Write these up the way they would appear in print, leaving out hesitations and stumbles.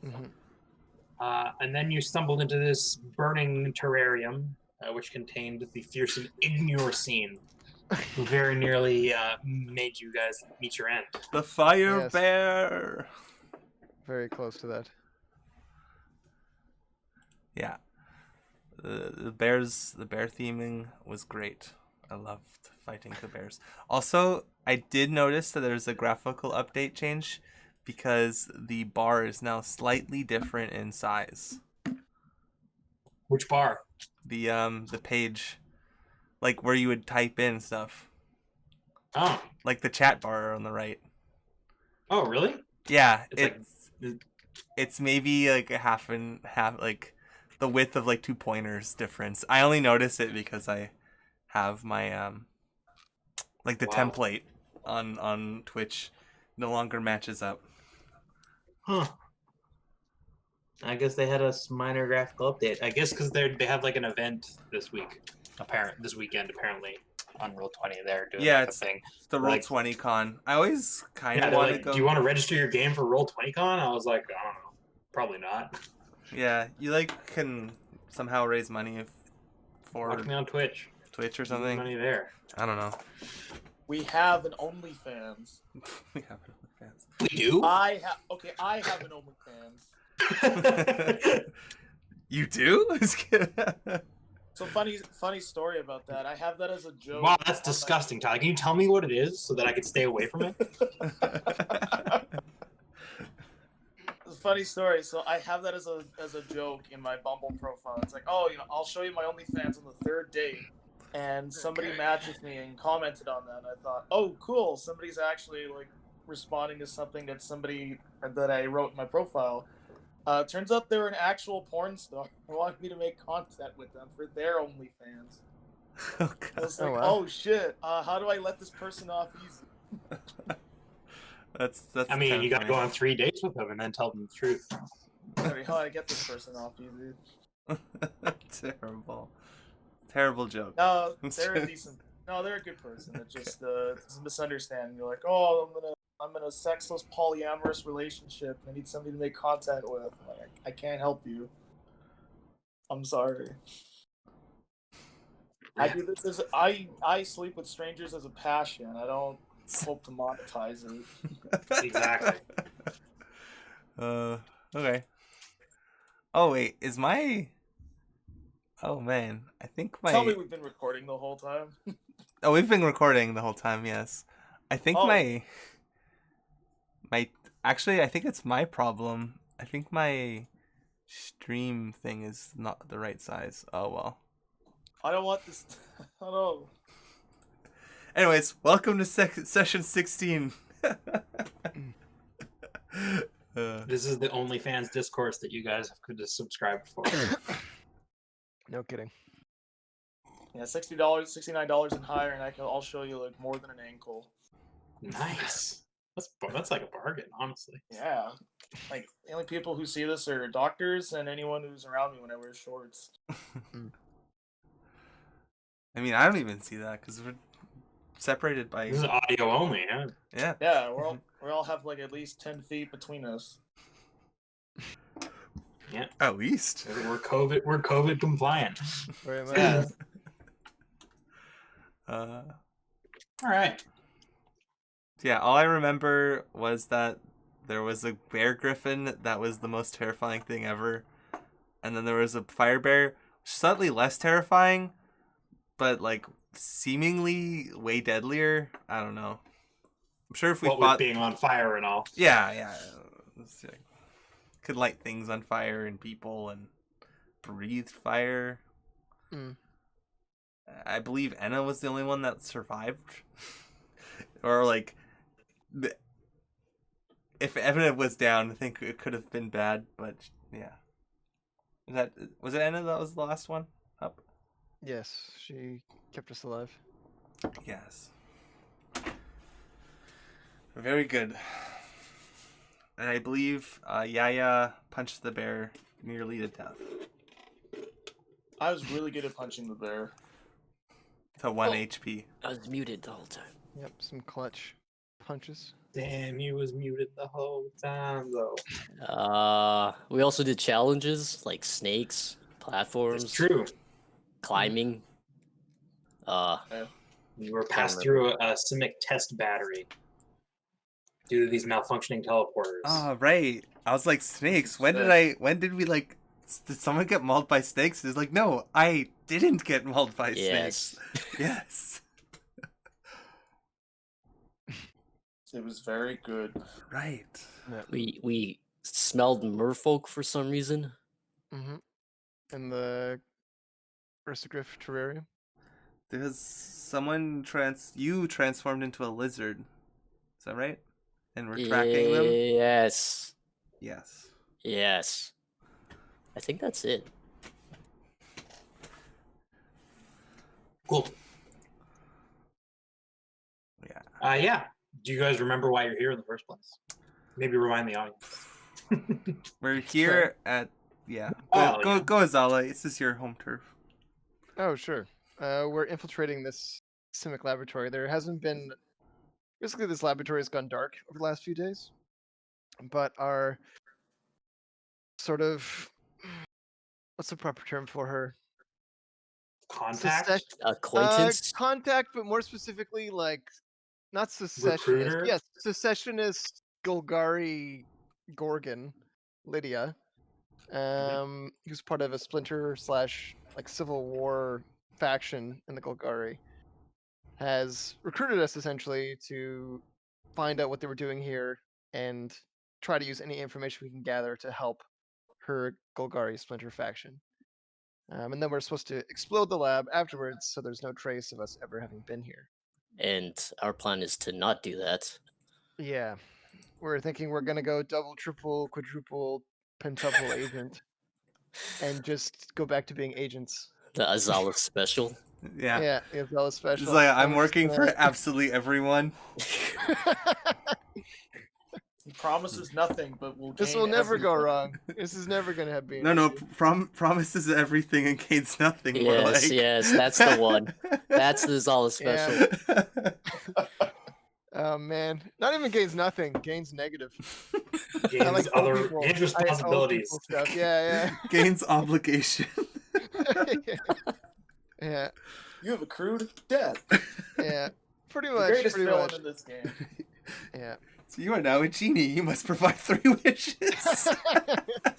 Mm-hmm. And then you stumbled into this burning terrarium, which contained the fearsome Ignore scene, who very nearly made you guys meet your end. The fire Yes. bear. Very close to that. Yeah. The bear theming was great. I loved fighting the bears. Also, I did notice that there's a graphical update change because the bar is now slightly different in size. Which bar? The page, like where you would type in stuff. Oh. Like the chat bar on the right. Oh, really? Yeah, It's it's maybe like a half and half, like the width of like 2 pointers difference. I only notice it because I have my like the template on Twitch no longer matches up. Huh. I guess they had a minor graphical update. I guess because they have like an event this weekend apparently on Roll20. They're doing It's a thing. the Roll20 con. I always kind of want to go. Do you want to register your game for Roll20 con? I was like, I don't know, probably not. Yeah, you like can somehow raise money for watch me on Twitch or something. Money there. I don't know. We have an OnlyFans. We have an OnlyFans. We do? I have an OnlyFans. You do? So funny story about that. I have that as a joke. Wow, that's disgusting, Tyler. Can you tell me what it is so that I can stay away from it? It's a funny story. So I have that as a joke in my Bumble profile. It's like, oh, I'll show you my OnlyFans on the third date. And somebody matched with me and commented on that. And I thought, oh, cool. Somebody's actually like responding to something that I wrote in my profile. Turns out they're an actual porn star who wanted me to make content with them for their OnlyFans. Oh, God. I was like, oh shit, how do I let this person off easy? That's I mean, you gotta go on 3 dates with them and then tell them the truth. I mean, how do I get this person off easy? Terrible joke. No, they're a good person. It's just it's a misunderstanding. You're like, oh, I'm in a sexless polyamorous relationship. I need somebody to make content with. Like, I can't help you. I'm sorry. I do this as I sleep with strangers as a passion. I don't hope to monetize it. Exactly. Okay. Oh wait, is my? Oh man, I think my. Tell me we've been recording the whole time. Oh, we've been recording the whole time. Yes, I think my. Actually, I think it's my problem. I think my stream thing is not the right size. Oh well. I don't want this. I don't. Anyways, welcome to session 16. This is the OnlyFans discourse that you guys could have subscribed for. No kidding. Yeah, $60, $69 and higher, and I'll show you like more than an ankle. Nice. That's like a bargain, honestly. Yeah, like the only people who see this are doctors and anyone who's around me when I wear shorts. I mean, I don't even see that because we're separated by. This is audio only, huh? Yeah. Yeah, we all have like at least 10 feet between us. Yeah. At least. We're COVID compliant. Very much. Yeah. All right. Yeah, all I remember was that there was a bear griffin that was the most terrifying thing ever. And then there was a fire bear, slightly less terrifying, but like seemingly way deadlier. I don't know. I'm sure if we fought... with being on fire and all. Yeah. Could light things on fire and people and breathe fire. I believe Enna was the only one that survived. Or like... If Evan was down, I think it could have been bad, but yeah. Was it Enna that was the last one up? Yes, she kept us alive. Yes. Very good. And I believe Yaya punched the bear nearly to death. I was really good at punching the bear. To 1 HP. I was muted the whole time. Yep, some clutch punches. Damn, he was muted the whole time, though. We also did challenges like snakes, It's platforms, true. climbing. You were passed through a Simic test battery due to these malfunctioning teleporters. Oh, right. I was like, snakes. When did we like? Did someone get mauled by snakes? It's like, no, I didn't get mauled by snakes. Yes. It was very good. Right. We smelled merfolk for some reason. Mm-hmm. In the Ursagriff terrarium. Because someone you transformed into a lizard. Is that right? And we're tracking them? Yes. Yes. Yes. I think that's it. Cool. Yeah. Yeah. Do you guys remember why you're here in the first place? Maybe remind the audience. We're here at Go yeah. Azala. This is your home turf. Oh, sure. We're infiltrating this Simic laboratory. There hasn't been... Basically, this laboratory has gone dark over the last few days. But our sort of... What's the proper term for her? Contact? Acquaintance. Contact, but more specifically, like... Not secessionist. Recruiter? Yes, secessionist Golgari Gorgon, Lydia. Who's part of a splinter / like civil war faction in the Golgari, has recruited us essentially to find out what they were doing here and try to use any information we can gather to help her Golgari splinter faction. And then we're supposed to explode the lab afterwards, so there's no trace of us ever having been here. And our plan is to not do that. Yeah, we're thinking we're gonna go double, triple, quadruple, pentuple agent, and just go back to being agents. The Azala special. Yeah. Yeah, it's all special. It's like and I'm we're just working for gonna- absolutely everyone. He promises nothing, but will. This gain will never go everything. wrong. This is never gonna be. No, promises everything and gains nothing. More Yes, like. yes, that's the one. That's the Azala special. Oh man, not even gains nothing. Gains negative. Gains I like old other people. gains I old responsibilities. people stuff. Yeah, Gains obligation. yeah. Yeah, You have accrued debt. yeah. Pretty The much. greatest Pretty villain much. in this game. Yeah. So you are now a genie. You must provide 3 wishes.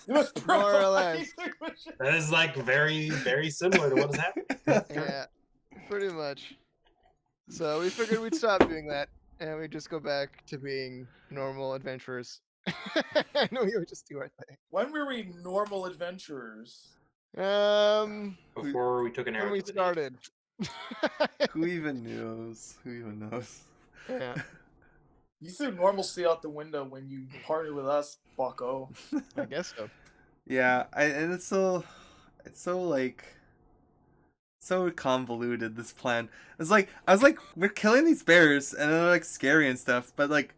You must More or provide less. 3 wishes. That is like very, very similar to what has happened. Yeah, pretty much. So we figured we'd stop doing that, and we'd just go back to being normal adventurers. I know we would just do our thing. When were we normal adventurers? Before we took an arrow When we to the knee. started. Who even knows? Who even knows? Yeah, You threw normalcy out the window when you partnered with us, bucko. I guess so. Yeah, and it's so like so convoluted, this plan. It's like I was like, we're killing these bears and they're like scary and stuff, but like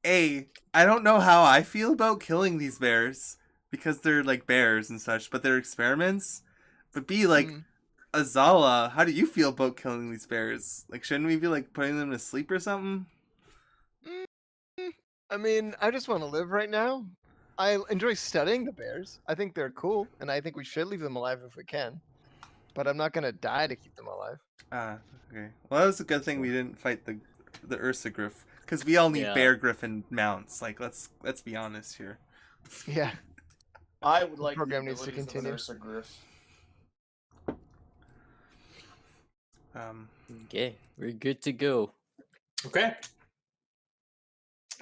I don't know how I feel about killing these bears because they're like bears and such, but they're experiments. But B, like Mm. Azala, how do you feel about killing these bears? Like, shouldn't we be like putting them to sleep or something? I mean, I just want to live right now. I enjoy studying the bears. I think they're cool, and I think we should leave them alive if we can. But I'm not gonna die to keep them alive. Ah, okay. Well, that was a good thing we didn't fight the Ursagriff, because we all need Yeah. bear griffin mounts. Like, let's be honest here. Yeah. I would like program the needs to abilities of an continue. Ursa Griff. Okay, we're good to go. Okay.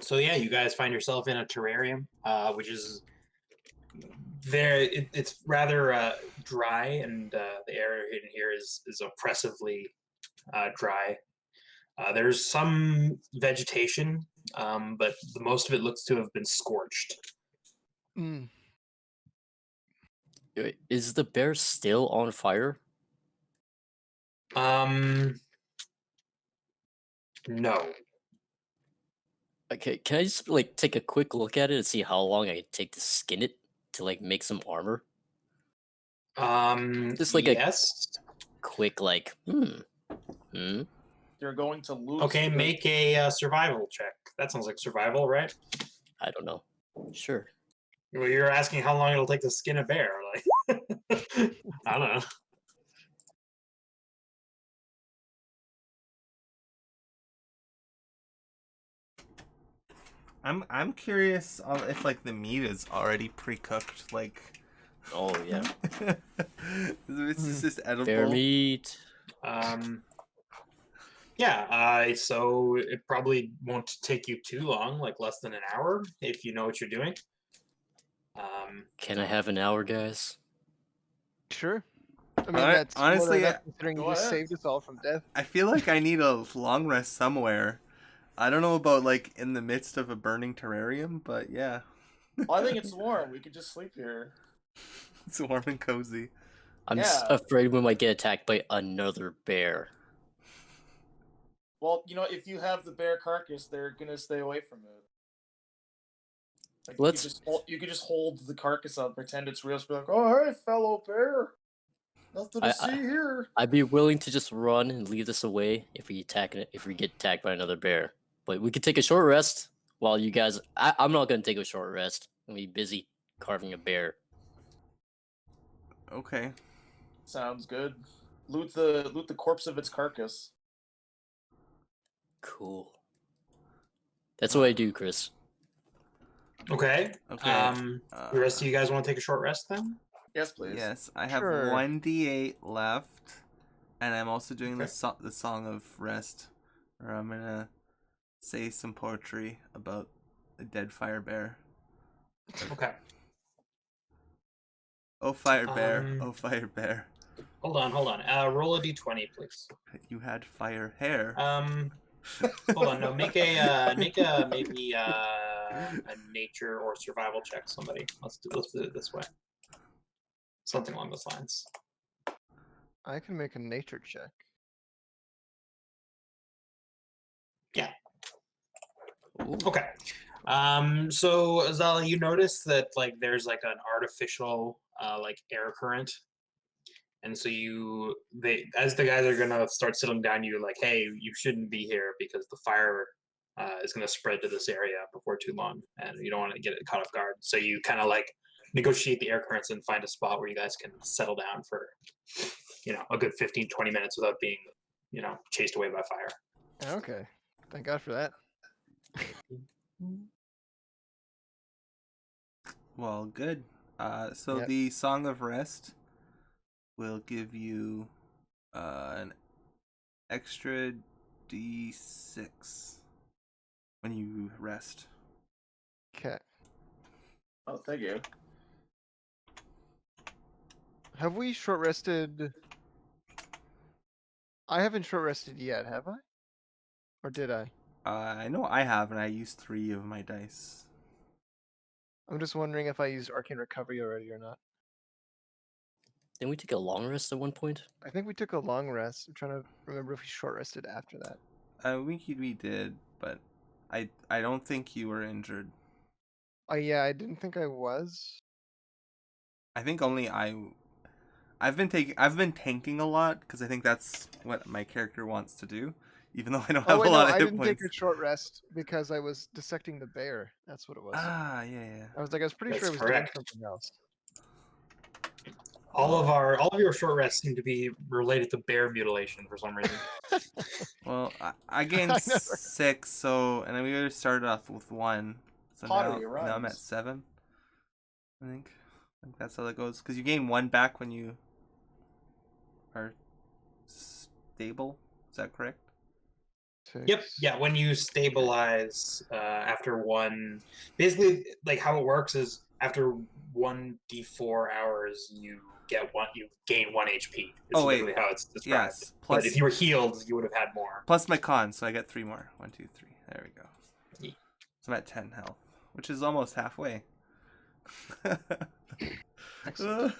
So yeah, you guys find yourself in a terrarium, which is it's rather dry, and the air in here is oppressively dry. There's some vegetation, but the most of it looks to have been scorched. Mm. Wait, is the bear still on fire? No. Okay, can I just like take a quick look at it and see how long I take to skin it to like make some armor? Just like yes. Quick, like, You're going to lose. Okay, the- make a survival check. That sounds like survival, right? I don't know. Sure. Well, you're asking how long it'll take to skin a bear. Like, I don't know. I'm curious if like the meat is already pre-cooked, like. Oh yeah, It's just edible. bear meat. Yeah, so it probably won't take you too long, like less than an hour, if you know what you're doing. Can I have an hour, guys? Sure. I mean, that's more honestly, than enough considering Go you just ahead. saved us all from death. I feel like I need a long rest somewhere. I don't know about like in the midst of a burning terrarium, but yeah. I think it's warm. We could just sleep here. It's warm and cozy. I'm Yeah. afraid we might get attacked by another bear. Well, if you have the bear carcass, they're gonna stay away from it. Like Let's- you could just hold the carcass up, pretend it's real, just be like, "Oh, hey, fellow bear, nothing to see here." I'd be willing to just run and leave this away if we get attacked by another bear. But we could take a short rest while you guys. I'm not gonna take a short rest. I'm gonna be busy carving a bear. Okay. Sounds good. Loot the corpse of its carcass. Cool. That's what I do, Chris. Okay. Okay. The rest of you guys want to take a short rest then? Yes, please. Yes, I have Sure. 1d8 left, and I'm also doing Okay. the song of rest, where I'm gonna say some poetry about a dead fire bear. Okay. Oh fire bear, Um, oh fire bear, Hold on. Roll a d20, please. you had fire hair. Hold on. No, make a maybe a nature or survival check. Somebody. Let's do it this way. Something along those lines. I can make a nature check. Yeah. Ooh. Okay. So Azala, you notice that like there's like an artificial like air current, and so as the guys are gonna start settling down, you're like, hey, you shouldn't be here because the fire is gonna spread to this area before too long, and you don't want to get it caught off guard. So you kind of like negotiate the air currents and find a spot where you guys can settle down for a good 15-20 minutes without being chased away by fire. Okay. Thank God for that. Well, good. So Yep. the song of rest will give you an extra d6 when you rest. Okay. Oh, thank you. Have we short rested? I haven't short rested yet, have I? Or did I? I know I have, and I used 3 of my dice. I'm just wondering if I used Arcane Recovery already or not. Didn't we take a long rest at one point? I think we took a long rest. I'm trying to remember if we short rested after that. We did, but I don't think you were injured. Oh yeah, I didn't think I was. I think only I've been tanking a lot because I think that's what my character wants to do, even though I don't have Oh wait, a no, lot of I hit didn't points. take a short rest because I was dissecting the bear. That's what it was. Ah, yeah. I was pretty sure I That's was doing correct. something else. All of your short rests seem to be related to bear mutilation for some reason. Well, I gained I never- 6, so and then we already started off with 1, so Pottery now I'm at rhymes. 7. I think that's how that goes. Because you gain 1 back when you are stable. Is that correct? Yep. Six. Yeah. When you stabilize after one, basically, like how it works is after 1d4 hours, you gain 1 HP. Is Oh, wait. literally how it's described. Yes. But if you were healed, you would have had more. Plus my con, so I get 3 more. 1, 2, 3. There we go. Yeah. So I'm at 10 health, which is almost halfway. Excellent.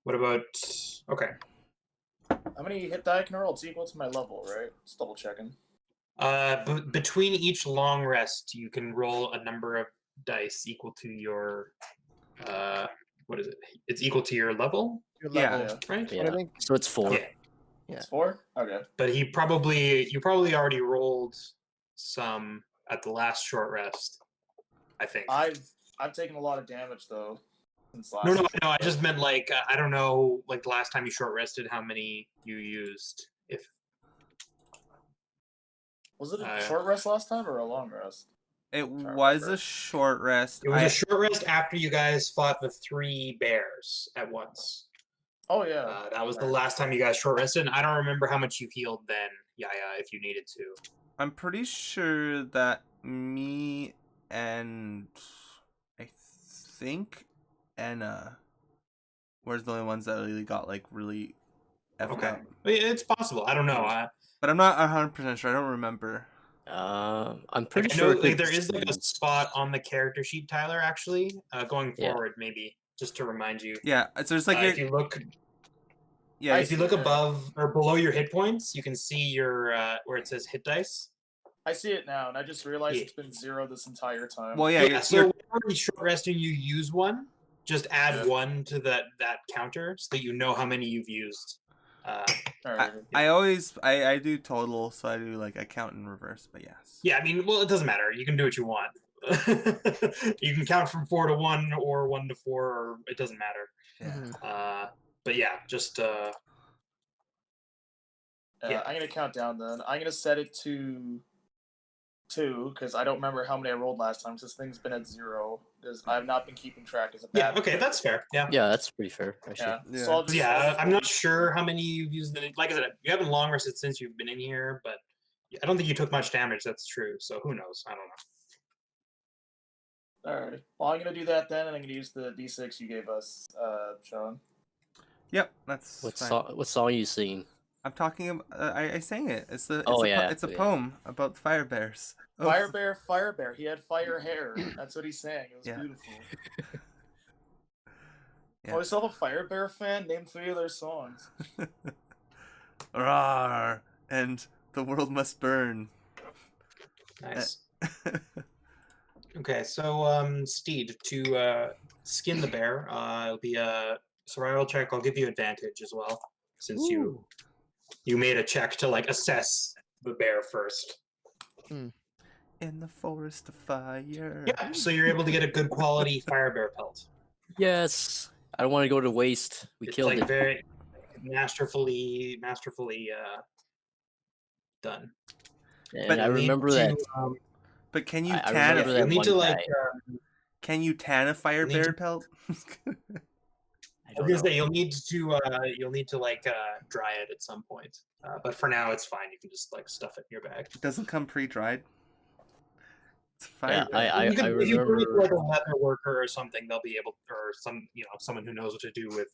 What about? Okay. How many hit die can I roll? It's equal to my level, right? Just double checking. Between each long rest, you can roll a number of dice equal to your. What is it? It's equal to your level, Your Yeah. level. right? Yeah. But I think So it's 4. Yeah. Yeah. It's 4? Okay. But you probably already rolled some at the last short rest. I think. I've taken a lot of damage though since last. No, I just meant like I don't know, like the last time you short rested, how many you used. If Was it a short rest last time or a long rest? It was a short rest. It was a short rest after you guys fought the 3 bears at once. Oh yeah. That was the last time you guys short rested, and I don't remember how much you healed then, Yaya, if you needed to. I'm pretty sure that me and I think Anna were the only ones that really got like really effed up. It's possible. I don't know. But I'm not 100% sure. I don't remember. I'm pretty I sure know there is like a spot on the character sheet, Tyler. Actually, going forward, maybe just to remind you. Yeah, so there's like if you look. Yeah, if you look above or below your hit points, you can see your where it says hit dice. I see it now, and I just realized it's been 0 this entire time. Well, yeah. So whenever you short rest and you use one, just add 1 to that counter so that you know how many you've used. I always do total, so I do like I count in reverse, but yes. Yeah, I mean, well, it doesn't matter. You can do what you want. You can count from 4 to 1 or 1 to 4, or it doesn't matter. Yeah. But yeah, just I'm gonna count down then. I'm gonna set it to 2 because I don't remember how many I rolled last time. This thing's been at 0 because I've not been keeping track as a bad. Okay, that's fair. Yeah, that's pretty fair. Actually. Yeah. So I'm not sure how many you've used. Like I said, you haven't long rested since you've been in here, but I don't think you took much damage. That's true. So who knows? I don't know. Alright. Well, I'm gonna do that then, and I'm gonna use the D6 you gave us, Sean. Yep, that's what song are you singing? I'm talking about. I sang it. It's a poem about the fire bears. Fire bear. He had fire hair. That's what he sang. It was beautiful. Yeah. Oh, I saw a fire bear fan. Name 3 of their songs. Rawr, and the world must burn. Nice. Okay, so Steed, to skin the bear, it'll be a survival check. I'll give you advantage as well, since you made a check to like assess the bear first. In the forest of fire. Yeah, so you're able to get a good quality fire bear pelt. Yes, I don't want to go to waste. It's killed it. Very masterfully done. And but I remember that. But can you I tan? remember that need to like. Can you tan a fire bear pelt? I was gonna say you'll need to like dry it at some point, but for now it's fine. You can just like stuff it in your bag. It doesn't come pre-dried. It's fire. Yeah, I if you remember bring like a leather worker or something, they'll be able, or someone who knows what to do with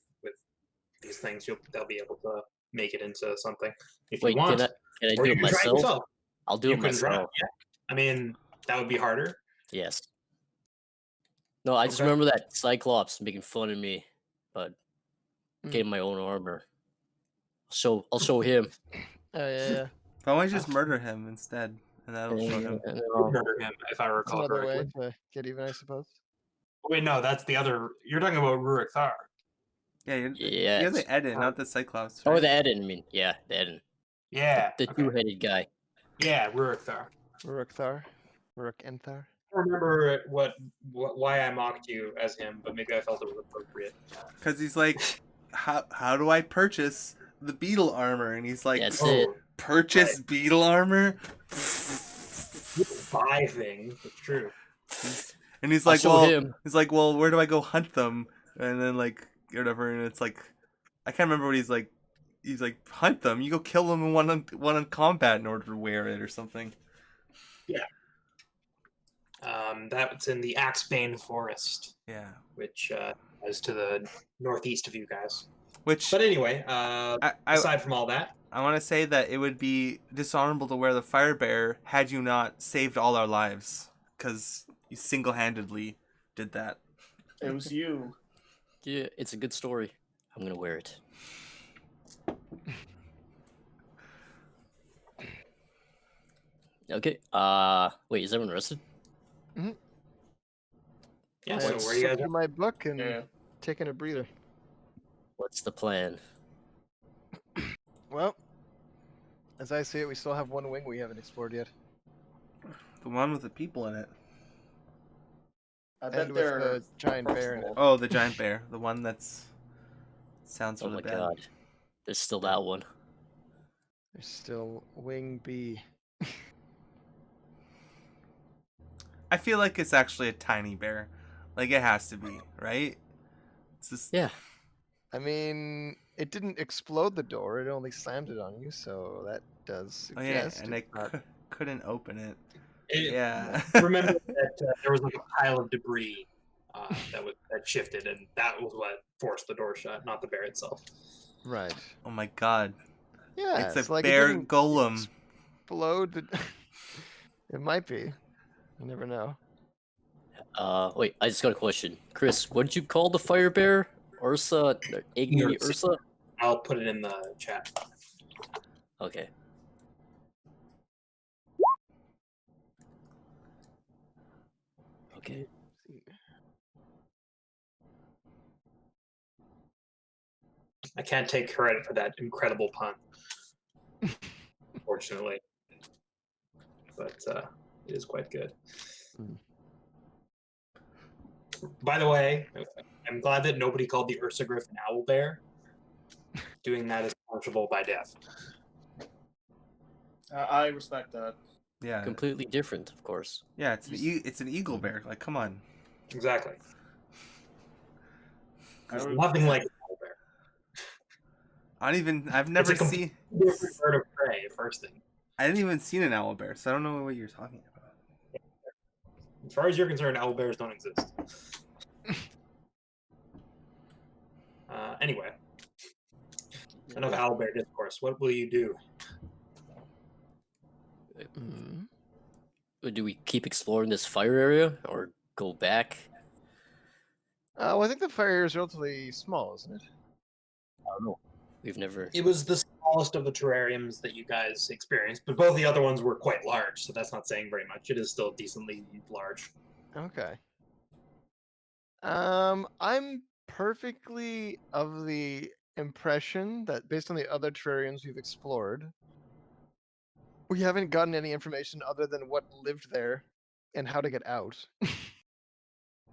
these things. They'll be able to make it into something if you want. Can I do it myself? I'll do it myself. Yeah. I mean, that would be harder. Yes. No, I just remember that Cyclops making fun of me, but getting my own armor. So I'll show him. Oh yeah. Why don't I just murder him instead, and that'll show him. Murder him, if I recall correctly. Another way to get even, I suppose. Wait, no, that's the other. You're talking about Rurik Thar. Yeah, you're the Eden, not the Cyclops. Right? Oh, the Eden. I mean, yeah, the Eden. Yeah, the two-headed guy. Yeah, Rurik Thar. Rurik Enthar. I don't remember why I mocked you as him, but maybe I felt it was appropriate. Because he's like, how do I purchase the beetle armor? And he's like, that's it. Purchase beetle armor? Buy things. It's true. And he's like, well, where do I go hunt them? And then like whatever, and it's like, I can't remember what he's like. He's like, hunt them. You go kill them in one on combat in order to wear it or something. Yeah. That's in the Axebane Forest. Yeah. Which is to the northeast of you guys. But anyway, aside from all that, I want to say that it would be dishonorable to wear the fire bear had you not saved all our lives, because you single-handedly did that. It was you. Yeah, it's a good story. I'm gonna wear it. Okay. Wait, is everyone rested? Mm-hmm. Yeah. So where you guys through my book and taking a breather. What's the plan? Well, as I see it, we still have one wing we haven't explored yet. The one with the people in it. I And bet with they're the giant bear in it. approachable. Oh, the giant bear. The one that's sounds Oh really my bad. god. There's still that one. There's still Wing B. I feel like it's actually a tiny bear. Like it has to be, right? It's just Yeah. I mean, it didn't explode the door; it only slammed it on you. So that does oh yeah, suggest and I it's not. couldn't open it. It- Yeah. Remember that there was like a pile of debris that shifted, and that was what forced the door shut, not the bear itself. Right. Oh my god. Yeah, It's a like it bear didn't golem. explode. It might be. You never know. Wait, I just got a question. Chris, what did you call the fire bear? Ursa? Igni Ursa. Ursa? I'll put it in the chat. Okay. Okay. I can't take credit for that incredible pun, unfortunately, but it is quite good. Mm. By the way, I'm glad that nobody called the Ursa Griffin owl bear. Doing that is punishable by death. I respect that. Yeah. Completely different, of course. Yeah, it's an eagle bear. Like come on. Exactly. I There's would- nothing like an owl bear. I've never It's a seen different bird of prey, first thing. I didn't even seen an owl bear, so I don't know what you're talking about. As far as you're concerned, owl bears don't exist. Anyway, enough owl bear discourse. What will you do? Mm. Do we keep exploring this fire area or go back? Well, I think the fire is relatively small, isn't it? I don't know. We've never. It was the smallest of the terrariums that you guys experienced, but both the other ones were quite large, so that's not saying very much. It is still decently large. Okay. I'm perfectly of the impression that based on the other terrariums we've explored, we haven't gotten any information other than what lived there and how to get out.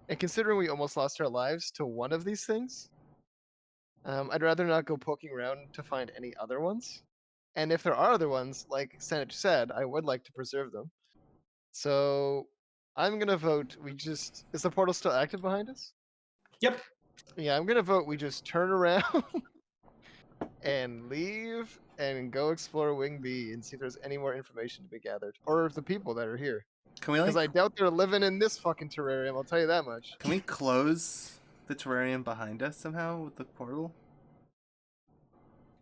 And considering we almost lost our lives to one of these things, I'd rather not go poking around to find any other ones. And if there are other ones, like Sanych said, I would like to preserve them. So I'm gonna vote. Is the portal still active behind us? Yep. Yeah, I'm gonna vote. We just turn around and leave and go explore Wing B and see if there's any more information to be gathered, or if the people that are here. Can we Because like I doubt they're living in this fucking terrarium. I'll tell you that much. can we close the terrarium behind us somehow with the portal?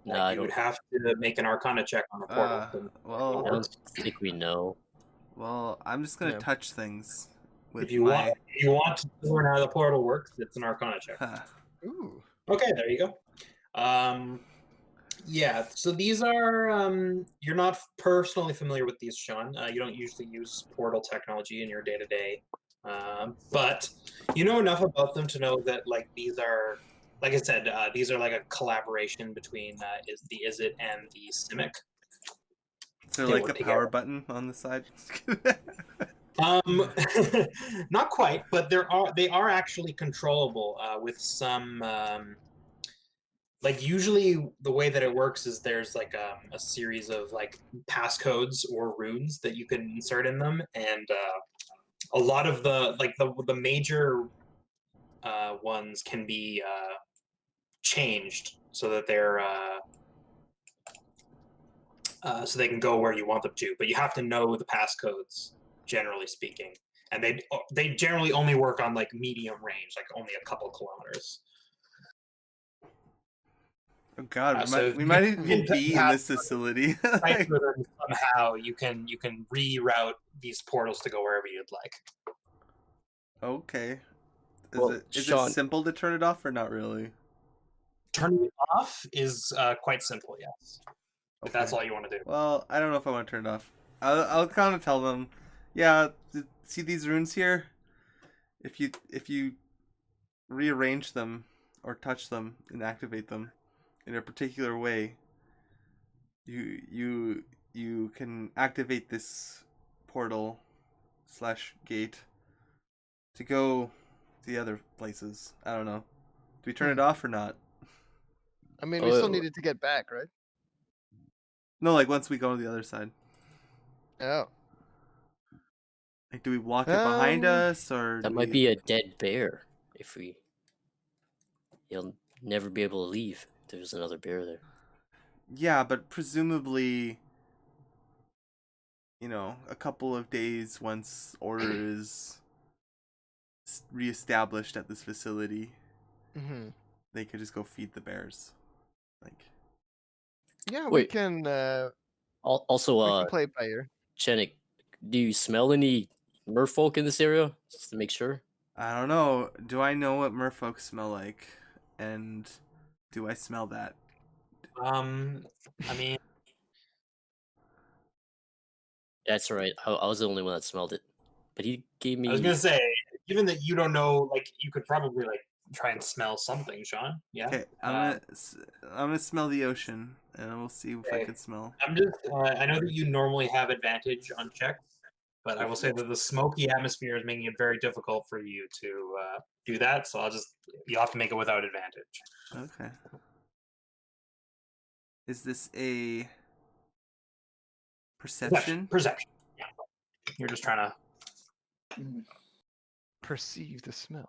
No, I You would don't. have to make an Arcana check on the portal. Uh, to- well- I don't think we know. Well, I'm just gonna Yeah. touch things with if you my want to learn how the portal works, it's an Arcana check. Ooh. Okay, there you go. Yeah, so these are you're not personally familiar with these, Sean. You don't usually use portal technology in your day to day, but you know enough about them to know that like these are, like I said, these are like a collaboration between the Izzet and the Simic. So They like work a power together. button on the side. Not quite, but they are actually controllable with some. Like usually the way that it works is there's like a series of like passcodes or runes that you can insert in them, and a lot of the major ones can be changed so that they're so they can go where you want them to. But you have to know the passcodes, generally speaking, and they generally only work on like medium range, like only a couple kilometers. Oh God, So we might you even can be in have- this facility. Right, so then somehow you can reroute these portals to go wherever you'd like. Okay. Well, Is Sean- it simple to turn it off or not really? Turning it off is quite simple, yes. If that's Okay. all you want to do. Well, I don't know if I want to turn it off. I'll kind of tell them, yeah, see these runes here? If you rearrange them or touch them and activate them in a particular way, you can activate this portal / gate to go to the other places. I don't know. Do we turn it off or not? I mean, we still needed to get back, right? No, like once we go to the other side. Oh. Like, do we walk it behind us, or That do might we... be a dead bear. If we, he'll never be able to leave. If there's another bear there. Yeah, but presumably, you know, a couple of days once order is reestablished at this facility, they could just go feed the bears. Like, yeah, we Wait. can. Also, We can play it by ear. Chenik, do you smell any merfolk in this area? Just to make sure. I don't know. Do I know what merfolk smell like? And do I smell that? I mean, That's right. I was the only one that smelled it, but he gave me. I was gonna say, given that you don't know, like, you could probably like try and smell something, Sean. Yeah. Okay, I'm gonna smell the ocean, and we'll see if I Okay. can smell. I'm just. I know that you normally have advantage on checks, but I will say that the smoky atmosphere is making it very difficult for you to do that. So you'll have to make it without advantage. Okay. Is this a perception? Perception. Yeah. You're just trying to Perceive the smell.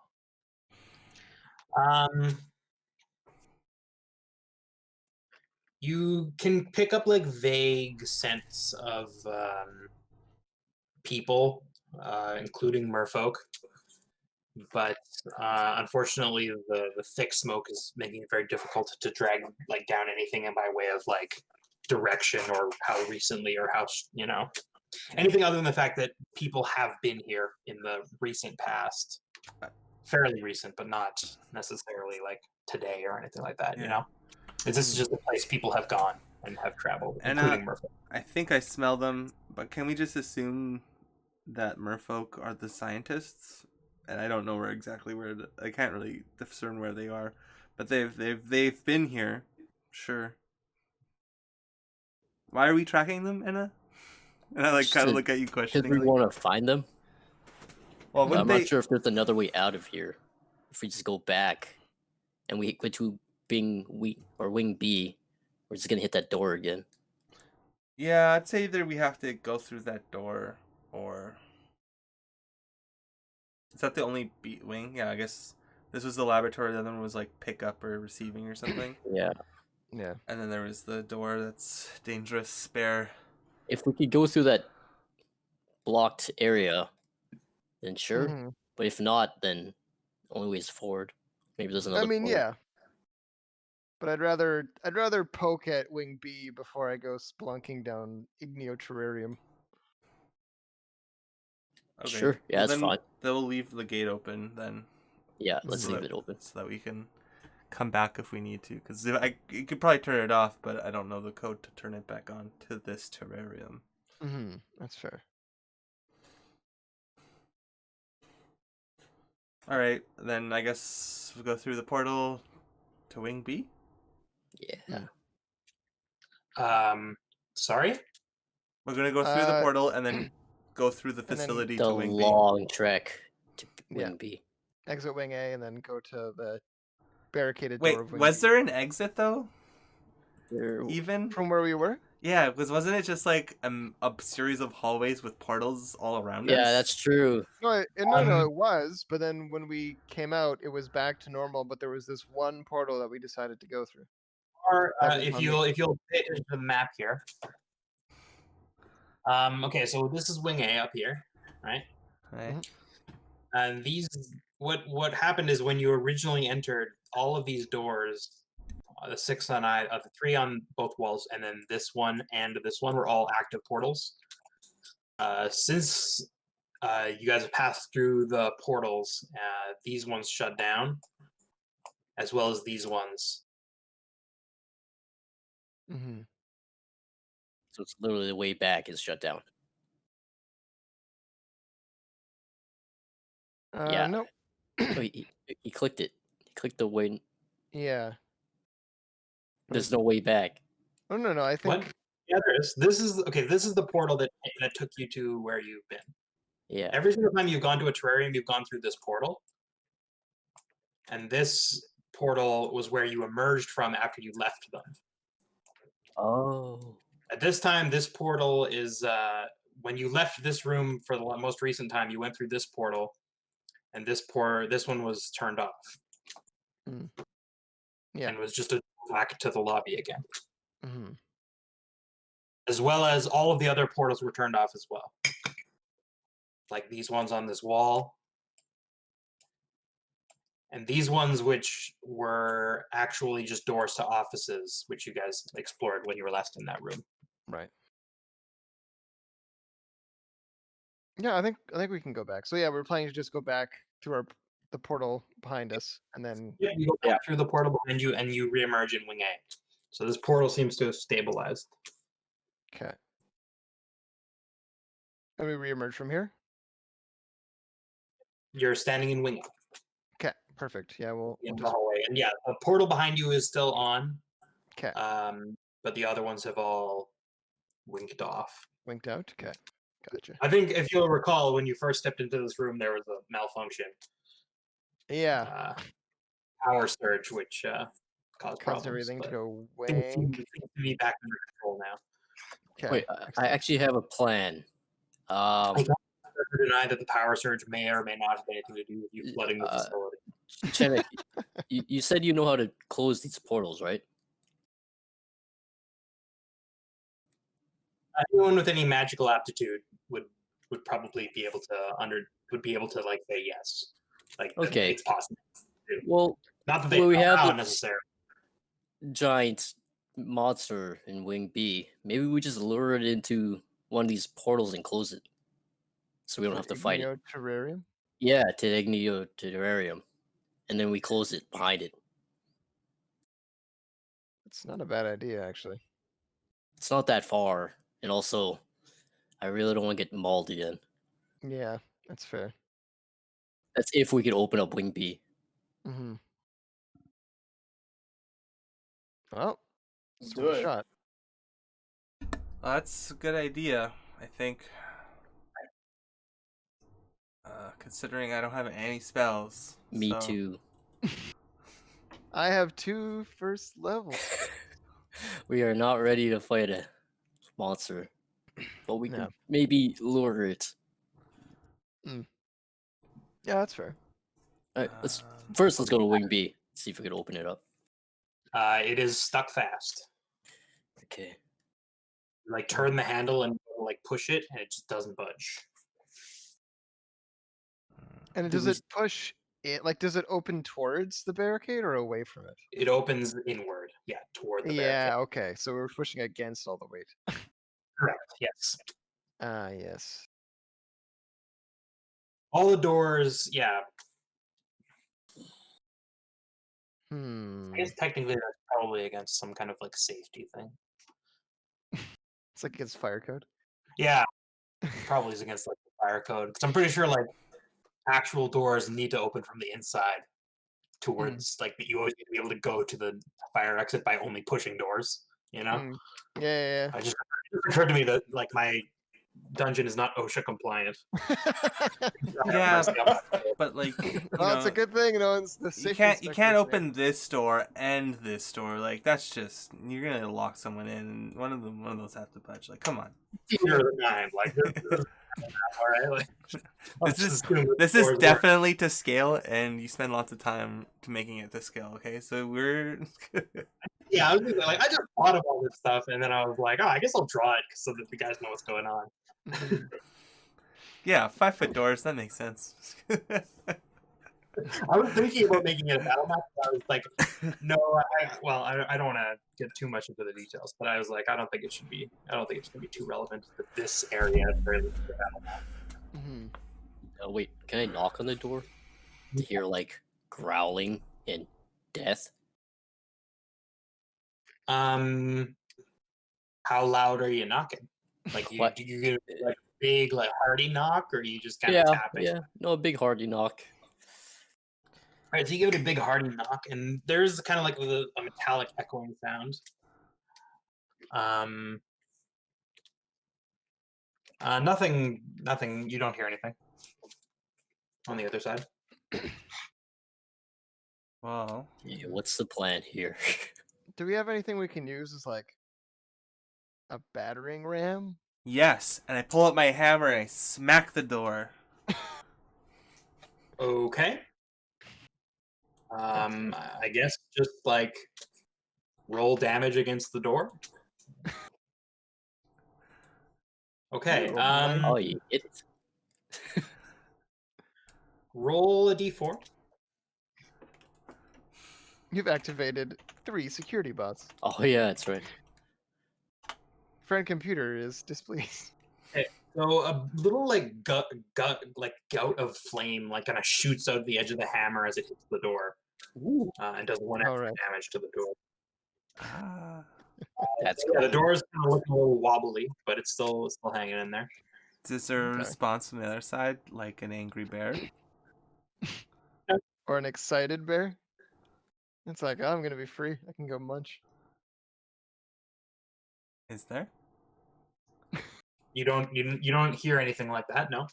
You can pick up like vague scents of people, including merfolk, but unfortunately, the thick smoke is making it very difficult to drag like down anything by way of like direction or how recently or how anything other than the fact that people have been here in the recent past, fairly recent, but not necessarily like today or anything like that. Yeah. You know, this is just a place people have gone and have traveled, And including merfolk. I think I smell them, but can we just assume that merfolk are the scientists? And I don't know I can't really discern where they are, but they've been here, sure. Why are we tracking them, Anna? And I like kind of look at you Because questioning. we Like, want to find them. well, But wouldn't I'm they? not sure if there's another way out of here. If we just go back, and we go to wing B, we're just gonna hit that door again. Yeah, I'd say either we have to go through that door, or is that the only B wing? Yeah, I guess this was the laboratory. The other one was like pickup or receiving or something. Yeah. Yeah. And then there was the door that's dangerous, spare. If we could go through that blocked area, then sure. But if not, then only way is forward. Maybe there's another. I mean, portal. yeah. But I'd rather poke at Wing B before I go splunking down Igneo Terrarium. Okay. Sure. Yeah, that's then fine. They'll leave the gate open then. Yeah, let's so leave that- it open. so that we can come back if we need to. Because you could probably turn it off, but I don't know the code to turn it back on to this terrarium. That's fair. All right, then I guess we'll go through the portal to Wing B. Yeah. Sorry? We're gonna go through the portal and then go through the then facility The to Wing B. long trek to Yeah. Wing B. Exit Wing A and then go to the barricaded Wait, door of Wing was B. there an exit though? There- Even From where we were? yeah, wasn't it just like a series of hallways with portals all around us? Yeah, that's true. No, it was. But then when we came out, it was back to normal. But there was this one portal that we decided to go through. Or That was if on you'll pay attention to the map here. Okay, so this is Wing A up here, right? Right. And what happened is when you originally entered, all of these doors, the 6 on the 3 on both walls, and then this one and this one were all active portals. Since you guys have passed through the portals, these ones shut down, as well as these ones. So it's literally the way back is shut down. Yeah. Nope. Oh, he clicked it. He clicked the way. Yeah. There's no way back. Oh no, I think. What? Yeah, there is. This is the portal that took you to where you've been. Yeah. Every single time you've gone to a terrarium, you've gone through this portal. And this portal was where you emerged from after you left them. Oh. At this time, this portal is when you left this room for the most recent time, you went through this portal, and this one was turned off. Yeah. And was just back to the lobby again. Mm-hmm. As well as all of the other portals were turned off as well. Like these ones on this wall. And these ones which were actually just doors to offices, which you guys explored when you were last in that room. Right. Yeah, I think we can go back. So yeah, we're planning to just go back to the portal behind us, and then Yeah, you go back through the portal behind you, and you reemerge in Wing A. So this portal seems to have stabilized. okay. And we reemerge from here. You're standing in Wing A. Okay, perfect. Yeah, we'll In the just hallway, and yeah, the portal behind you is still on. okay. But the other ones have all winked off. Winked out. Okay, gotcha. I think if you'll recall, when you first stepped into this room, there was a malfunction. Yeah, Power surge, which caused caused problems. everything to But go things seem wank. to be back under control now. Okay. Wait, I actually have a plan. I can't deny that the power surge may or may not have anything to do with you flooding the facility. Chenik, you said you know how to close these portals, right? Anyone with any magical aptitude would probably be able to like say yes. Like Okay. it's possible. Well, Not that they we have know this necessarily. giant monster in Wing B. Maybe we just lure it into one of these portals and close it, so we don't have to fight it. Terrarium. Yeah, to Igneo Terrarium, and then we close it behind it. It's not a bad idea, actually. It's not that far, and also, I really don't want to get mauled again. Yeah, that's fair. That's if we could open up Wing B. Mm-hmm. Well, Let's it's do worth a it. shot. Well, that's a good idea, I think. Considering I don't have any spells. Me so- too. I have 2 first levels. We are not ready to fight a monster, but we No. can maybe lure it. Yeah, that's fair. All right, let's Um, let's go to Wing B. See if we can open it up. It is stuck fast. Okay. You, like turn the handle and like push it, and it just doesn't budge. And Do does we it push it? Like, does it open towards the barricade or away from it? It opens inward, yeah, toward the barricade. Yeah. Okay. So we're pushing against all the weight. Correct. Yes. Ah, yes. All the doors, yeah. I guess technically that's probably against some kind of like safety thing. It's like against fire code. Yeah, probably is against like the fire code. Because I'm pretty sure like actual doors need to open from the inside towards like you always need to be able to go to the fire exit by only pushing doors. You know, Yeah. it just occurred to me that like my dungeon is not OSHA compliant. Yeah, but like, Well, it's a good thing, it's the you safety can't inspector's open this door and this door. Like that's just you're gonna lock someone in, and one of those have to budge. Like, come on. Theater of the mind, like this is all right. Like This is definitely to scale, and you spend lots of time to making it to scale. Okay, so we're yeah. I was thinking, like I just thought of all this stuff, and then I was like, oh, I guess I'll draw it so that the guys know what's going on. yeah, 5-foot doors. That makes sense. I was thinking about making it a battle map. But I was like, no, I don't want to get too much into the details, but I was like, I don't think it's gonna be too relevant to this area for the battle map. Oh wait, can I knock on the door to hear like growling and death? How loud are you knocking? Like you get like big like hearty knock, or you just kind of tapping? Yeah, no, a big hearty knock. All right, so you give it a big hearty knock, and there's kind of like a metallic echoing sound. Nothing. You don't hear anything on the other side. Well, Yeah, what's the plan here? Do we have anything we can use as like a battering ram? yes. And I pull up my hammer and I smack the door. Okay. I guess just like roll damage against the door. Okay. Oh, my- Oh, you hit it. Roll a d4. You've activated 3 security bots. Oh yeah, that's right. Friend computer is displeased. So a little like gout of flame like kind of shoots out the edge of the hammer as it hits the door, Ooh, and does 1 All extra right. damage to the door. Ah. that's Yeah, the cool. door is kind of looking a little wobbly, but it's still hanging in there. Is there a Okay. response from the other side, like an angry bear? Or an excited bear. It's like, oh, I'm gonna be free. I can go munch. Is there? You don't hear anything like that, no?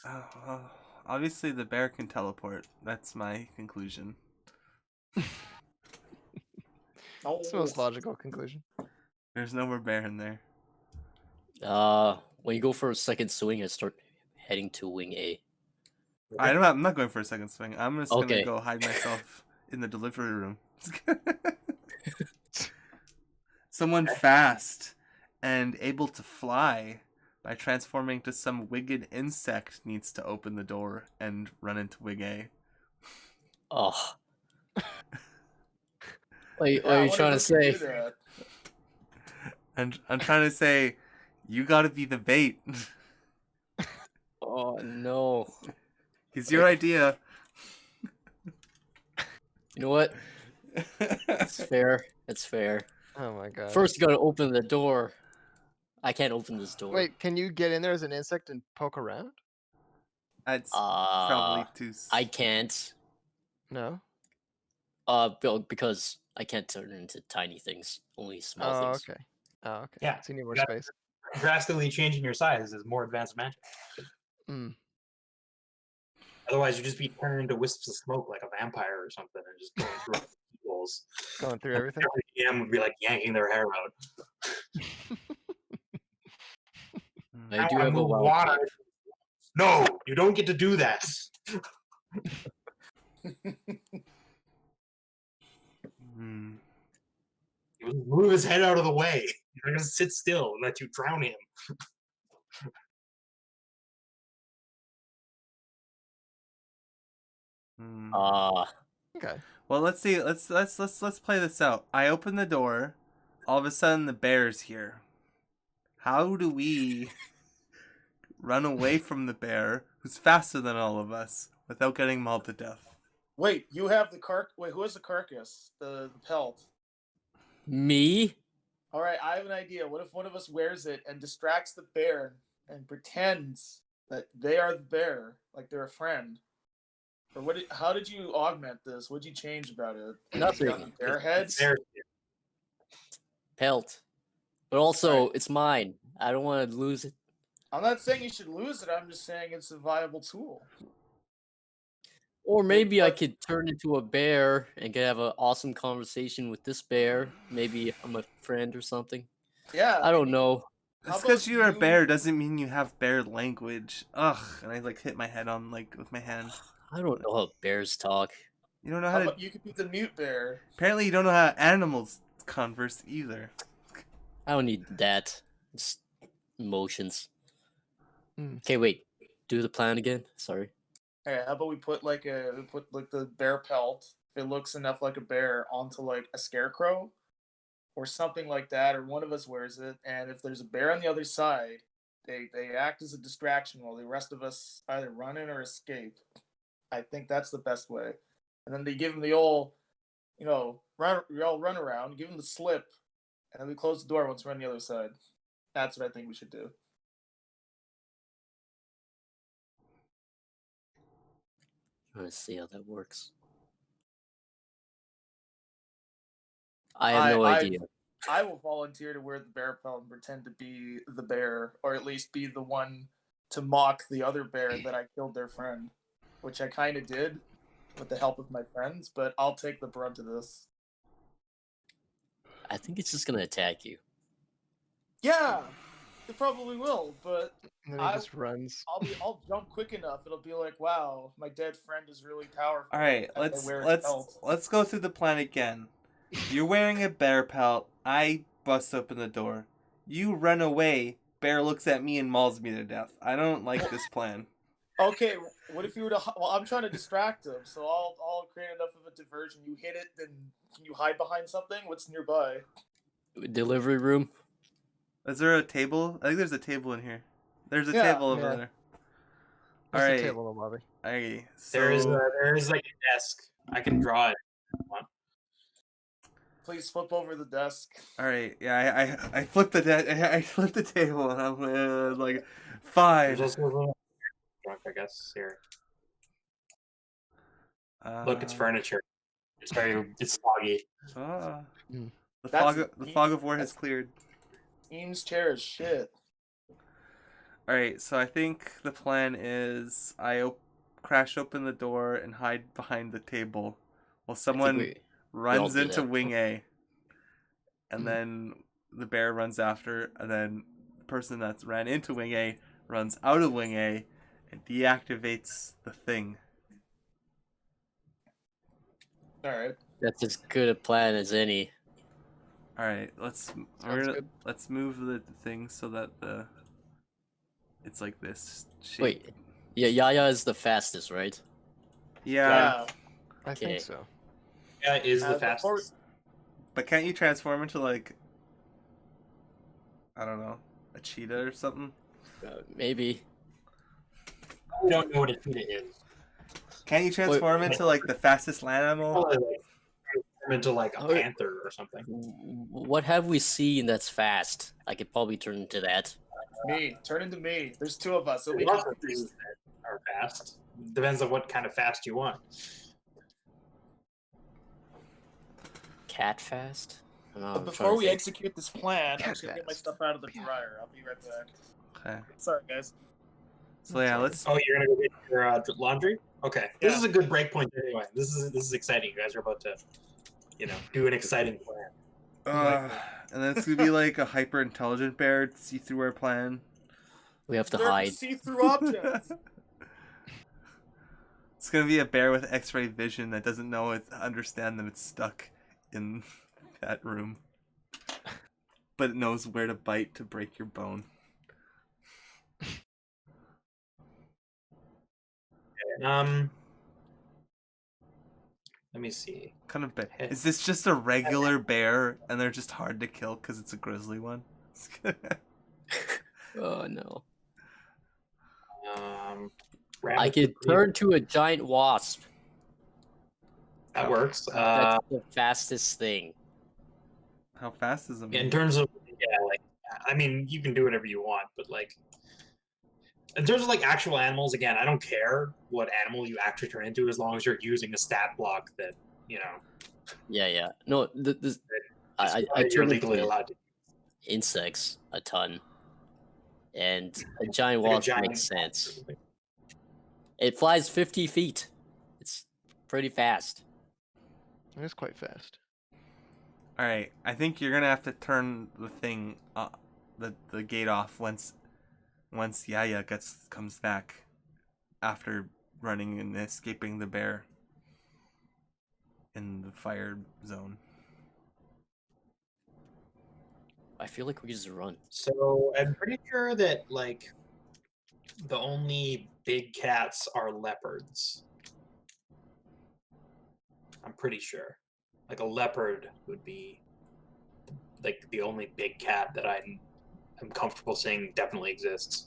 Oh, well, obviously the bear can teleport. That's my conclusion. Oh, It's the most logical conclusion. There's no more bear in there. When you go for a second swing, I start heading to wing A. I'm not going for a second swing. I'm just gonna Okay. go hide myself in the delivery room. Someone fast and able to fly by transforming to some winged insect needs to open the door and run into Wig A. Oh, what are yeah, you one trying of to us can do say? that. And I'm trying to say, you gotta be the bait. Oh no! It's your idea. You know what? It's fair. It's fair. Oh my god. First, you gotta open the door. I can't open this door. Wait, can you get in there as an insect and poke around? That's Uh, probably too. I can't. No. Because I can't turn into tiny things. Only small Oh, things. okay. Oh, okay. Yeah, So you need more you got- space. Drastically changing your size is more advanced magic. Mm. Otherwise, you'd just be turned into wisps of smoke like a vampire or something, and just going through holes. Going through everything. Every DM would be like yanking their hair out. I Now do I have a move wild water. type. No, you don't get to do that. Hmm. Move his head out of the way. You're not gonna sit still and let you drown him. Hmm. Okay. Well, let's see. Let's play this out. I open the door. All of a sudden, the bear's here. How do we run away from the bear, who's faster than all of us, without getting mauled to death? Wait, you have the Wait, who has the carcass? The pelt. Me? All right, I have an idea. What if one of us wears it and distracts the bear and pretends that they are the bear, like they're a friend? Or how did you augment this? What did you change about it? Nothing. Got the bear heads? Pelt. But also, Right. it's mine. I don't want to lose it. I'm not saying you should lose it. I'm just saying it's a viable tool. Or maybe I but- could turn into a bear and could have an awesome conversation with this bear. Maybe I'm a friend or something. Yeah. I don't know. Just How because about you're a you- bear doesn't mean you have bear language. Ugh, and I like hit my head on with my hand. I don't know how bears talk. You don't know How how to. about you could be the mute bear? Apparently, you don't know how animals converse either. I don't need that. Just emotions. Hmm. Okay, wait. Do the plan again. Sorry. Hey, how about we put like the bear pelt, if it looks enough like a bear, onto like a scarecrow or something like that, or one of us wears it, and if there's a bear on the other side, they act as a distraction while the rest of us either run in or escape. I think that's the best way. And then they give him the old, we all run around, give him the slip, and then we close the door once we're on the other side. That's what I think we should do. Let's see how that works. I have no idea. I will volunteer to wear the bear pelt and pretend to be the bear, or at least be the one to mock the other bear that I killed their friend, which I kind of did with the help of my friends, but I'll take the brunt of this. I think it's just gonna attack you. Yeah, it probably will, but And then he I- just runs. I'll jump quick enough. It'll be like, wow, my dead friend is really powerful. All right, as I wear his pelt. let's go through the plan again. You're wearing a bear pelt. I bust open the door. You run away. Bear looks at me and mauls me to death. I don't like this plan. Okay, what if you were to? Well, I'm trying to distract him, so I'll create enough of a diversion. You hit it, then can you hide behind something? What's nearby? Delivery room. Is there a table? I think there's a table in here. There's a Yeah, table over yeah. there. There's All a right. table in the lobby. Okay. So There is like a desk. I can draw it. Please flip over the desk. all right. Yeah, I flipped I flipped the table and I'm like, fine. There's also a little drunk, I guess. Here, look, it's furniture. It's foggy. Ah. Mm. The That's- fog of war has that's- cleared. Eames' chair is shit. All right, so I think the plan is I crash open the door and hide behind the table while someone we runs do into that. wing A, and Mhm. then the bear runs after, and then the person that's ran into wing A runs out of wing A and deactivates the thing. All right. That's as good a plan as any. All right, let's good. let's move the thing so that it's like this shape. Wait, yeah, Yaya is the fastest, right? Yeah, I Okay. think so. Yeah, it is the Before- fastest. but can't you transform into like, I don't know, a cheetah or something? Maybe. We don't know what a cheetah is. Can't you transform into like the fastest land animal? Probably like turn into like a Oh, panther or something. What have we seen that's fast? I could probably turn into that. Me, turn into me. There's two of us. It'll be Lots of confusing. things that are fast. Depends on what kind of fast you want. Cat fast? I don't know, But I'm before trying to we think. execute this plan, I'm Cat just gonna get my fast. stuff out of the dryer. I'll be right back. Okay. Sorry, guys. So yeah, let's. Oh, you're gonna go get your laundry? Okay, this Yeah. is a good break point anyway. This is exciting. You guys are about to, do an exciting plan. And then it's gonna be like a hyper intelligent bear to see through our plan. We have to There are hide. see-through objects. It's gonna be a bear with X-ray vision that doesn't understand that it's stuck in that room, but it knows where to bite to break your bone. Let me see. Kind of bear. Is this just a regular bear and they're just hard to kill because it's a grizzly one? Oh no. I I could turn to a giant wasp. That works. That's the fastest thing. How fast is it? In terms of I mean, you can do whatever you want, but like, in terms of like actual animals, again, I don't care what animal you actually turn into as long as you're using a stat block that Yeah. No, I you're turn legally into allowed to. insects a ton, and a giant Like a wasp giant makes sense. wasp. It flies 50 feet. It's pretty fast. It is quite fast. All right, I think you're gonna have to turn the thing, the gate off once Yaya comes back after running and escaping the bear in the fire zone. I feel like we just run. So I'm pretty sure that like the only big cats are leopards. I'm pretty sure. Like a leopard would be like the only big cat that I'm comfortable saying definitely exists.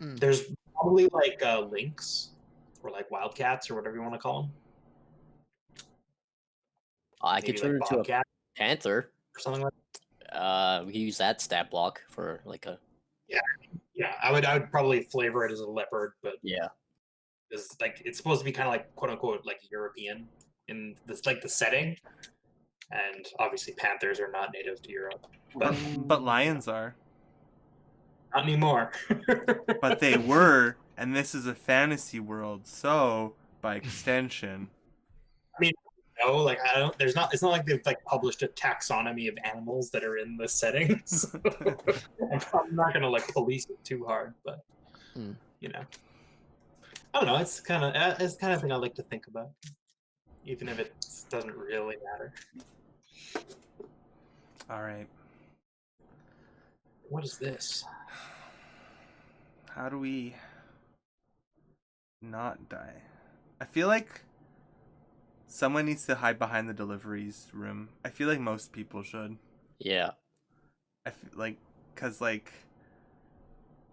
Mm. There's probably like lynx or like wildcats or whatever you want to call them. I Maybe could turn like into a bobcat panther. or something like We could use that stat block for like a Yeah, I would probably flavor it as a leopard, but yeah. it's supposed to be kind of like quote unquote like European in this like the setting. And obviously panthers are not native to Europe, But lions are. not anymore. But they were, and this is a fantasy world, so by extension. No, like I don't. There's not. It's not like they've like published a taxonomy of animals that are in the setting. So I'm not gonna like police it too hard, but you know, I don't know. It's the kind of thing I like to think about, even if it doesn't really matter. All right. What is this? How do we not die? I feel like someone needs to hide behind the deliveries room. I feel like most people should. Yeah. I feel like, cause like,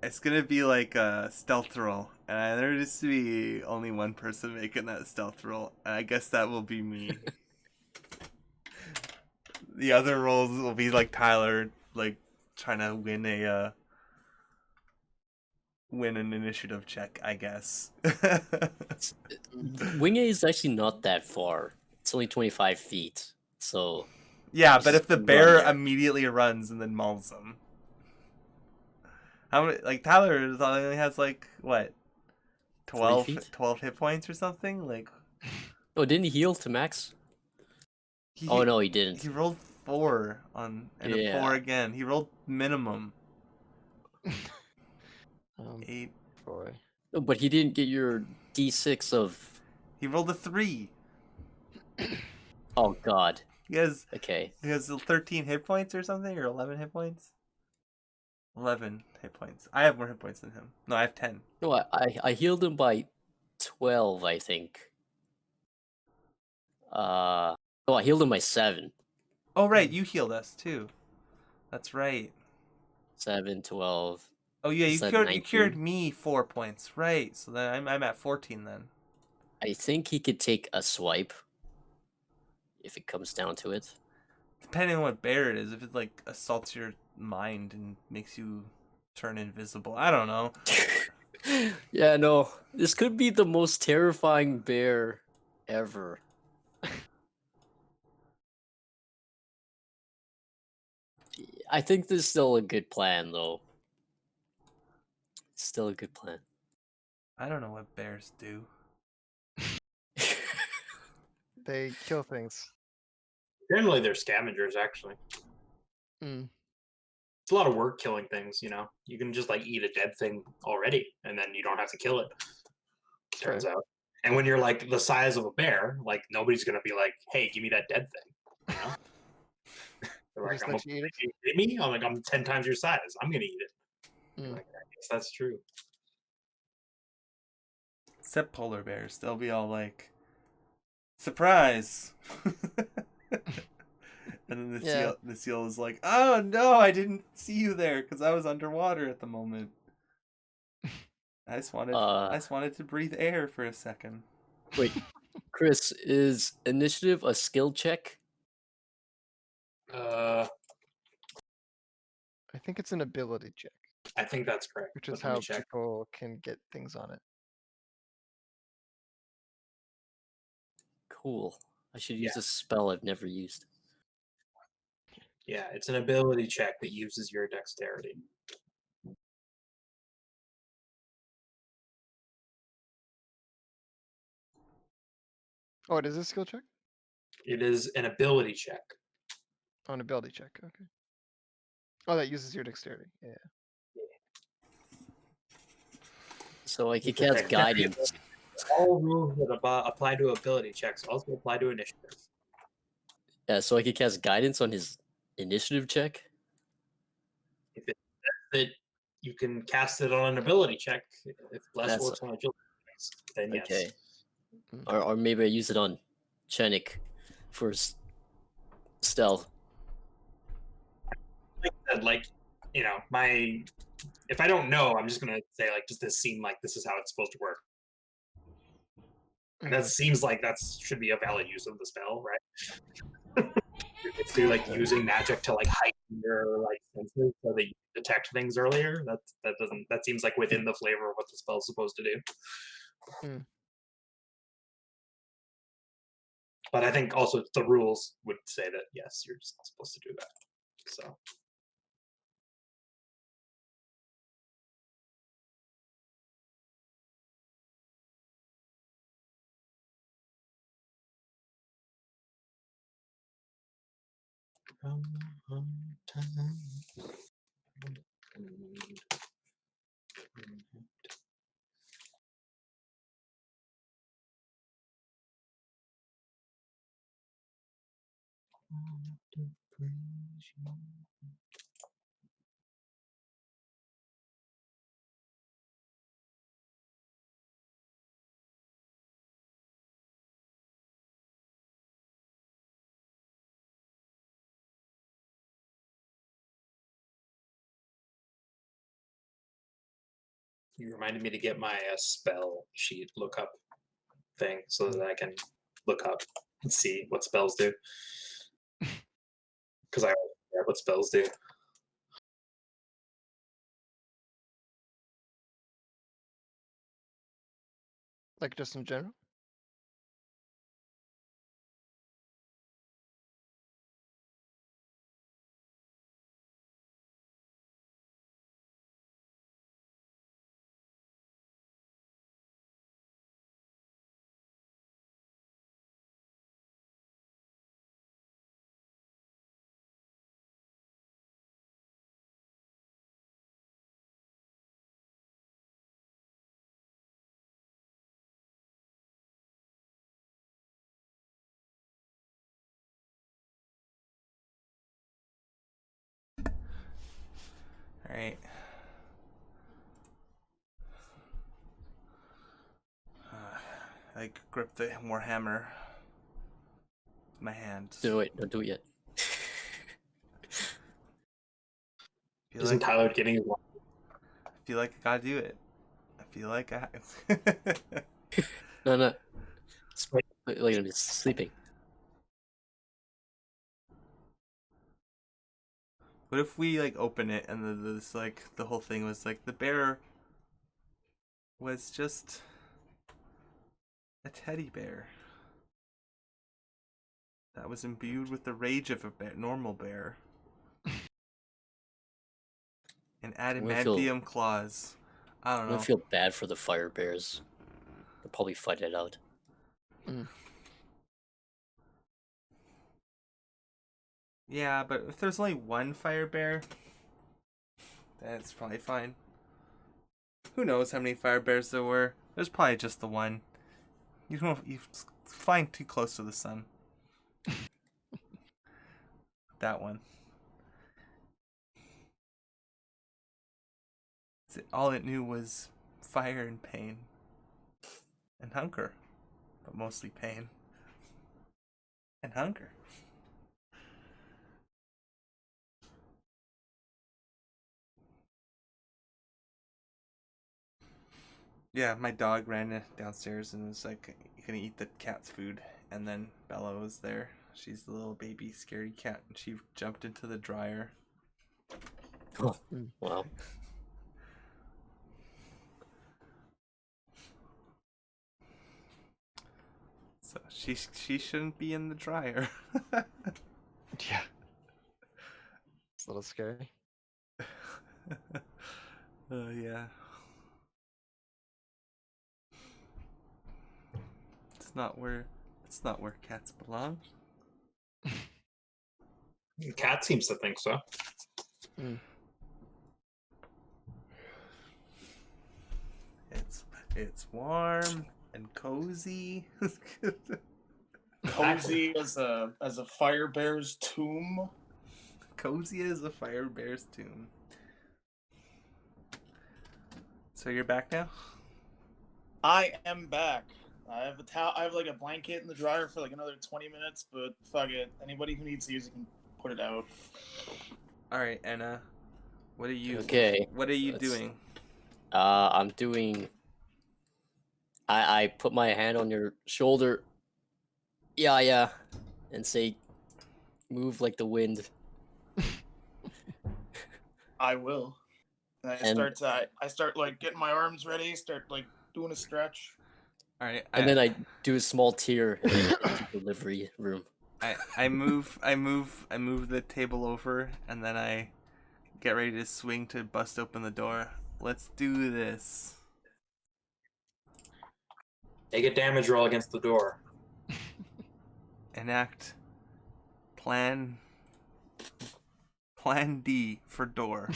it's gonna be like a stealth roll, and there's just be only one person making that stealth roll, and I guess that will be me. The other rolls will be like Tyler, like trying to win an initiative check, I guess. Wing A is actually not that far. It's only 25 feet. So Yeah, you but just if the run bear there. immediately runs and then mauls him, how many? Like Tyler only has like what, 12 feet? 12 hit points or something. Like Oh, didn't he heal to max? Oh no, he didn't. he rolled 4 on and a 4 Yeah. again. He rolled minimum 8. Boy. No, but he didn't get your D6 of. He rolled a 3. Oh God. He has Okay. 13 hit points or something, or 11 hit points. 11 hit points. I have more hit points than him. No, I have 10. No, I healed him by 12, I think. Oh, I healed him by 7. Oh right, you healed us too. That's right. 7, 12. Oh yeah, Is that you cured 19? me 4 points, right? So then I'm at 14 then. I think he could take a swipe if it comes down to it. Depending on what bear it is, if it like assaults your mind and makes you turn invisible, I don't know. Yeah, no. This could be the most terrifying bear ever. I think this is still a good plan, though. Still a good plan. I don't know what bears do. They kill things. Generally, they're scavengers. Actually, Mm. it's a lot of work killing things. You know, you can just like eat a dead thing already, and then you don't have to kill it. Turns out. And when you're like the size of a bear, like nobody's gonna be like, "Hey, give me that dead thing." You know? They're They like, just "I'm let you eat it? you kidding me? I'm like, I'm 10 times your size. I'm gonna eat it." Mm. Like, I guess that's true. Except polar bears, they'll be all like, "Surprise!" And then the seal is like, "Oh no, I didn't see you there because I was underwater at the moment. I just wanted to breathe air for a second." Wait, Chris, is initiative a skill check? Uh, I think it's an ability check, I think that's correct. which but is let me how check. people can get things on it. Cool. I should use a spell I've never used. Yeah, it's an ability check that uses your dexterity. Oh, it is a skill check? It is an ability check. Oh, an ability check. Okay. Oh, that uses your dexterity. Yeah. So I could It's a cast dexterity guidance. All rules that apply to ability checks also apply to initiative. Yeah, so I could cast guidance on his initiative check. If it says that you can cast it on an ability check, if less That's- works on agility checks, then yes. Okay. Mm. Or maybe I use it on Chenik for stealth. Like, you know, if I don't know, I'm just gonna say like, does this seem like this is how it's supposed to work? And that seems like that should be a valid use of the spell, right? It's to like using magic to like heighten your like senses so that you detect things earlier. That seems like within the flavor of what the spell's supposed to do. But I think also the rules would say that yes, you're just not supposed to do that. So. You reminded me to get my spell sheet lookup thing so that I can look up and see what spells do. Because I always forget what spells do. Like just in general? All right. I grip the warhammer with my hand. Do it. Don't do it yet. Feel Isn't like, Tyler getting his I feel like I gotta do it. I feel like I. No. Like I'm just sleeping. What if we like open it and this like the whole thing was like the bear was just a teddy bear that was imbued with the rage of a normal bear and adamantium claws. I don't I'm know. gonna feel bad for the fire bears. They'll probably fight it out. Yeah, but if there's only one fire bear, that's probably fine. Who knows how many fire bears there were? There's probably just the one. You flying too close to the sun. That one. All it knew was fire and pain. And hunger. But mostly pain. And hunger. Yeah, my dog ran downstairs and was like, "You gonna eat the cat's food?" And then Bella was there. She's the little baby scary cat, and she jumped into the dryer. Oh, wow. So she shouldn't be in the dryer. Yeah. It's a little scary. Yeah. It's not where cats belong. cat seems to think so. It's warm and cozy. Cozy as a fire bear's tomb. Cozy as a fire bear's tomb. So you're back now? I am back. I have I have like a blanket in the dryer for like another 20 minutes, but fuck it. Anybody who needs to use it can put it out. All right, Anna. What are you? Okay. What are you doing? I'm doing. I put my hand on your shoulder. Yeah, and say, "Move like the wind." I will. And I start like getting my arms ready. Start like doing a stretch. All right. And then I do a small tier in the delivery room. I move the table over, and then I get ready to swing to bust open the door. Let's do this. Make a damage roll against the door. Enact plan D for door.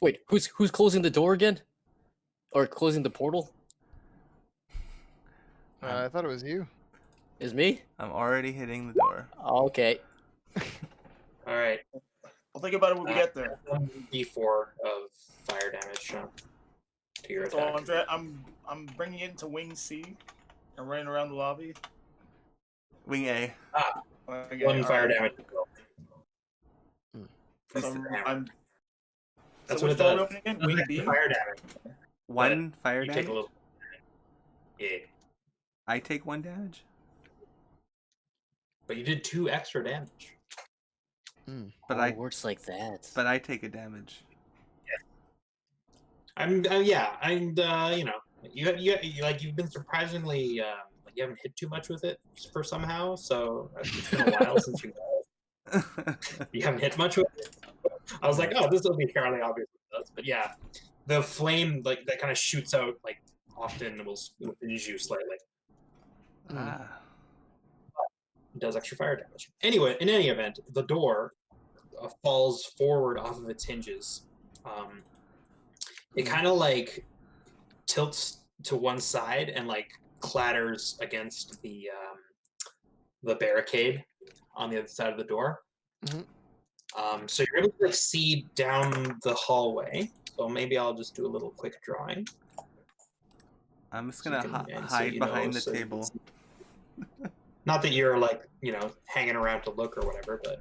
Wait, who's closing the door again? Or closing the portal? I thought it was you. Is me? I'm already hitting the door. Okay. All right. I'll think about it when we get there. D4 of fire damage, Sean, to your So attack. I'm bringing it into Wing C and running around the lobby. Wing A. Okay, One fire alright. damage. That's So the damage. That's what which it door are we does. opening again? Wing B? Fire damage. One fire You damage. take a little. Yeah, I take 1 damage. but you did 2 extra damage. But It works like that. But I take a damage. I'm you know, you've been surprisingly like you haven't hit too much with it for somehow. So it's been a while since you haven't hit much with it. I was like, oh, this will be fairly obvious what it does. But yeah, the flame like that kind of shoots out like often will binge you slightly. Ah. It does extra fire damage. Anyway, in any event, the door falls forward off of its hinges. It kind of like tilts to one side and like clatters against the barricade on the other side of the door. So you're able to like see down the hallway. So maybe I'll just do a little quick drawing. I'm just So gonna you can- so hide you know, behind the so you can table. see. Not that you're like, you know, hanging around to look or whatever, but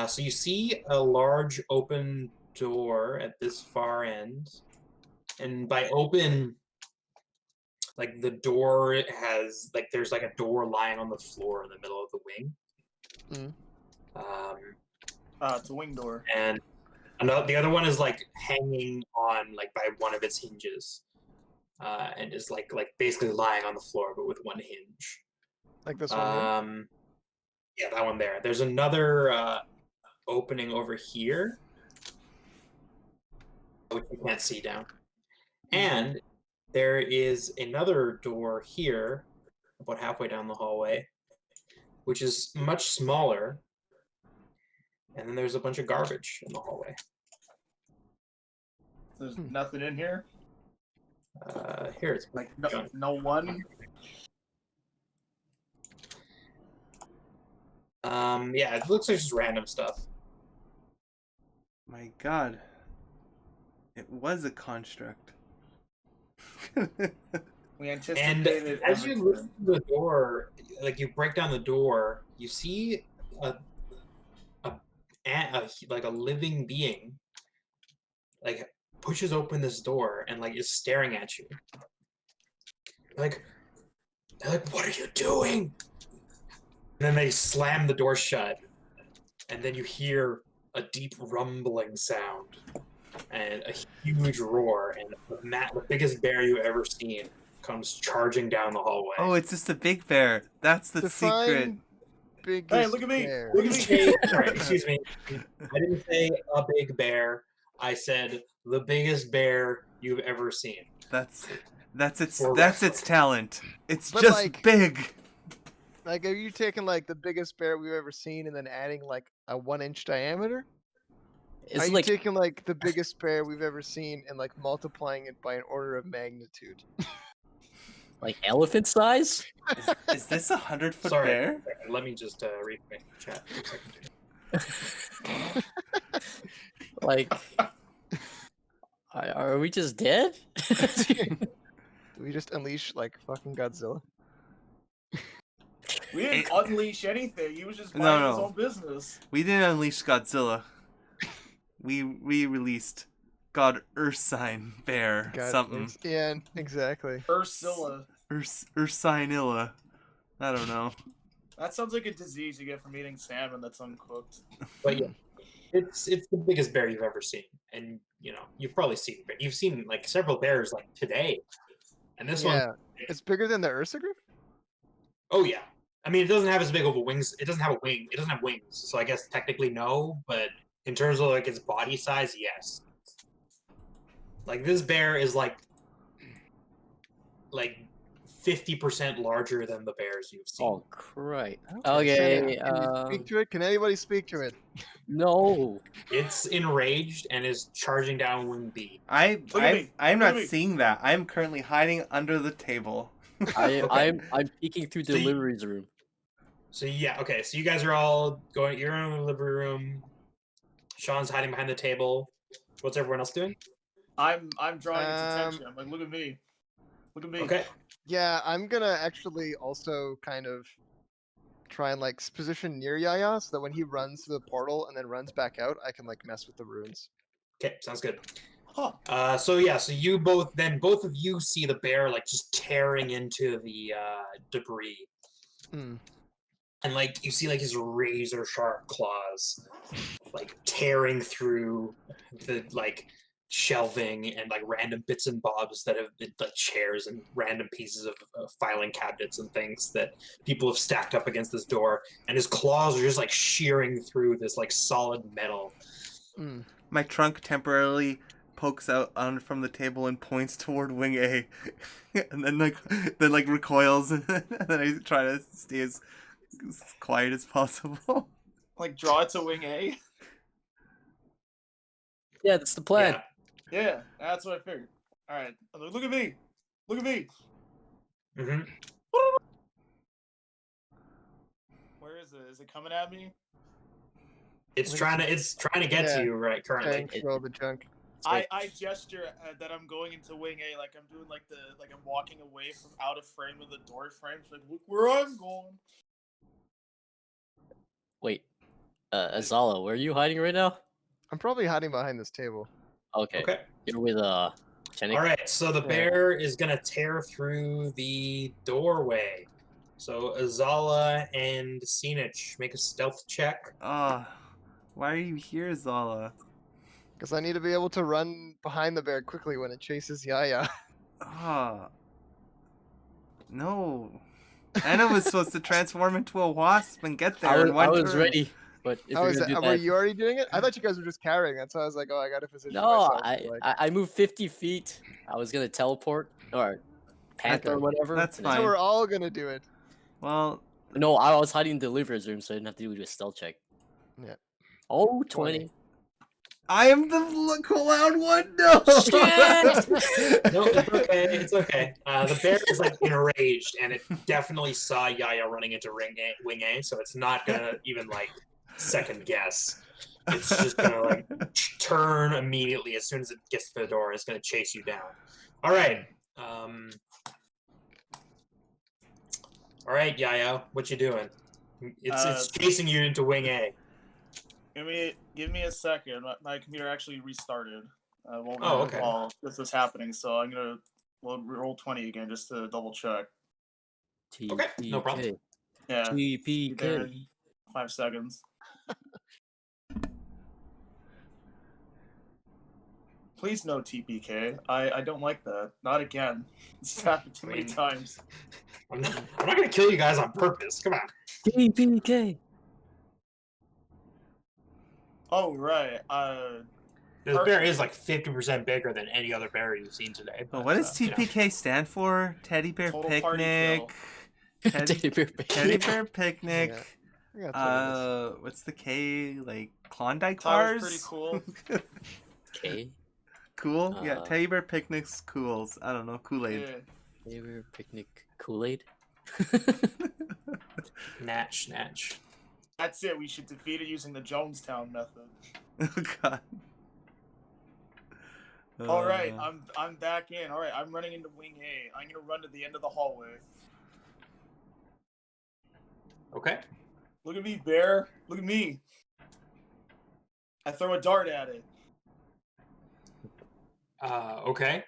so you see a large open door at this far end, and by open, like the door has like there's like a door lying on the floor in the middle of the wing. It's a wing door. And the other one is like hanging on like by one of its hinges, and is like basically lying on the floor but with one hinge. Like this one here? Yeah, that one there. There's another opening over here, which you can't see down. And there is another door here, about halfway down the hallway, which is much smaller. And then there's a bunch of garbage in the hallway. There's nothing in here. Here it's Like no one. Yeah, it looks like just random stuff. My God. It was a construct. We And anticipated as you look everything. through the door, like you break down the door, you see like a living being, like pushes open this door and like is staring at you. They're like, what are you doing? And then they slam the door shut, and then you hear a deep rumbling sound and a huge roar, and the biggest bear you've ever seen comes charging down the hallway. Oh, it's just a big bear. That's the secret. Define biggest Hey, look at me! bear. Look at me! Sorry, excuse me. I didn't say a big bear. I said the biggest bear you've ever seen. That's its For its talent. It's But, just like- big. Like, are you taking like the biggest bear we've ever seen and then adding like a 1-inch diameter? It's Are you like taking like the biggest bear we've ever seen and like multiplying it by an order of magnitude? elephant size? Is this 100-foot Sorry. bear? Let me just read my chat for a second. Like, are we just dead? Do we just unleash like fucking Godzilla? We didn't unleash anything. He was just No, minding his no. own business. We didn't unleash Godzilla. We released God Ursine Bear God, something. Yeah, exactly. Ursula. Ursinilla. I don't know. That sounds like a disease you get from eating salmon that's uncooked. But yeah, It's the biggest bear you've ever seen, and you've probably seen like several bears like today, and this one. Yeah, it's bigger than the Ursa group. Oh yeah, I mean it doesn't have as big of a wings. It doesn't have a wing. It doesn't have wings, so I guess technically no. But in terms of like its body size, yes. Like this bear is like 50% larger than the bears you've seen. Oh, right. Can Okay. you speak to it? Can anybody speak to it? No. It's enraged and is charging down Wing B. I'm Look at me. I'm Look at not me. seeing that. I'm currently hiding under the table. I'm peeking through So you- deliveries room. So yeah, okay. So you guys are all going. You're in the living room. Sean's hiding behind the table. What's everyone else doing? I'm drawing its attention. I'm like, look at me. Look at me. Okay. Yeah, I'm gonna actually also kind of try and like position near Yaya so that when he runs to the portal and then runs back out, I can like mess with the runes. Okay, sounds good. Huh. So you both of you see the bear like just tearing into the debris, Hmm. and like you see like his razor sharp claws, like tearing through the like shelving and like random bits and bobs that have been like chairs and random pieces of filing cabinets and things that people have stacked up against this door, and his claws are just like shearing through this like solid metal. Hmm. My trunk temporarily pokes out from the table and points toward Wing A, and then recoils, and then I try to stay as quiet as possible. Like, draw it to Wing A. Yeah, that's the plan. Yeah, that's what I figured. All right. I'm like, look at me. Look at me. Yeah. Mm-hmm. Where is it? Is it coming at me? It's trying to get to you right currently. Thanks for all the junk. I gesture that I'm going into Wing A, like I'm doing like I'm walking away from out of frame of the door frame. It's like, look where I'm going. Wait. Azala, where are you hiding right now? I'm probably hiding behind this table. Okay. Okay. You're with Chenik. All right. So the bear is gonna tear through the doorway. So Azala and Sinich, make a stealth check. Why are you here, Zala? Because I need to be able to run behind the bear quickly when it chases Yaya. No. Anna was supposed to transform into a wasp and get there in one I was turn. ready, but if How you're is gonna that? do Were that, you already doing it? I thought you guys were just carrying. That's why I was like, oh, I got to position no, myself. I moved 50 feet. I was gonna teleport or panther or Okay. whatever. That's and then- So fine. we're all gonna do it. Well, No, I was hiding in the deliveries room, so I didn't have to do a stealth check. Yeah. Oh, 20. I am the loud one. No. Shit! No, it's okay. It's okay. The bear is like enraged, and it definitely saw Yaya running into Wing A, so it's not gonna even like second guess. It's just gonna like turn immediately as soon as it gets to the door. It's gonna chase you down. All right. All right, Yaya, what you doing? It's chasing you into Wing A. Give me a second. My computer actually restarted. Okay. While this was happening, so I'm gonna roll 20 again just to double check. Okay, no problem. Yeah. Be there TPK. in 5 seconds. Please no TPK. I don't like that. Not again. It's happened too many times. I'm not gonna kill you guys on purpose. Come on. TPK. Oh right. This bear is like 50% bigger than any other bear you've seen today. But what does you know. TPK stand for? Teddy Bear Total party Picnic. Teddy bear Teddy Bear Picnic. Yeah. I got 20 What's the K? Like Klondike Tyler's bars? pretty cool. Okay. Cool? Yeah, Teddy Bear Picnic's cools. I don't know, Kool-Aid. Yeah. Teddy bear picnic Kool-Aid. Natch. That's it. We should defeat it using the Jonestown method. Oh god. All right, I'm back in. All right, I'm running into Wing A. I'm gonna run to the end of the hallway. Okay. Look at me, bear. Look at me. I throw a dart at it. Okay.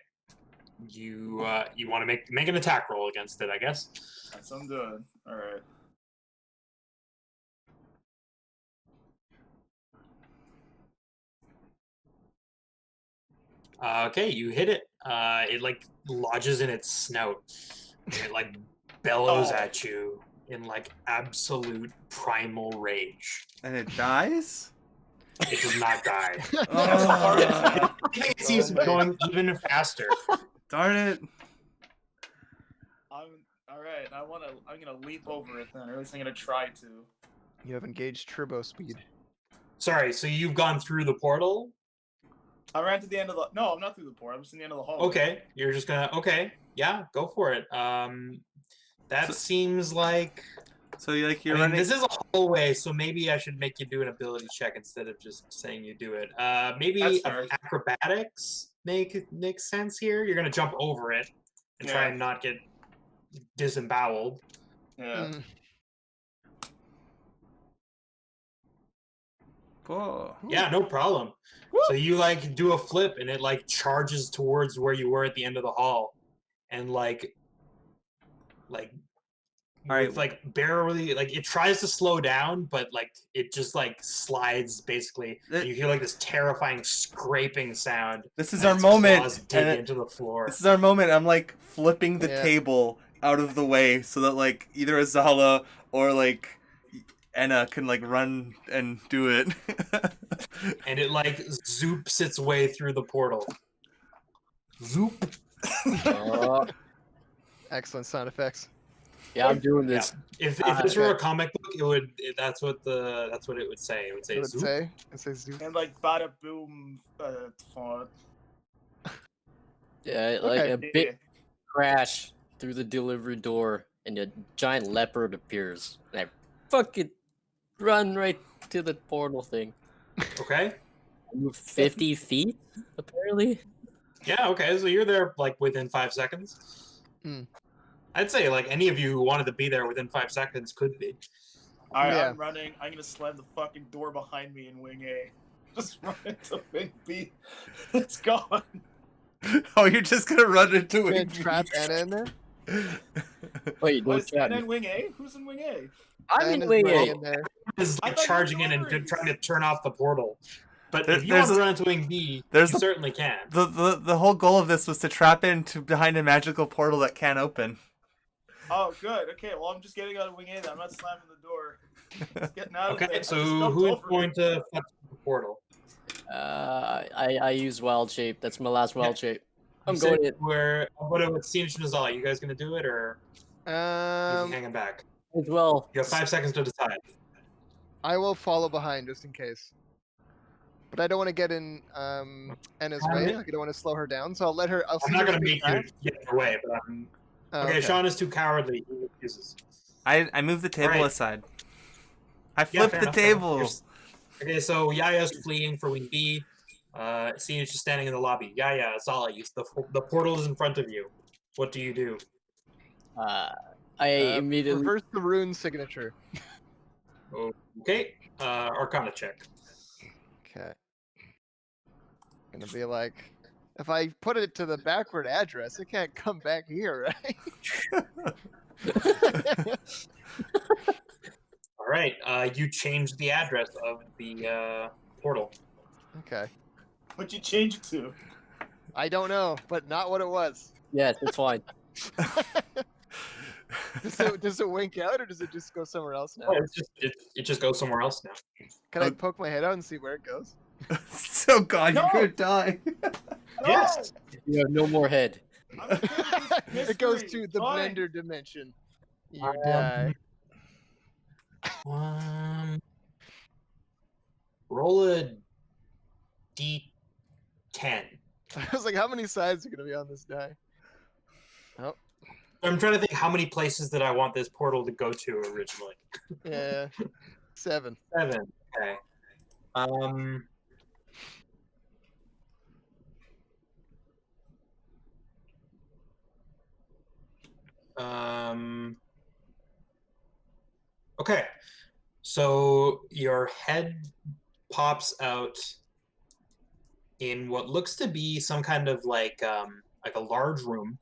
You want to make an attack roll against it, I guess. That's what I'm doing. All right. Okay, you hit it. It like lodges in its snout. And it like bellows Oh. at you in like absolute primal rage. And it dies? It does not die. Oh, I think it seems to be going even faster. darn it. All right. I'm gonna leap over it then, or at least I'm gonna try to. You have engaged turbo speed. Sorry, so you've gone through the portal? I ran to the end of the. No, I'm not through the port. I'm just in the end of the hallway. Okay, you're just gonna. Okay, yeah, go for it. That seems like. So you're I mean, running. this is a hallway, so maybe I should make you do an ability check instead of just saying you do it. Maybe That's fair. acrobatics makes sense here. You're gonna jump over it and try Yeah. and not get disemboweled. Yeah. Mm. Whoa. Yeah, no problem. So you like do a flip and it like charges towards where you were at the end of the hall, and like Alright. with like barely like it tries to slow down, but like it just like slides basically. And you hear like this terrifying scraping sound. This is as our its moment. claws dig And into the floor. this is our moment. I'm like flipping the Yeah. table out of the way so that like either Azala or like Enna can like run and do it. And it like zoops its way through the portal. Zoop. Excellent sound effects. Yeah, I'm doing this. If this were okay. a comic book, it would. That's what it would say. It would say What would it zoop. say? It says zoop. And like bada boom font. Yeah, like Okay. a big crash through the delivery door, and a giant leopard appears. And I fucking run right to the portal thing. Okay. I move 50 feet, apparently. Yeah. Okay. So you're there like within 5 seconds. Hmm. I'd say like any of you who wanted to be there within 5 seconds could be. Alright, Yeah. I'm running. I'm gonna slam the fucking door behind me in wing A. Just run into wing B. It's gone. Oh, you're just gonna run into Gonna it. trap Anna in there. Wait, What don't is trap Anna me. in wing A? Who's in wing A? I'm in Anna's wing running A. in there. Is I like thought you charging were in and deliveries. trying to turn off the portal. But There- if you want there's to a- run into wing B, you there's a- certainly can. The whole goal of this was to trap into behind a magical portal that can't open. Oh, good. Okay, well, I'm just getting out of wing A then. I'm not slamming the door. Just getting out of there. Okay. I So just jumped who's over going it. to fuck the portal? I use wild shape. That's my last wild shape. I'm You going said in. Where? What about Siege and Azala? You guys gonna do it or is he hanging back? As well. You have 5 seconds to decide. I will follow behind just in case. But I don't want to get in Anna's way. Like, I don't want to slow her down, so I'll let her. I'll I'm see not her gonna speed make you back. get in your way, but I'm. Oh, Okay, Sean is too cowardly. He refuses. I moved the table Alright. aside. I Yeah, flipped fair the enough, fair enough. table. Here's- Okay, so Yaya's fleeing for wing B. Siege just standing in the lobby. Yaya, Azala, the portal is in front of you. What do you do? I immediately. reverse the rune signature. Okay, Arcana check. Okay. Gonna be like, if I put it to the backward address, it can't come back here, right? All right, you changed the address of the portal. Okay. What'd you change it to? I don't know, but not what it was. Yes, it's fine. Does it wink out, or does it just go somewhere else now? Oh, it just goes somewhere else now. Can I poke my head out and see where it goes? So God, No! you're gonna die. No! Yes. You have no more head. I'm good at this It goes mystery, to the fine. blender dimension. You die. Roll a d10. I was like, how many sides are gonna be on this die? Oh, I'm trying to think how many places did I want this portal to go to originally. yeah. 7. 7. Okay. Okay. So your head pops out in what looks to be some kind of like a large room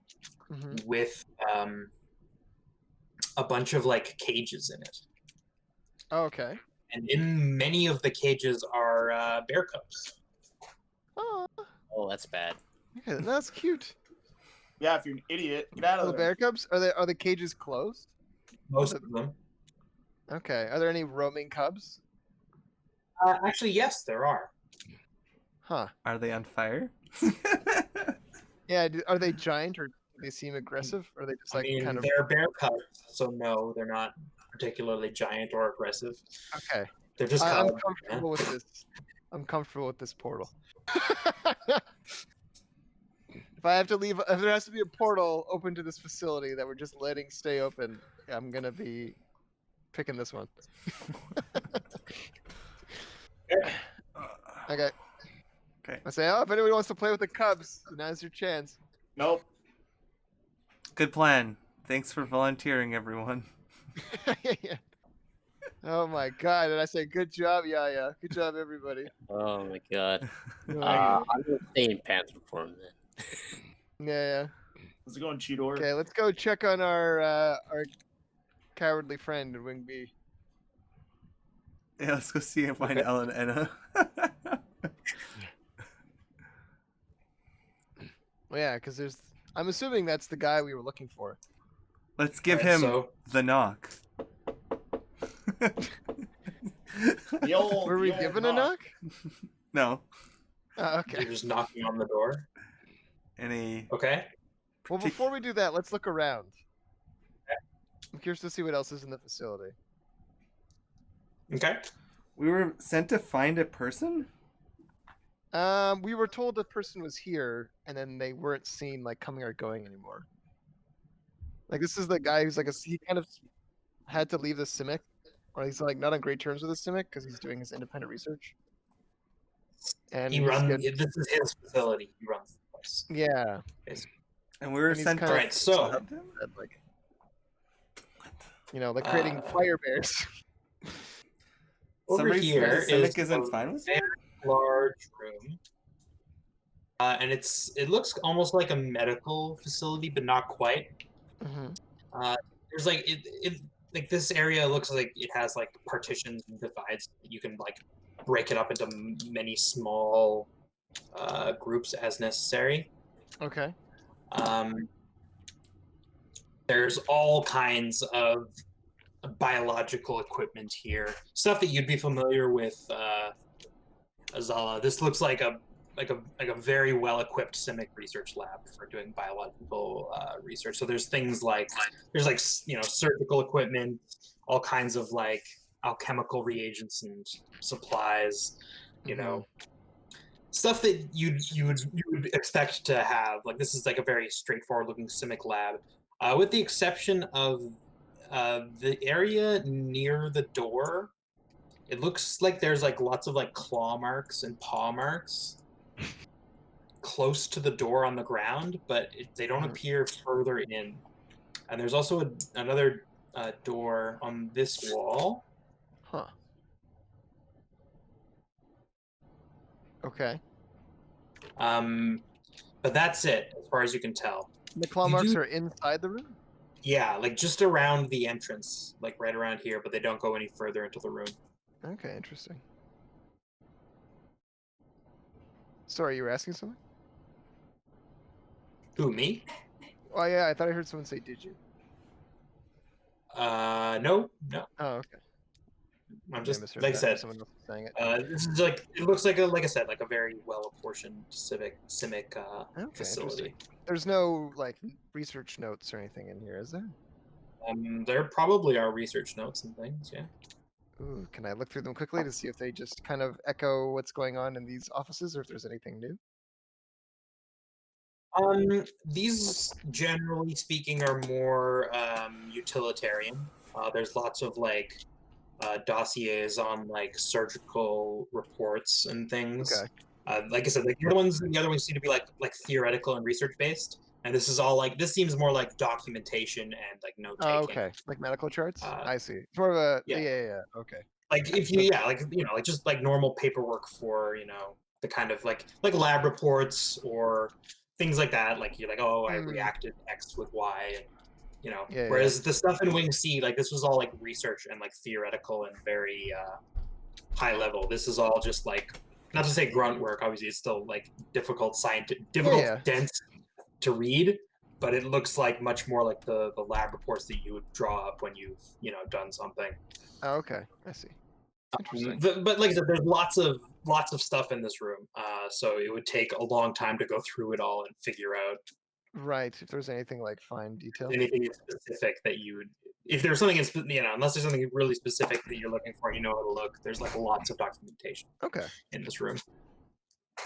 Mm-hmm. with a bunch of like cages in it. Oh, okay. And in many of the cages are bear cubs. Oh. Oh, that's bad. Okay, that's cute. Yeah, if you're an idiot, get out of Little there. bear cubs. Are the cages closed? Most of them. Okay. Are there any roaming cubs? Actually, yes, there are. Huh. Are they on fire? Yeah. Are they giant or do they seem aggressive? Or are they just I like mean, kind of? they're bear cubs, so no, they're not particularly giant or aggressive. Okay. They're just I'm cubs. comfortable with this. I'm comfortable with this portal. If I have to leave, if there has to be a portal open to this facility that we're just letting stay open, I'm gonna be picking this one. Okay. Okay. I say, oh, if anybody wants to play with the Cubs, now's your chance. Nope. Good plan. Thanks for volunteering, everyone. Yeah. Oh my god! And I say, good job, Yaya. Good job, everybody. Oh my god. Oh, I'm gonna stay in Panther form then. yeah. Let's go on Cheetor. Okay, let's go check on our cowardly friend Wing B. Yeah, let's go see and find Okay. Ellen and Anna. Well, yeah, because there's. I'm assuming that's the guy we were looking for. Let's give Alright, him so- the knock. The old, Were we the old given a knock? No. Oh, okay. You're just knocking on the door. Any Okay. Well, before we do that, let's look around. I'm curious to see what else is in the facility. Okay. We were sent to find a person? We were told the person was here, and then they weren't seen like coming or going anymore. Like this is the guy who's like he kind of had to leave the Simic, or he's like not on great terms with the Simic because he's doing his independent research. And He he's runs. good- This is his facility. He runs the place. Yeah, And we were And he's sent kinda- to Alright, so find him? like like creating fire bears. over Somebody here said the is Simic isn't a fine with very large room, and it looks almost like a medical facility, but not quite. Mhm. There's like it like this area looks like it has like partitions and divides. You can like break it up into many small groups as necessary. Okay. There's all kinds of biological equipment here, stuff that you'd be familiar with, Azala. This looks like a very well equipped Simic research lab for doing biological research. So there's things like surgical equipment, all kinds of like alchemical reagents and supplies, stuff that you would expect to have. Like this is like a very straightforward looking Simic lab, with the exception of the area near the door. It looks like there's like lots of like claw marks and paw marks close to the door on the ground, but they don't appear further in. And there's also another door on this wall. Huh. Okay. But that's it as far as you can tell. The claw You marks do- are inside the room. Yeah, like just around the entrance, like right around here, but they don't go any further into the room. Okay, interesting. Sorry, you were asking something? Who, me? Oh yeah, I thought I heard someone say, "Did you?" No. Oh, okay. I'm I just misheard like I that. said. Someone else was saying it. This is like it looks like like I said, like a very well apportioned Simic Okay, facility. interesting. There's no like research notes or anything in here, is there? There probably are research notes and things. Yeah. Ooh, can I look through them quickly to see if they just kind of echo what's going on in these offices, or if there's anything new? These generally speaking are more utilitarian. There's lots of like dossiers on like surgical reports and things. Okay. Like I said, like the other ones seem to be like theoretical and research based, and this is all like this seems more like documentation and like note taking. Oh, okay. Like medical charts. Uh, I see. It's more of a yeah. yeah. Okay. Like if you like like just like normal paperwork for the kind of like lab reports or things like that. Like you're like, oh, I reacted X with Y, and Yeah, whereas the stuff in Wing C, like this was all like research and like theoretical and very high level. This is all just like not to say grunt work. Obviously, it's still like difficult Yeah. dense to read, but it looks like much more like the lab reports that you would draw up when you've done something. Oh, okay, I see. Interesting. But like I said, there's lots of stuff in this room, so it would take a long time to go through it all and figure out Right. If there's anything like fine detail. anything specific that you would. If there's something unless there's something really specific that you're looking for, you know how to look. There's like lots of documentation Okay. in this room.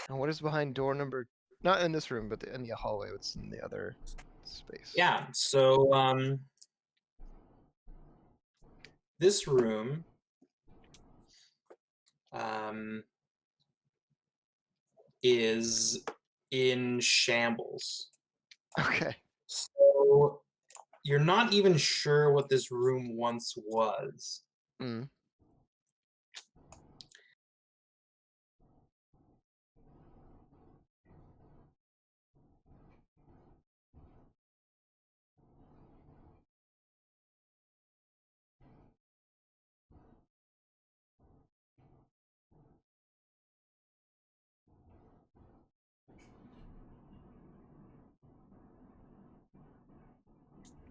And what is behind door number? Not in this room, but in the hallway. What's in the other space? Yeah. So this room is in shambles. Okay. So you're not even sure what this room once was. Mm.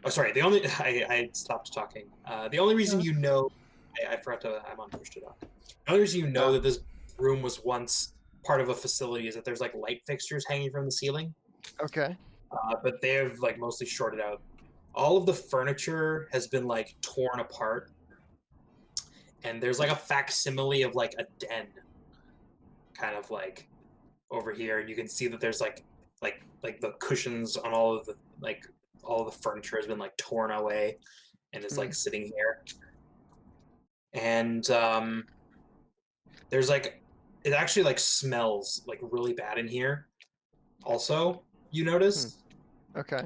Oh, sorry. The only I stopped talking. The only reason you know, I forgot to. I'm on push to talk. The only reason you know that this room was once part of a facility is that there's like light fixtures hanging from the ceiling, Okay. but they have like mostly shorted out. All of the furniture has been like torn apart, and there's like a facsimile of like a den, kind of like over here, and you can see that there's like the cushions on all of the furniture has been like torn away and is like sitting here. And there's like it actually like smells like really bad in here. Also, you notice. Okay.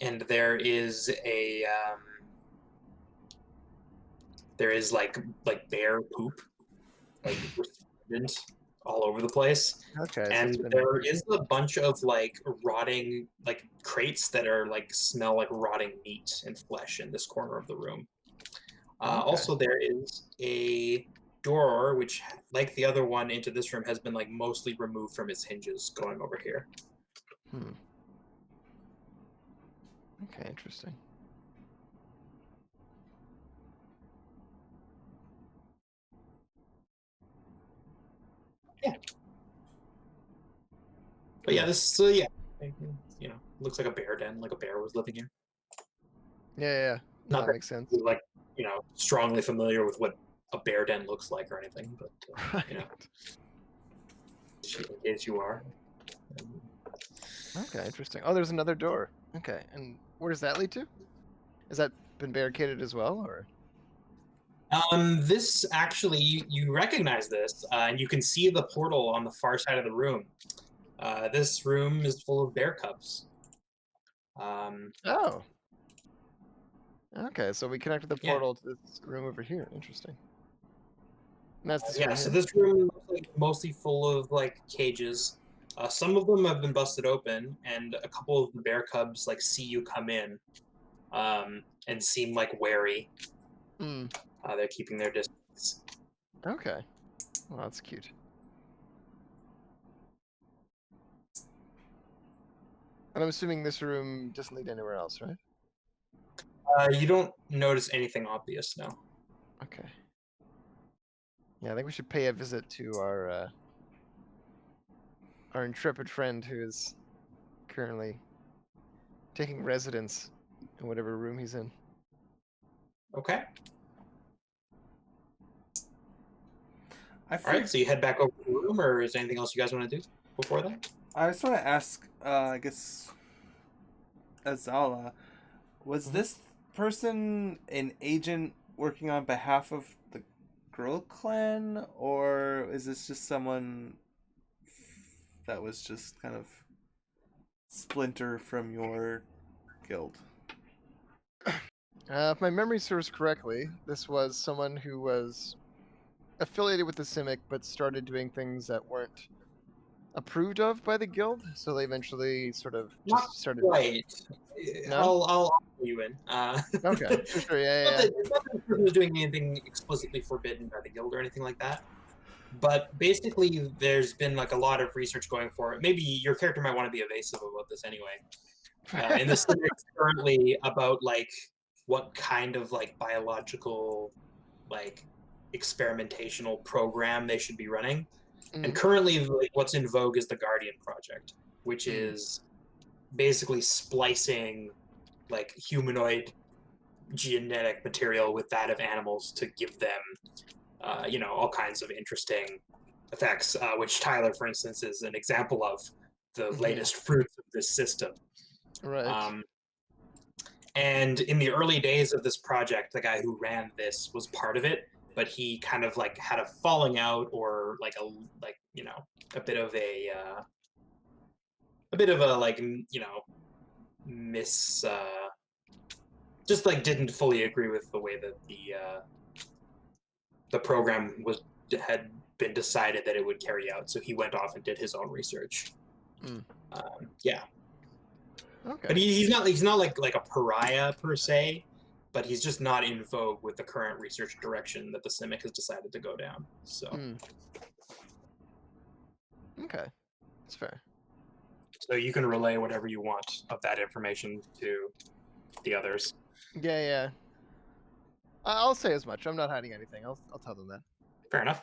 And there is like bear poop like all over the place. Okay. So And there is a bunch of like rotting like crates that are like smell like rotting meat and flesh in this corner of the room. Also, there is a door which, like the other one into this room, has been like mostly removed from its hinges going over here. Okay, interesting. Yeah. But yeah, this looks like a bear den, like a bear was living here. Yeah. Not that makes sense. Like strongly familiar with what a bear den looks like or anything, but in case you are. Okay, interesting. Oh, there's another door. Okay, and where does that lead to? Has that been barricaded as well, or? This actually, you recognize this, and you can see the portal on the far side of the room. This room is full of bear cubs. Oh. Okay, so we connected the portal to this room over here. Interesting. And that's this room So here? this room looks like mostly full of like cages. Some of them have been busted open, and a couple of the bear cubs like see you come in, and seem like wary. They're keeping their distance. Okay. Well, that's cute. And I'm assuming this room doesn't lead anywhere else, right? You don't notice anything obvious, no. Okay. Yeah, I think we should pay a visit to our intrepid friend who is currently taking residence in whatever room he's in. Okay. All right, so you head back over to the room, or is there anything else you guys want to do before that? I just want to ask, I guess, Azala, was this person an agent working on behalf of the Girl Clan, or is this just someone that was just kind of splinter from your guild? If my memory serves correctly, this was someone who was affiliated with the Simic, but started doing things that weren't approved of by the guild, so they eventually sort of Not just started. quite. No? I'll fill you in. Okay, sure, yeah, yeah. It's not that the person is doing anything explicitly forbidden by the guild or anything like that. But basically, there's been like a lot of research going for it. Maybe your character might want to be evasive about this anyway. In the civics currently about like what kind of like biological like experimentational program they should be running. And currently, like, what's in vogue is the Guardian Project, which is basically splicing like humanoid genetic material with that of animals to give them, all kinds of interesting effects. Which Tyler, for instance, is an example of the latest fruits of this system. Right. And in the early days of this project, the guy who ran this was part of it, but he kind of like had a falling out or like a bit of a like miss just like didn't fully agree with the way that the program had been decided that it would carry out. So he went off and did his own research. Yeah. Okay. But he's not like a pariah per se, but he's just not in vogue with the current research direction that the CIMIC has decided to go down. So Okay, that's fair. So you can relay whatever you want of that information to the others. Yeah, yeah. I'll say as much. I'm not hiding anything. I'll tell them that. Fair enough.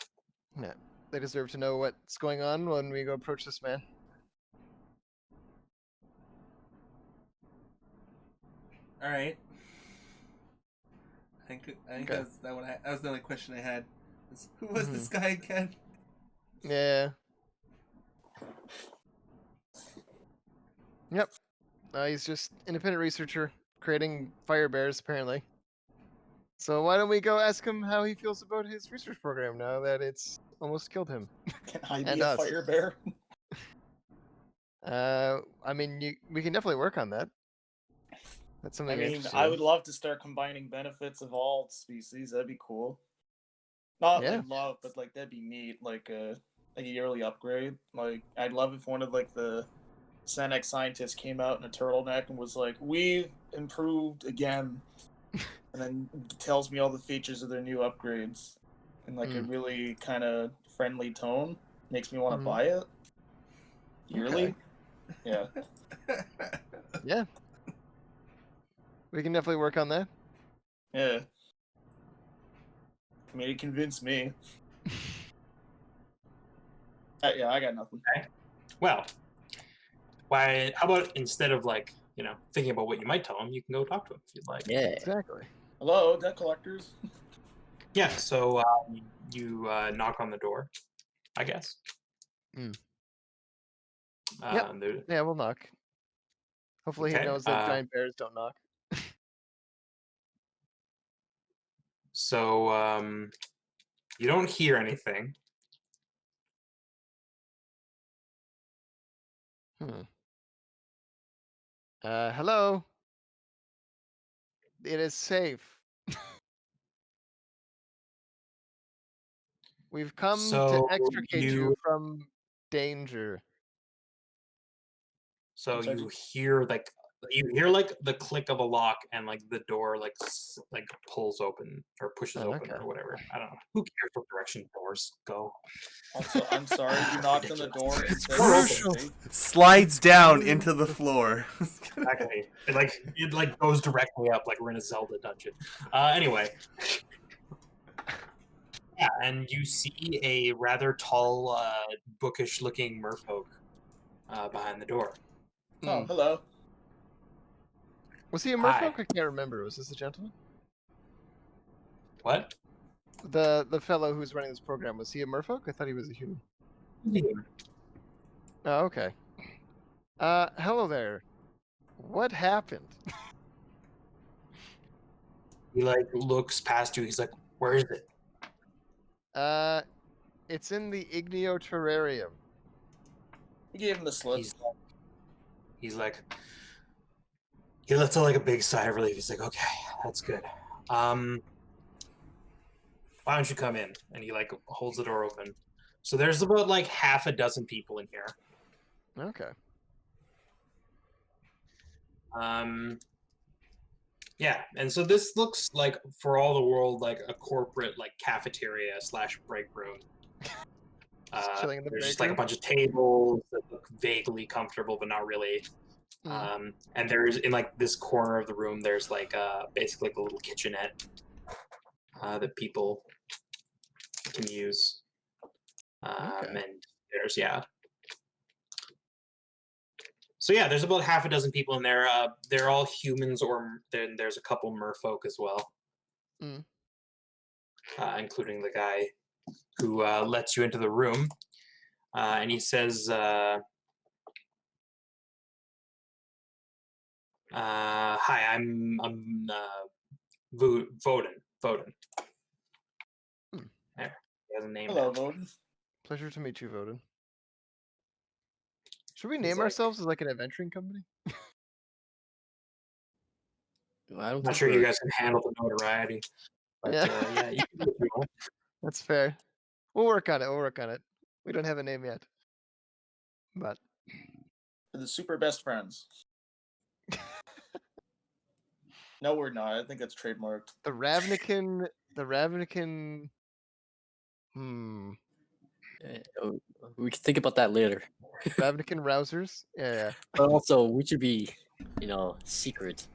Yeah, they deserve to know what's going on when we go approach this man. All right. I think Okay. that was the only question I had. Who was this guy again? Yeah. Yep. He's just independent researcher creating fire bears, apparently. So why don't we go ask him how he feels about his research program now that it's almost killed him? Can I be And a us. fire bear? I mean, we can definitely work on that. That's something. I mean, I would love to start combining benefits of all species. That'd be cool. Not Yeah. like love, but like that'd be neat. Like a yearly upgrade. Like I'd love if one of like the Senex scientists came out in a turtleneck and was like, "We've improved again," and then tells me all the features of their new upgrades in like a really kind of friendly tone. Makes me want to buy it yearly. Okay. Yeah. Yeah. We can definitely work on that. Yeah. I mean, it convinced me. Yeah, I got nothing. Okay. Well, how about instead of like, thinking about what you might tell him, you can go talk to him if you'd like. Yeah. Exactly. Hello, debt collectors. Yeah, so you knock on the door, I guess. Yeah, we'll knock. Hopefully he Okay, knows that giant bears don't knock. So you don't hear anything. Hello? It is safe. We've come to So extricate you you from danger. So sorry, you hear like the click of a lock and like the door like pulls open or pushes open Okay. or whatever. I don't know. Who cares what direction doors go? Also, I'm sorry you knocked on the door. It's instead of crucial. saying, Slides down into the floor. Exactly. It goes directly up like we're in a Zelda dungeon. Anyway. Yeah, and you see a rather tall, bookish-looking merfolk behind the door. Oh, hello. Was he a Hi. merfolk? I can't remember. Was this a gentleman? What? The fellow who's running this program, was he a merfolk? I thought he was a human. Oh, okay. Hello there. What happened? He looks past you. He's like, "Where is it?" It's in the Igneo Terrarium. You gave him the slip. He's like, he lets out a big sigh of relief. He's like, "Okay, that's good. Why don't you come in?" And he holds the door open. So there's about like half a dozen people in here. Okay. Yeah, and so this looks like, for all the world, like a corporate like cafeteria / break room. Just chilling in the There's break just like a room. bunch of tables that look vaguely comfortable, but not really. And there's, in like this corner of the room, there's like basically like a little kitchenette that people can use. And there's So yeah, there's about half a dozen people in there. They're all humans, or there's a couple merfolk as well, including the guy who lets you into the room. And he says, "Hi, I'm Voden. Voden. There, he has a name Hello, now. Voden. Pleasure to meet you, Voden. Should we He's name like- ourselves as like an adventuring company? I don't Not think sure you we're- guys can handle the notoriety, but Yeah. yeah, you can do it if you want. That's fair. We'll work on it. We'll work on it. We don't have a name yet, but We're the super best friends. No, we're not. I think that's trademarked. the Ravnican. The Ravnican. Hmm. we can think about that later. Ravnican rousers. Yeah. But also, we should be, secret.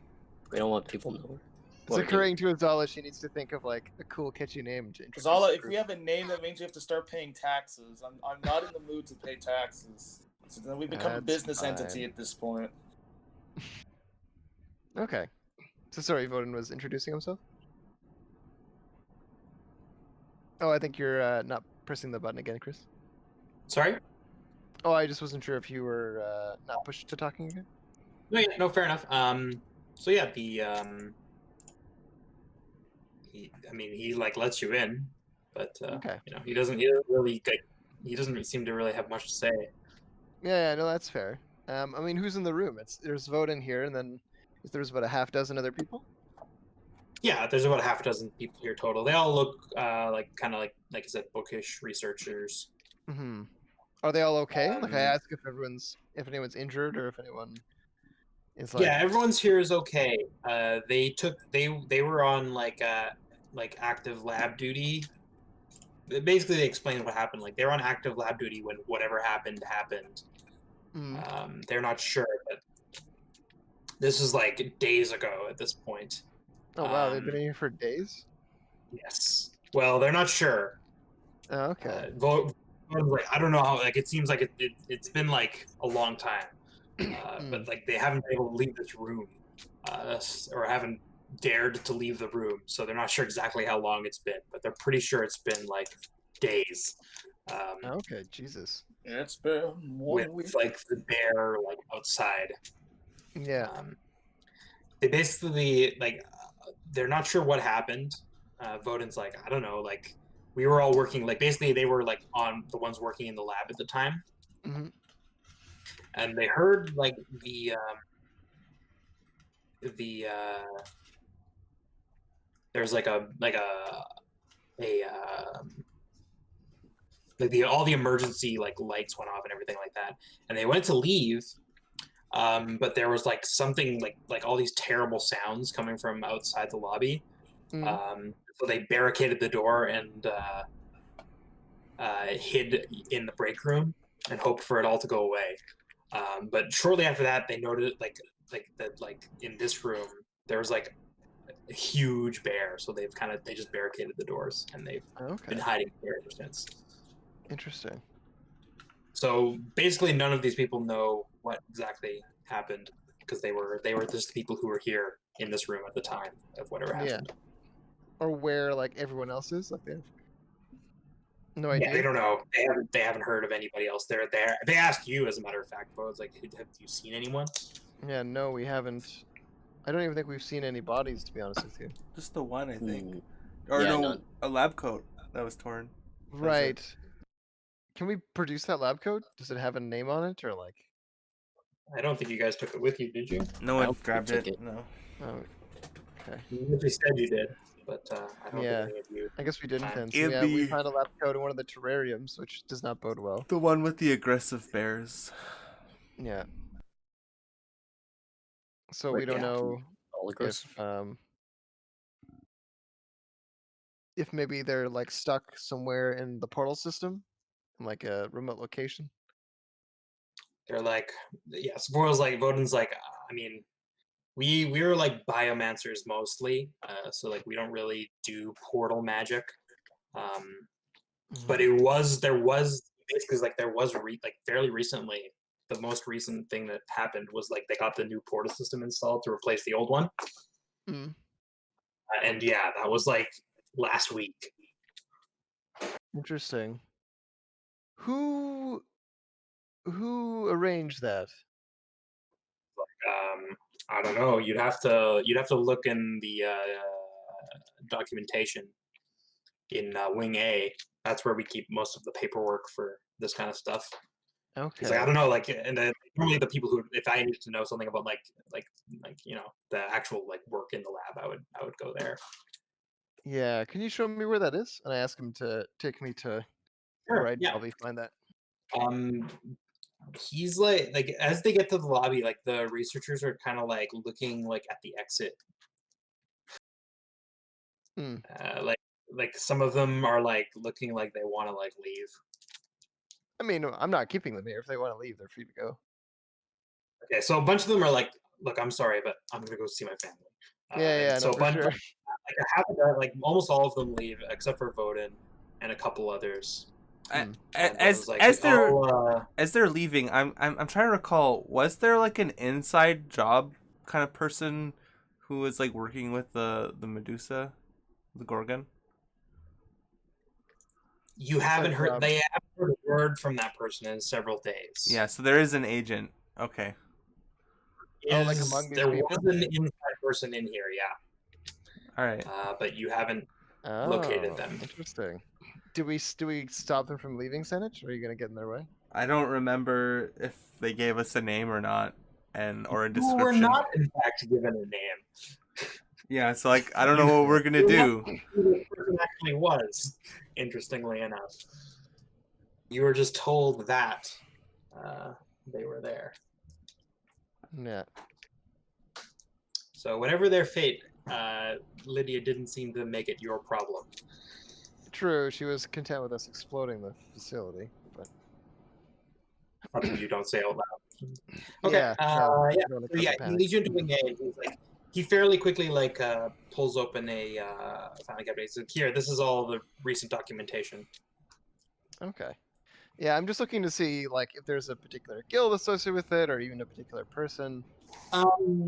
We don't want people to know. It's what we're doing. occurring to Azala. She needs to think of like a cool, catchy name to introduce. Zala, the if we group. have a name, that means we have to start paying taxes. I'm not in the mood to pay taxes. So then we become a That's business entity fine. at this point. Okay. So sorry, Voden was introducing himself. Oh, I think you're not pressing the button again, Chris. Sorry. Oh, I just wasn't sure if you were not pushed to talking again. No, yeah, no, fair enough. So yeah, he like lets you in, but Okay. he doesn't seem to really have much to say. Yeah, no, that's fair. I mean, who's in the room? There's Voden here, and then there's about a half dozen other people. Yeah, there's about half a dozen people here total. They all look like kind of like I said, bookish researchers. Mm-hmm. Are they all okay? Like I ask if anyone's injured or if anyone is like. Yeah, everyone's here is okay. They were on like active lab duty. Basically, they explained what happened. Like they were on active lab duty when whatever happened. They're not sure, but this is like days ago at this point. Oh wow, they've been in here for days. Yes. Well, they're not sure. Oh, okay. Like, I don't know how. Like it seems like it's been like a long time, but like they haven't been able to leave this room, or haven't dared to leave the room. So they're not sure exactly how long it's been, but they're pretty sure it's been like days. Okay, Jesus. It's been 1 week. With like the bear like outside. Yeah. They basically like they're not sure what happened. Voden's like, I don't know, like we were all working, like basically they were like on the ones working in the lab at the time. And they heard like there's like all the emergency like lights went off and everything like that, and they went to leave, but there was like something like all these terrible sounds coming from outside the lobby. So they barricaded the door and hid in the break room and hoped for it all to go away. But shortly after that, they noted like in this room there was like a huge bear. So they just barricaded the doors and they've been hiding there ever since. Interesting. So basically, none of these people know what exactly happened because they were just the people who were here in this room at the time of whatever happened. Or where like everyone else is, like they have no idea. Yeah, they don't know. They haven't heard of anybody else. They're there. They asked you, as a matter of fact, but I was like, have you seen anyone? Yeah, no, we haven't. I don't even think we've seen any bodies, to be honest with you. Just the one, I think. Or Yeah, no, none. a lab coat that was torn. Right. Can we produce that lab coat? Does it have a name on it, or like? I don't think you guys took it with you, did you? No I one don't think grabbed we took it. it. No. Oh, okay. You said you did. but I don't Yeah. think any of you. I guess we didn't Fine. then. So In yeah, we the- found a lab coat in one of the terrariums, which does not bode well. The one with the aggressive bears. Yeah. So we don't Yeah. know All aggressive. if maybe they're like stuck somewhere in the portal system, in like a remote location. They're like, yeah, Spoil's like, Voden's like, I mean, we're like biomancers mostly, so like we don't really do portal magic. But there was basically like there was like fairly recently, the most recent thing that happened was like they got the new portal system installed to replace the old one. Mm. And yeah, that was like last week. Interesting. Who arranged that? I don't know. You'd have to look in the documentation in Wing A. That's where we keep most of the paperwork for this kind of stuff. Okay. Like I don't know, like, and normally the people who, if I need to know something about like the actual like work in the lab, I would go there. Yeah, can you show me where that is? And I ask him to take me to where I'd Yeah. probably find that. He's like as they get to the lobby, like the researchers are kind of like looking like at the exit. Hmm. Like some of them are like looking like they want to like leave. I mean, I'm not keeping them here. If they want to leave, they're free to go. Okay, so a bunch of them are like, look, I'm sorry, but I'm gonna go see my family. Yeah, So no, a for bunch, sure. like a half of that, like almost all of them leave except for Voden and a couple others. And As like, as they're "Oh, as they're leaving, I'm trying to recall. Was there like an inside job kind of person who was like working with the Medusa, the Gorgon? you haven't heard. job. They haven't heard a word from that person in several days. Yeah, so there is an agent. Okay. Oh, like among these There people? was an inside person in here, yeah, All right. but you haven't Oh, located them. interesting. Do we stop them from leaving, Senich? Or are you gonna get in their way? I don't remember if they gave us a name or not, or a You description. were not, in fact, given a name. Yeah, so like I don't know what we're gonna do. Who this person actually was, interestingly enough. You were just told that they were there. Yeah. So whatever their fate, Lydia didn't seem to make it your problem. True, she was content with us exploding the facility, but Something you don't say out loud. Okay. yeah, Yeah. no, So yeah, he leads you into Wing A, and he's like, he fairly quickly like pulls open a filing cabinet. He's like, here, this is all the recent documentation. Okay. Yeah, I'm just looking to see like if there's a particular guild associated with it, or even a particular person.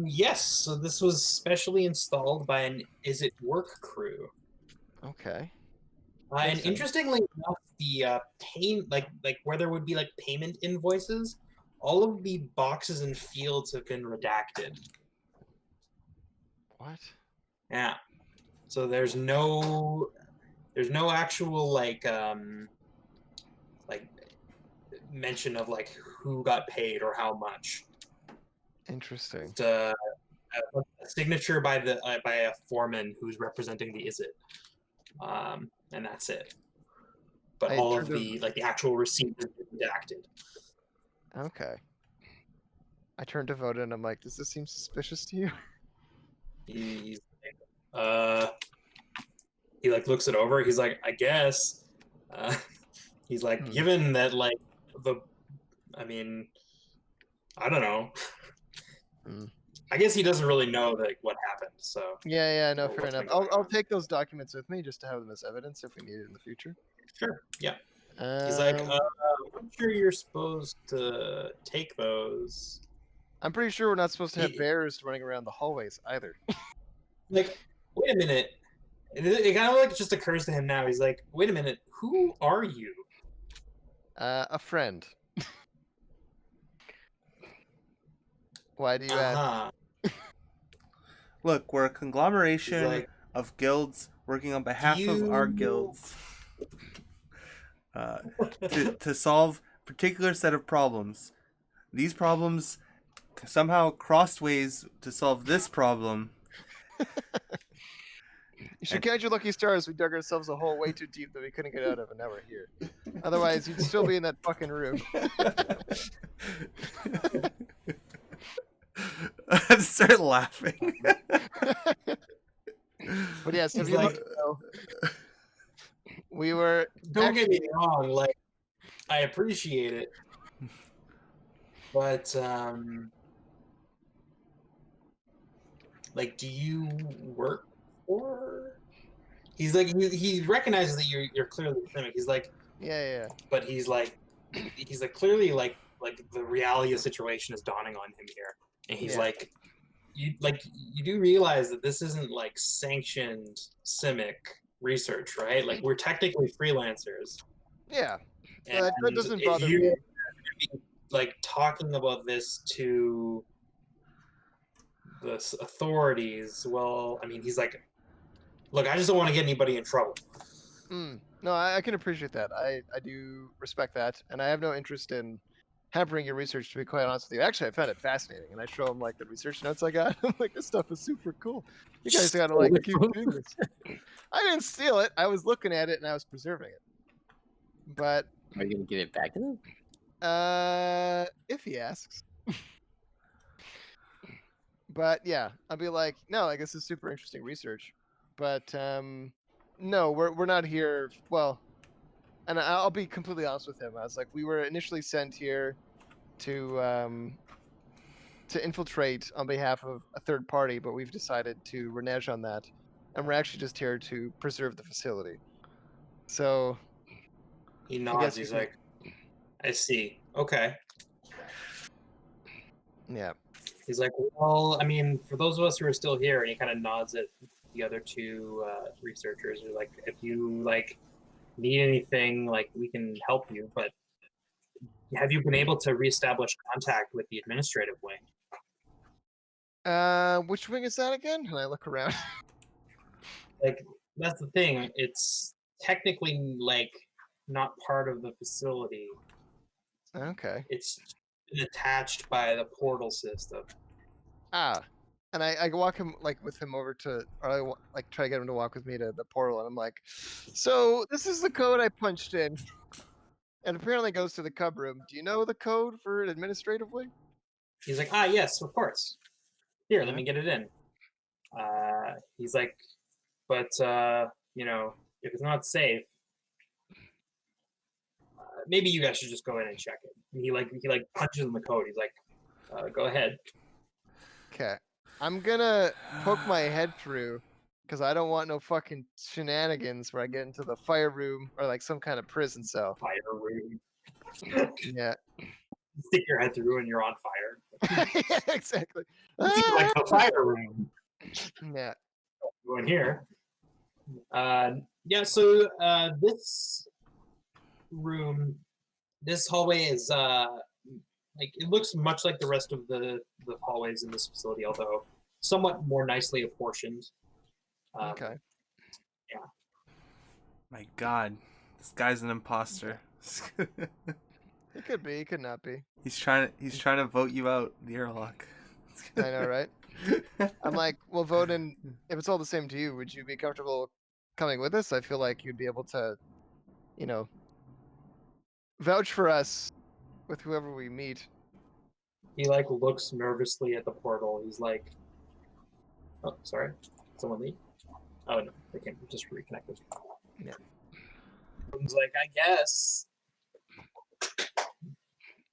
Yes. So this was specially installed by an Is It Work crew. Okay. And sense. interestingly enough, the like where there would be like payment invoices, all of the boxes and fields have been redacted. What? Yeah. So there's no actual like mention of like who got paid or how much. Interesting. It's a signature by a foreman who's representing the Is It. And that's it. But all of the like the actual receipt is redacted. Okay. I turned to Voda and I'm like, does this seem suspicious to you? He's he like looks it over. He's like, I guess. He's like, given that like I mean, I don't know. I guess he doesn't really know like what happened. So yeah, no, fair enough. I'll take those documents with me just to have them as evidence if we need it in the future. Sure. Yeah. He's like, I'm sure you're supposed to take those. I'm pretty sure we're not supposed to have bears running around the hallways either. Like, wait a minute. It kind of like just occurs to him now. He's like, wait a minute. Who are you? A friend. Why do you ask? Look, we're a conglomeration of guilds working on behalf of our guilds to solve a particular set of problems. These problems somehow crossed ways to solve this problem. You should count your lucky stars. We dug ourselves a hole way too deep that we couldn't get out of, and now we're here. Otherwise, you'd still be in that fucking room. I'd start laughing. But yes, if He's you like- look, we were. Don't get me wrong, like I appreciate it, but like, do you work for? He's like he recognizes that you're clearly a Simic. He's like, Yeah. but he's like clearly like the reality of the situation is dawning on him here, and he's Yeah. like, you do realize that this isn't like sanctioned Simic research, right? Like we're technically freelancers. Yeah. And That doesn't if bother you're me. like talking about this to the authorities, well, I mean, he's like, look, I just don't want to get anybody in trouble. No, I can appreciate that. I do respect that, and I have no interest in hampering your research. To be quite honest with you, actually, I found it fascinating, and I show him like the research notes I got. I'm like, this stuff is super cool. You guys gotta like keep doing this. I didn't steal it. I was looking at it and I was preserving it. But Are you gonna give it back to them? if he asks. But yeah, I'll be like, no, like this is super interesting research. But no, we're not here. Well, and I'll be completely honest with him. I was like, we were initially sent here to infiltrate on behalf of a third party, but we've decided to renege on that, and we're actually just here to preserve the facility. So He guess nods. you He's can- like, I see. Okay. yeah, He's like, well, I mean, for those of us who are still here, and he kind of nods at the other two researchers. He's like, if you like need anything, like we can help you. But have you been able to reestablish contact with the administrative wing? which wing is that again? And I look around. Like, that's the thing. It's technically like not part of the facility. Okay. It's attached by the portal system. And I walk him like with him over to, or like try to get him to walk with me to the portal, and I'm like, so this is the code I punched in, and apparently goes to the cub room. Do you know the code for an administrative wing? He's like, yes, of course. Here, let me get it in. He's like, but you know, if it's not safe, maybe you guys should just go in and check it. And he punches in the code. He's like, go ahead. Okay. I'm gonna poke my head through because I don't want no fucking shenanigans where I get into the fire room or like some kind of prison cell. Fire room. Yeah. Stick your head through and you're on fire. Yeah, exactly. Like the fire room. Yeah. Go in here. Yeah, so this room, this hallway is like it looks much like the rest of the hallways in this facility, although somewhat more nicely apportioned. Okay. Yeah. My God, this guy's an imposter. It could be. It could not be. He's trying to vote you out, the airlock. I know, right? I'm like, well, Voden, if it's all the same to you, would you be comfortable coming with us? I feel like you'd be able to, you know, vouch for us with whoever we meet. He like looks nervously at the portal. He's like, "Oh, sorry, someone leave." Oh no, they came just reconnected. Yeah. He's like, I guess.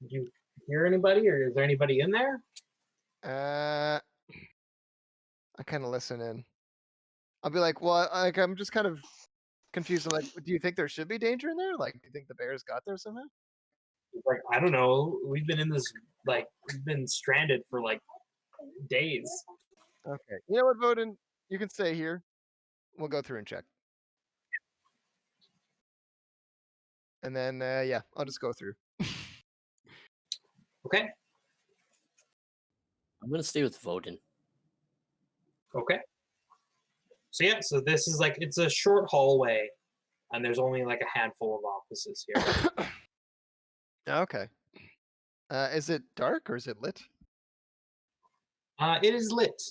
Did you hear anybody, or is there anybody in there? I kind of listen in. I'll be like, well, like I'm just kind of confused. I'm like, do you think there should be danger in there? Like, do you think the bears got there somehow? He's like, I don't know. We've been stranded for like days. Okay. You know what, Voden? You can stay here. We'll go through and check. And then, yeah, I'll just go through. Okay. I'm gonna stay with Voden. Okay. So yeah, so this is like it's a short hallway, and there's only like a handful of offices here. Okay. Is it dark or is it lit? It is lit.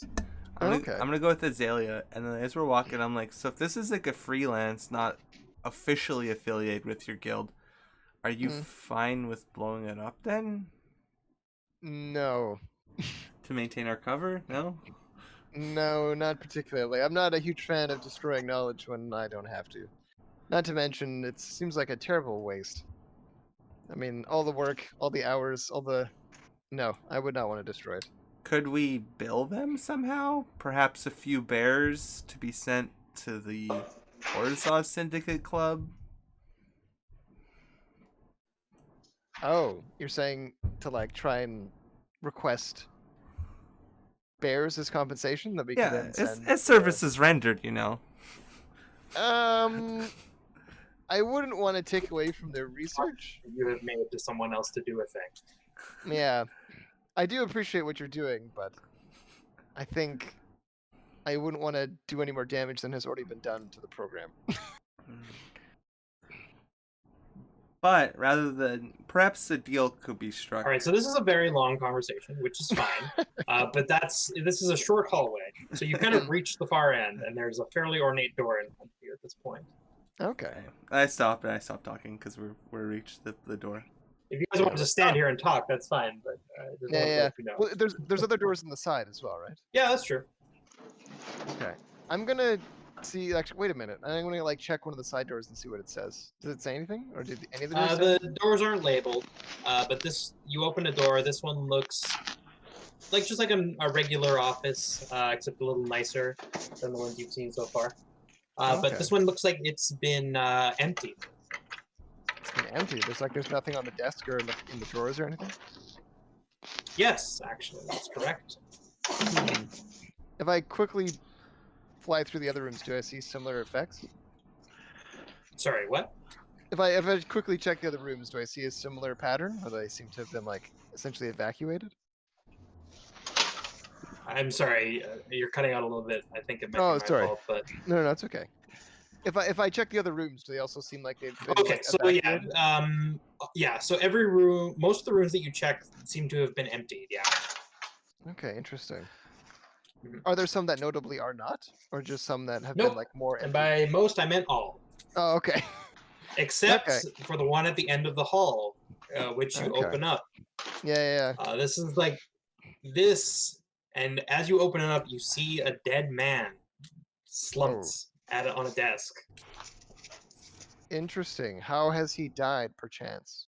I'm gonna go with Azalea, and then as we're walking, I'm like, so if this is like a freelance, not officially affiliated with your guild, are you fine with blowing it up then? No. To maintain our cover? No? No, not particularly. I'm not a huge fan of destroying knowledge when I don't have to. Not to mention, it seems like a terrible waste. I mean, all the work, all the hours, all the... No, I would not want to destroy it. Could we bill them somehow? Perhaps a few bears to be sent to the Warsaw Syndicate Club? Oh, you're saying to, like, try and request bears as compensation that we could then send... as services rendered, you know. I wouldn't want to take away from their research. You have made it to someone else to do a thing. Yeah. I do appreciate what you're doing, but I think I wouldn't want to do any more damage than has already been done to the program. But rather than... Perhaps a deal could be struck. All right, so this is a very long conversation, which is fine. But this is a short hallway. So you kind of reach the far end, and there's a fairly ornate door in front of you at this point. Okay. I stopped talking because we're reached the door. If you guys want to just stand here and talk, that's fine. But just wanted to let you know. Well, there's other doors on the side as well, right? Yeah, that's true. Okay. I'm gonna see. Actually, wait a minute. I'm gonna like check one of the side doors and see what it says. Does it say anything, or did any of the doors? Say The doors aren't labeled, but you open a door. This one looks like just like a regular office, except a little nicer than the ones you've seen so far. But this one looks like it's been emptied. It's been empty. There's nothing on the desk or in the drawers or anything. Yes, actually, that's correct. If I quickly fly through the other rooms, do I see similar effects? Sorry, what? If I quickly check the other rooms, do I see a similar pattern, or they seem to have been like essentially evacuated? I'm sorry, you're cutting out a little bit. I think it might be my fault, but No, it's okay. If I check the other rooms, do they also seem like they've been okay? Like, so evacuated? yeah. So every room, most of the rooms that you check seem to have been emptied. Yeah. Okay, interesting. Mhm. Are there some that notably are not, or just some that have Nope. been like more? And Empty? by most, I meant all. Oh, okay. Except for the one at the end of the hall, which you Okay. open up. Yeah. This is like this, and as you open it up, you see a dead man slumped on a desk. Interesting. How has he died, perchance?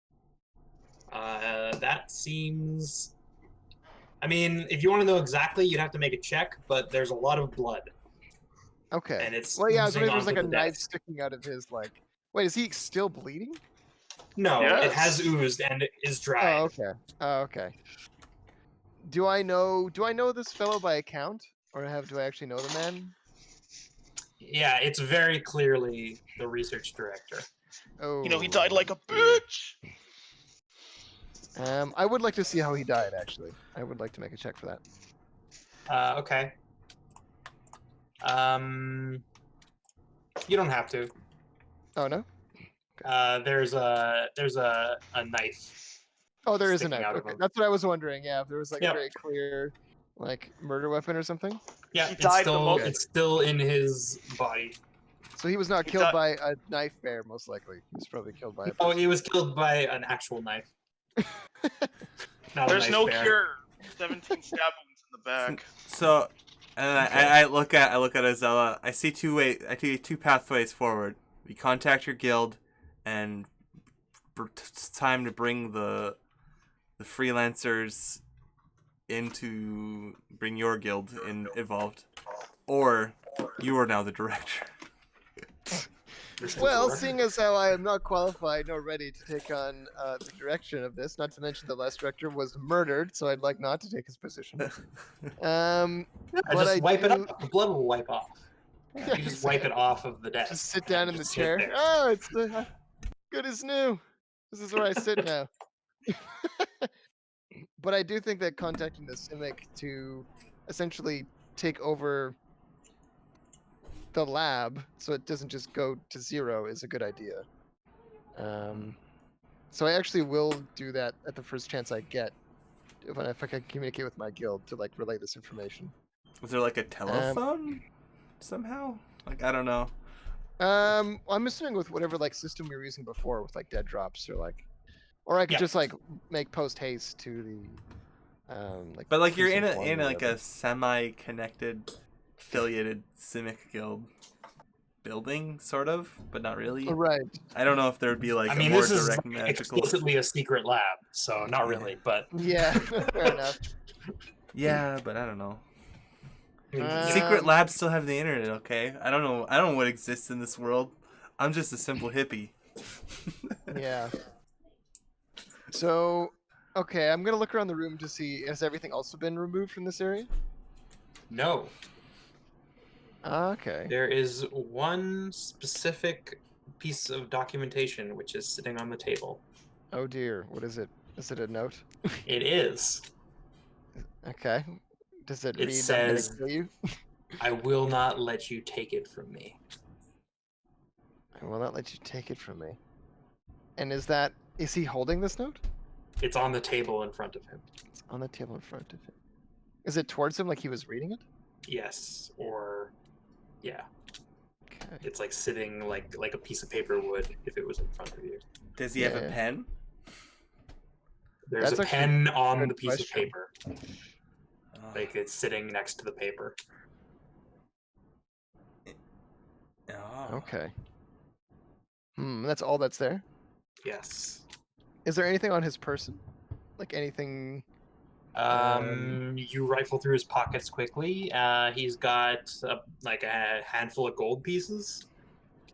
That seems. I mean, if you want to know exactly, you'd have to make a check, but there's a lot of blood. Okay. And it's well, yeah. I was oozing wondering if there's like a onto the knife desk. sticking out of his like. Wait, is he still bleeding? No, Yes. it has oozed and it is dried. Oh, okay. Do I know this fellow by account, or do I actually know the man? Yeah, it's very clearly the research director. Oh. He died like a bitch. I would like to see how he died. Actually, I would like to make a check for that. Okay. You don't have to. Oh no. There's a knife. Oh, there is a sticking knife. out of Okay, him. that's what I was wondering. Yeah, if there was like Yep. a very clear, like murder weapon or something. Yeah, He it's died the still moment- it's still in his body. So he was not He killed died- by a knife bear, most likely. He was probably killed by a. Oh, he was killed by an actual knife. Not a There's knife no bear. cure. 17 stab wounds in the back. So, and I look at Azella. I see two pathways forward. We contact your guild, and it's time to bring the freelancers bring your guild involved, or you are now the director. Well, seeing as how I am not qualified nor ready to take on the direction of this, not to mention the last director was murdered, so I'd like not to take his position. But just wipe it do- up. The blood will wipe off. Yeah, You just wipe it off of the desk. Just sit down in the Just sit chair. there. Oh, it's good as new. This is where I sit now. But I do think that contacting the Simic to essentially take over the lab so it doesn't just go to zero is a good idea. So I actually will do that at the first chance I get if I can communicate with my guild to like relay this information. Was there like a telephone somehow? Like, I don't know. I'm assuming with whatever like system we were using before with like dead drops or I could Yeah. just like make post haste to the like. But like you're in precinct one in or like whatever. a semi-connected, affiliated Simic Guild building, sort of, but not really. Right. I don't know if there would be like I a mean, more this is direct like, magical. explicitly a secret lab, so not really. But Yeah. Fair enough. Yeah, but I don't know. I mean, Secret Um, labs still have the internet, okay? I don't know. I don't know what exists in this world. I'm just a simple hippie. Yeah. So, okay, I'm gonna look around the room to see has everything also been removed from this area. no, Okay. there is one specific piece of documentation which is sitting on the table. Oh dear. What is it? Is it a note? It is. Okay. Does it It read? says- I'm gonna kill you. I will not let you take it from me. I will not let you take it from me. And is he holding this note? It's on the table in front of him. It's on the table in front of him. Is it towards him like he was reading it? Yes, or yeah, Okay. it's like sitting like a piece of paper would if it was in front of you. Does he have a Yeah. pen? There's That's a actually pen a on good the piece question. of paper, like it's sitting next to the paper. Oh. Okay. That's all that's there? Yes. Is there anything on his person? Like anything? You rifle through his pockets quickly. He's got like a handful of gold pieces.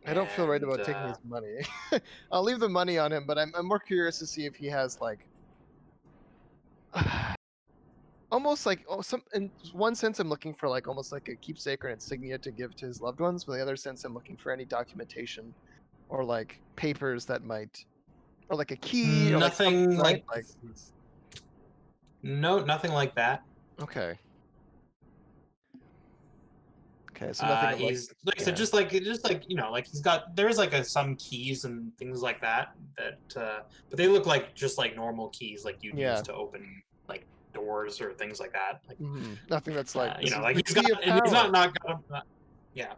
I don't feel right and, about taking his money. I'll leave the money on him, but I'm more curious to see if he has like almost like in one sense I'm looking for like almost like a keepsake or an insignia to give to his loved ones, but in the other sense I'm looking for any documentation or like papers that might or like a key or like nothing something, right? like no, nothing like that. Okay. Okay, so nothing of, He's like I said, yeah. just like you know, like he's got there's like some keys and things like that but they look like just like normal keys like you'd Yeah. use to open like doors or things like that. Like nothing that's like you this know, is like the he's key got of and he's power. not got yeah.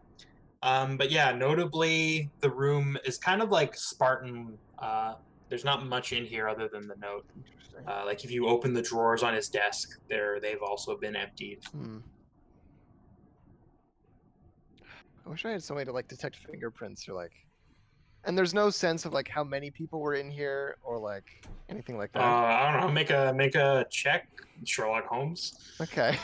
But yeah, notably the room is kind of like Spartan. There's not much in here other than the note. Interesting. Like if you open the drawers on his desk, they've also been emptied. I wish I had some way to like detect fingerprints or like, and there's no sense of like how many people were in here or like anything like that. I don't know. Make a check, Sherlock Holmes. Okay.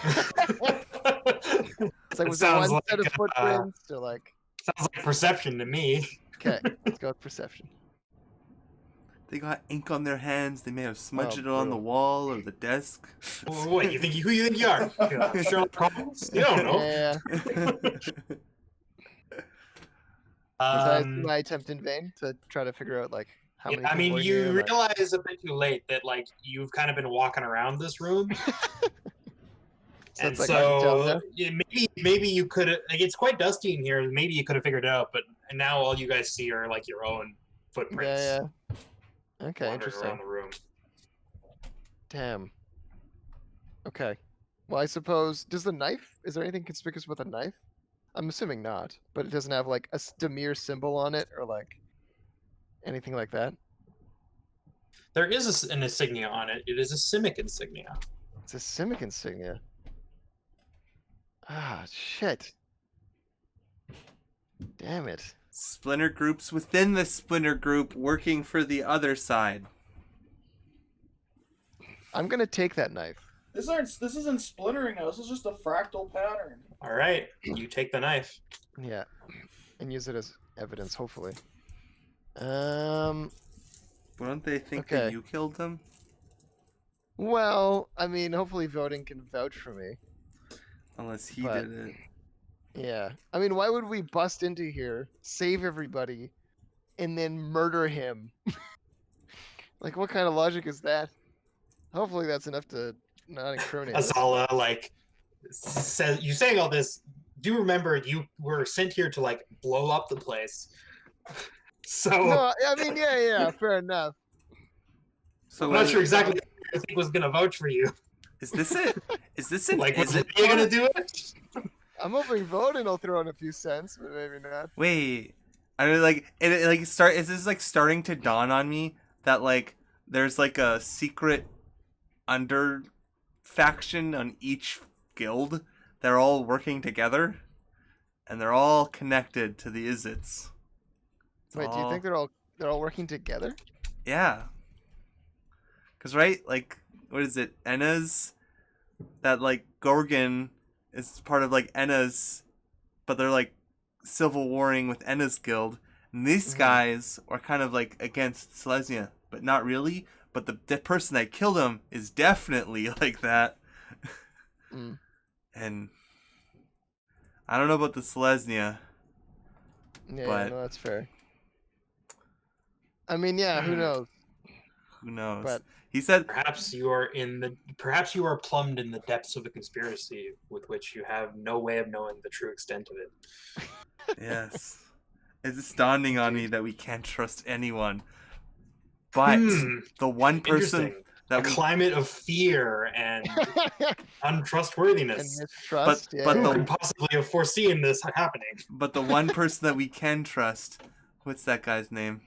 It's like It was there sounds one set of like, footprints or like? Sounds like perception to me. Okay, let's go with perception. They got ink on their hands. They may have smudged Oh, it on the brutal. wall or the desk. What who you think you are? Sherlock Holmes? You don't know. Yeah. Was my attempt in vain to try to figure out like how many? I people mean, were you here, like- realize a bit too late that like you've kind of been walking around this room. So And it's like hard to tell so now? yeah, maybe you could have like it's quite dusty in here. Maybe you could have figured it out, but now all you guys see are like your own footprints Yeah. Okay, wandering interesting. around the room. Damn. Okay. Well, I suppose is there anything conspicuous with a knife? I'm assuming not, but it doesn't have like a Demir symbol on it or like anything like that. There is an insignia on it. It is a Simic insignia. It's a Simic insignia. Ah, shit. Damn it. Splinter groups within the splinter group working for the other side. I'm gonna take that knife. This isn't splintering now. This is just a fractal pattern. All right, you take the knife. Yeah. And use it as evidence, hopefully. Wouldn't they think Okay. that you killed them? Well, I mean, hopefully voting can vouch for me. Unless he But- did it. Yeah. I mean, why would we bust into here, save everybody, and then murder him? Like, what kind of logic is that? Hopefully that's enough to not incriminate us. Azala like says you saying all this. Do remember you were sent here to like blow up the place. So No, I mean, yeah, fair enough. So I'm not sure exactly who I think was gonna vote for you. Is this it? Is this an? Like, Is it? are you gonna do it? I'm hoping Voden will throw in a few cents, but maybe not. Wait, I mean, like it like start. Is this like starting to dawn on me that like there's like a secret under faction on each guild? They're all working together, and they're all connected to the Izzets. It's Wait, do you all- think they're all working together? Yeah. Cause right, like, what is it? Enna's that like Gorgon is part of like Enna's, but they're like civil warring with Enna's guild, and these Mhm. guys are kind of like against Selesnya, but not really. But the person that killed him is definitely like that. Mm. And I don't know about the Selesnya. Yeah, But- no, that's fair. I mean, yeah, who knows? Who knows? But He said, Perhaps you are plumbed in the depths of a conspiracy with which you have no way of knowing the true extent of it. yes. It's dawning on me that we can't trust anyone. But the one person Interesting. A that we climate of fear and and untrustworthiness. mistrust. But yeah. Who the- could possibly have foreseen this happening? but the one person that we can trust, what's that guy's name?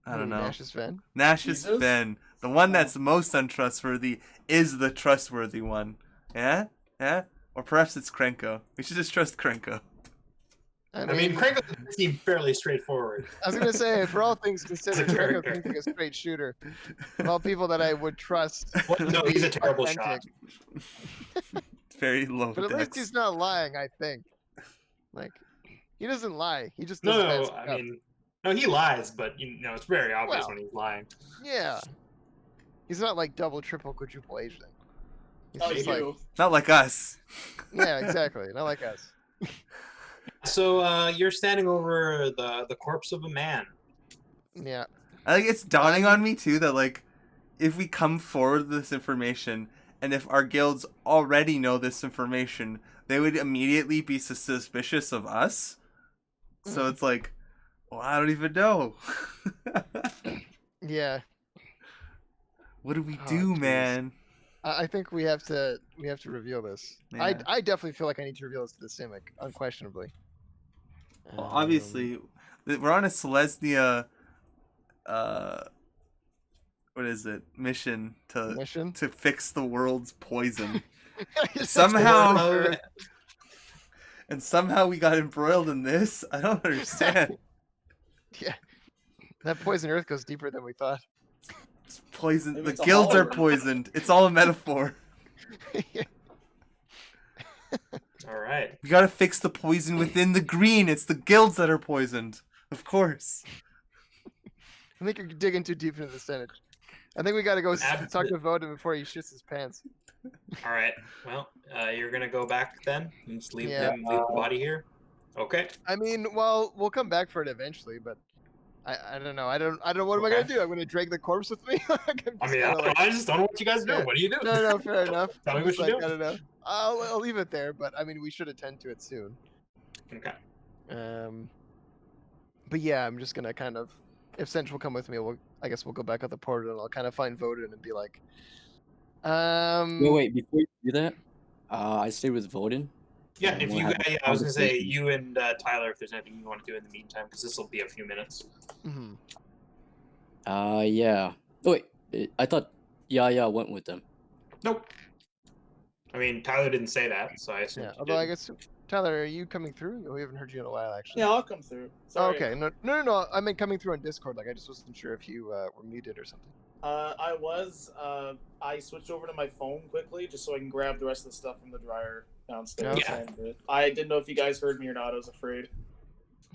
I don't know. Nash's Ven. Nash's Jesus? Ben. The one that's most untrustworthy is the trustworthy one. Yeah? Yeah? Or perhaps it's Krenko. We should just trust Krenko. I mean, Craig seemed fairly straightforward. I was gonna say, for all things considered, As a Krenko character. seems like a straight shooter. Of all people that I would trust, What? No, he's a terrible authentic. shot. Very low but at least dex. he's not lying. I think. Like, he doesn't lie. He just does bad No, stuff. I mean, no, he lies, but you know, it's very obvious Well. when he's lying. Yeah. He's not like double, triple, quadruple aging. He's Oh, just you. Not like us. yeah, exactly. Not like us. So you're standing over the corpse of a man. Yeah. I think it's dawning on me too that like if we come forward with this information and if our guilds already know this information, they would immediately be suspicious of us. So it's like, well, I don't even know. Yeah. What do we Oh, do, jeez. man? I think we have to reveal this. Yeah. I definitely feel like I need to reveal this to the Simic, unquestionably. Well, obviously, we're on a Selesnya, what is it? Mission mission. to fix the world's poison. It's Somehow- just- And somehow we got embroiled in this? I don't understand. yeah. That poison earth goes deeper than we thought. It's poison. Maybe The it's a guilds are hologram. poisoned. It's all a metaphor. Yeah. All right. We gotta fix the poison within the green. It's the guilds that are poisoned. Of course. I think you're digging too deep into the sentence. I think we gotta go talk to Voda before he shits his pants. All right. Well, you're gonna go back then and just leave Yeah. him, leave the body here. Okay. I mean, well, we'll come back for it eventually, but I don't know. I don't know. What am I gonna Okay. do? I'm gonna drag the corpse with me? I'm I just mean, kinda like, I just don't know what you guys do. Yeah. What do you do? no, fair enough. Tell me I'm what just you like, do. I don't know. I'll leave it there, but I mean, we should attend to it soon. Okay. But yeah, I'm just gonna kind of, if Central will come with me, I guess we'll go back out the portal and I'll kind of find Voden and be like, Wait, before you do that, I stay with Voden. Yeah, And if we'll you, have a I was gonna say conversation. you and Tyler, if there's anything you want to do in the meantime, because this will be a few minutes. mhm. Yeah. Oh, wait, I thought Yaya went with them. Nope. I mean, Tyler didn't say that, so I assume. Yeah. Although I guess Tyler, are you coming through? We haven't heard you in a while, actually. Yeah, I'll come through. Oh, Sorry. okay. No. I meant coming through on Discord. Like I just wasn't sure if you were muted or something. I was. I switched over to my phone quickly just so I can grab the rest of the stuff from the dryer downstairs. Yeah. And, I didn't know if you guys heard me or not. I was afraid.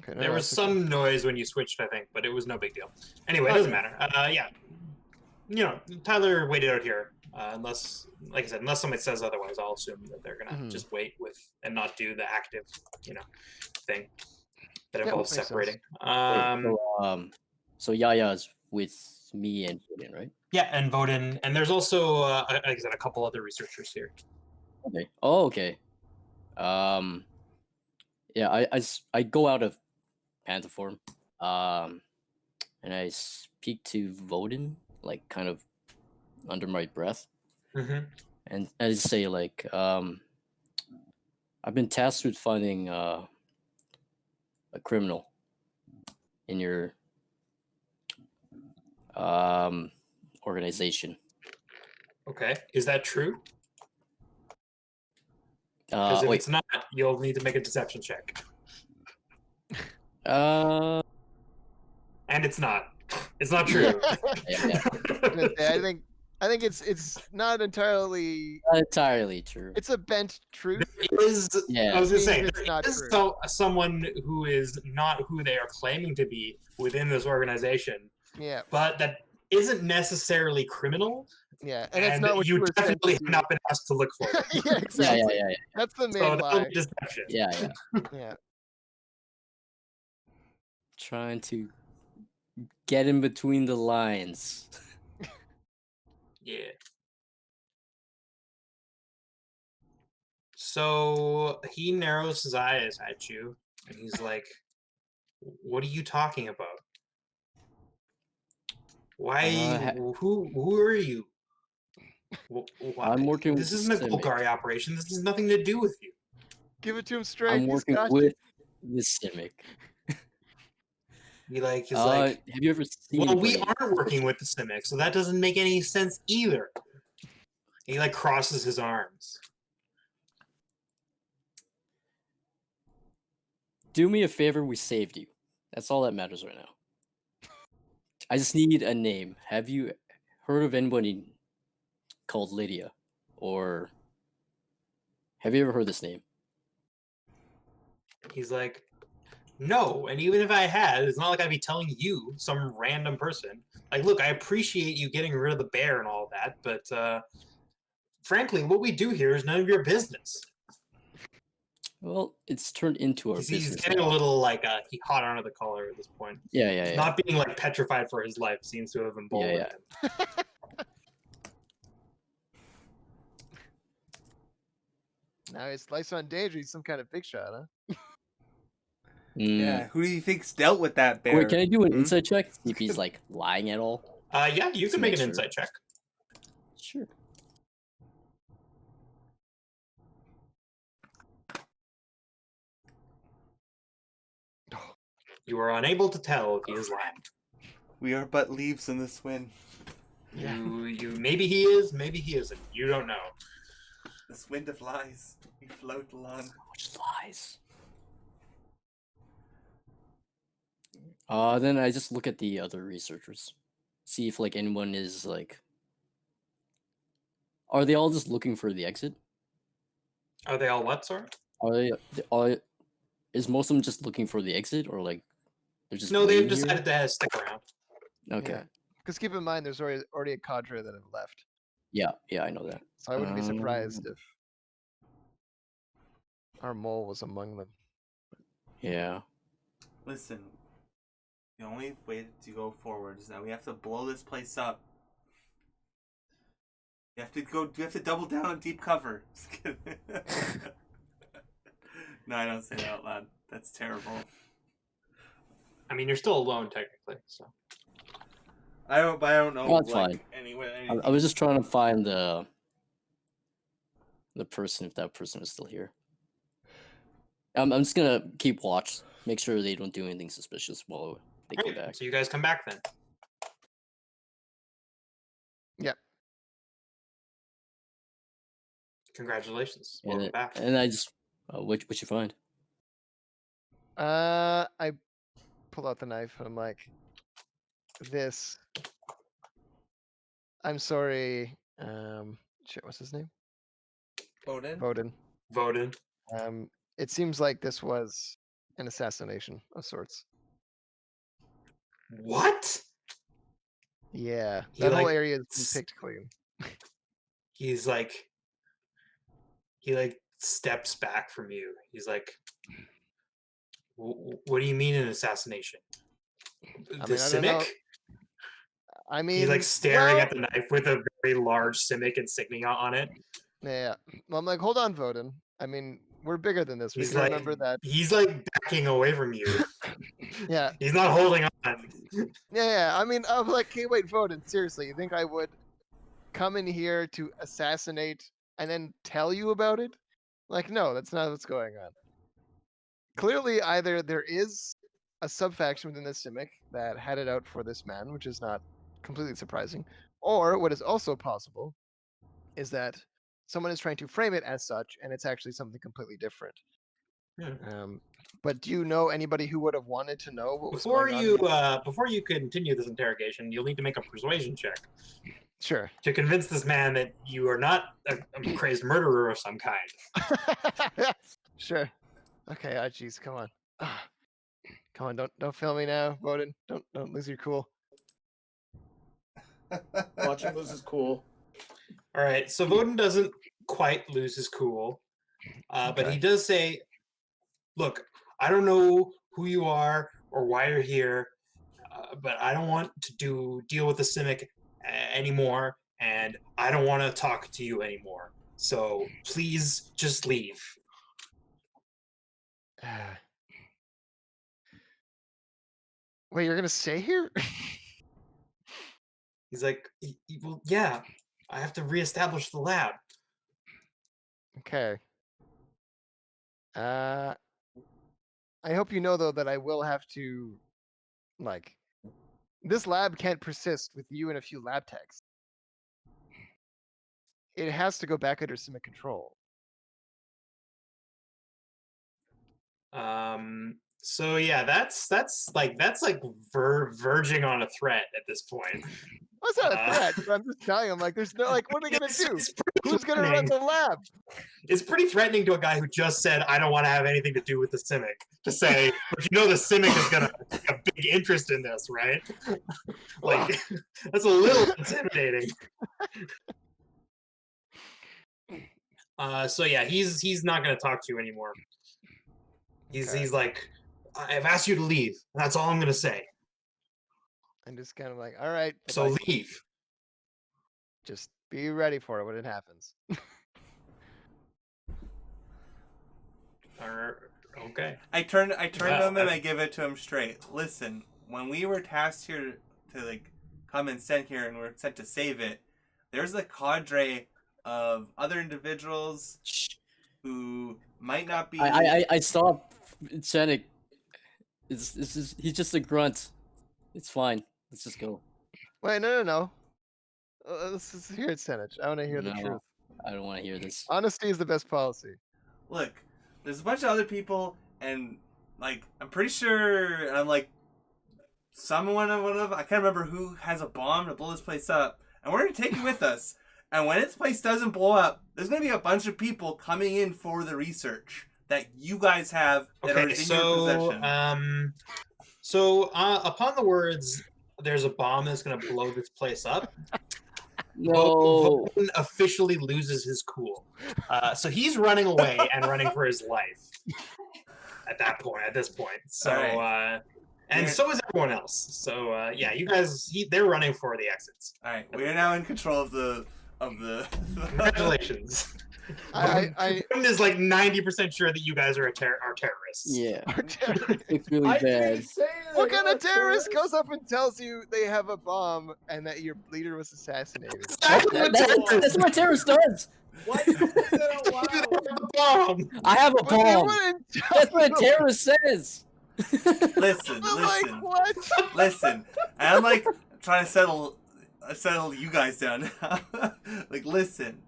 Okay. There was that's okay. some noise when you switched, I think, but it was no big deal. Anyway, it Okay. doesn't matter. Yeah. You know, Tyler waited out here. Unless, like I said, unless somebody says otherwise, I'll assume that they're gonna Mhm. just wait and not do the active, thing that Yeah, involves makes sense. separating. Wait, so Yaya's with me and Voden, right? Yeah, and Voden, and there's also, like I said, a couple other researchers here. Okay. Oh, okay. Yeah, I go out of panther form, and I speak to Voden, like kind of under my breath. Mm-hmm. And I just say like, I've been tasked with finding a criminal in your organization. Okay, is that true? Because if Wait. it's not, you'll need to make a deception check. Uh, And it's not. It's not true. yeah, Gonna say, I think it's not entirely. not entirely true. It's a bent truth. Is Yeah. I was gonna Means say it's there not is true. someone who is not who they are claiming to be within this organization, Yeah, but that isn't necessarily criminal. yeah, and it's not what you you were sent definitely to have not been asked to look for them. yeah, Yeah, exactly. yeah. That's the main So that'll lie. be deception. Yeah. Yeah. Trying to get in between the lines. Yeah. So he narrows his eyes at you, and he's like, "What are you talking about? Why? Who are you? Why? I'm working This with isn't a Simic. Golgari operation. This has nothing to do with you." Give it to him straight. I'm He's working got with the Simic. He's like, Have you ever seen? "Well, we anybody- aren't working with the Simic, so that doesn't make any sense either." He like crosses his arms. Do me a favor, we saved you. That's all that matters right now. I just need a name. Have you heard of anybody called Lydia? Or have you ever heard this name? He's like, "No, and even if I had, it's not like I'd be telling you, some random person. Like, look, I appreciate you getting rid of the bear and all that, but frankly, what we do here is none of your business." Well, it's turned into our He's business. getting now. a little like he hot under the collar at this point. Yeah. Not being like petrified for his life seems to have emboldened Yeah. him. Now he's lights on danger. He's some kind of big shot, huh? Yeah, who do you think's dealt with that bear? Wait, can I do an Hmm? insight check? See if he's like lying at all. Yeah, you To can make make an sure. insight check. Sure. You are unable to tell if he is lying. We are but leaves in this wind. Yeah. You maybe he is, maybe he isn't. You don't know. This wind of lies. We float along. Which lies. Then I just look at the other researchers. See if like anyone is like. Are they all just looking for the exit? Are they all what, sorry? Is most of them just looking for the exit, or like they're just No, they've waiting here? decided to stick around. Okay. Because keep in mind, there's already a cadre that have left. Yeah, I know that. So I wouldn't be surprised if our mole was among them. Yeah. Listen, the only way to go forward is that we have to blow this place up. We have to double down on deep cover. Just kidding. No, I don't say that out loud. That's terrible. I mean, you're still alone technically, so. I don't know. Well, that's fine. Anyway, I was just trying to find the person, if that person is still here. I'm just gonna keep watch, make sure they don't do anything suspicious while they come Great. back. So you guys come back then. Yep. Congratulations. And, Welcome back. and I just, what you find? I pull out the knife and I'm like, this. I'm sorry. Shit, what's his name? Odin? Voden. Voted. It seems like this was an assassination of sorts. What? Yeah, He, that whole like, area has been picked clean. He's like, he like steps back from you. He's like, what do you mean an assassination? The I don't know. Simic? I mean, He's like staring well, at the knife with a very large Simic insignia on it. Yeah. Well, I'm like, hold on, Voden. I mean, we're bigger than this. We He's can like, remember that. he's like backing away from you. Yeah. He's not holding on. Yeah. I mean, I'm like, hey, wait, Voden. Seriously, you think I would come in here to assassinate and then tell you about it? Like, no, that's not what's going on. Clearly, either there is a subfaction within the Simic that had it out for this man, which is not completely surprising, or what is also possible is that someone is trying to frame it as such, and it's actually something completely different. But do you know anybody who would have wanted to know what was Before going on? you before you continue this interrogation, you'll need to make a persuasion check Sure. to convince this man that you are not a crazed murderer of some kind. Sure. Okay. Oh, jeez. Come on. Ah, come on. Don't fail me now, Bowden. Don't lose your cool. Watching this is cool. All right, so Voden doesn't quite lose his cool, but he Okay. does say, "Look, I don't know who you are or why you're here, but I don't want to deal with the Simic anymore, and I don't want to talk to you anymore. So please just leave." Wait, you're gonna stay here? He's like, "Well, yeah, I have to reestablish the lab." Okay. I hope you know though that I will have to, like, this lab can't persist with you and a few lab techs. It has to go back under Simic control. So yeah, that's verging on a threat at this point. Well, it's not a threat, but I'm just telling him, like, there's no, like, what are they gonna do? It's pretty Who's gonna run threatening. the lab? It's pretty threatening to a guy who just said, "I don't want to have anything to do with the Simic," to say, "But you know the Simic is gonna take a big interest in this, right?" Like, that's a little intimidating. So yeah, he's not gonna talk to you anymore. Okay. He's like, "I've asked you to leave. That's all I'm gonna say. I'm just kind of like, all right, but, So like, leave." just be ready for it when it happens. Okay. I turn to him and that's- I give it to him straight. Listen, when we were tasked here to like come and sent here and we're sent to save it, there's a cadre of other individuals who might not be. I stopped Senek. He's just a grunt. It's fine. Let's just go. Wait, no. Let's just hear it, Senich. I want to hear the No. truth. I don't want to hear this. Honesty is the best policy. Look, there's a bunch of other people, and like I'm pretty sure, and I'm like, one of I can't remember who has a bomb to blow this place up, and we're gonna take it with us. And when this place doesn't blow up, there's gonna be a bunch of people coming in for the research that you guys have that are in your possession. So upon the words, "There's a bomb that's gonna blow this place up," No. Voden officially loses his cool. So he's running away and running for his life at this point. So Alright. and so is everyone else. So yeah, you guys, they're running for the exits. All right, we are now in control of the. Congratulations. I is like 90% sure that you guys are terrorists. Yeah. are terrorists. It's really I didn't bad. even say that. What kind You're of terrorist a goes up and tells you they have a bomb and that your leader was assassinated? Exactly what terrorists That's what terrorist does. Why did you say that out do. loud? They have a bomb. I have a But they bomb. wouldn't tell That's what a you. terrorist says. Listen, I'm like, listen, what? listen. And I'm like trying to settle you guys down. Like, listen.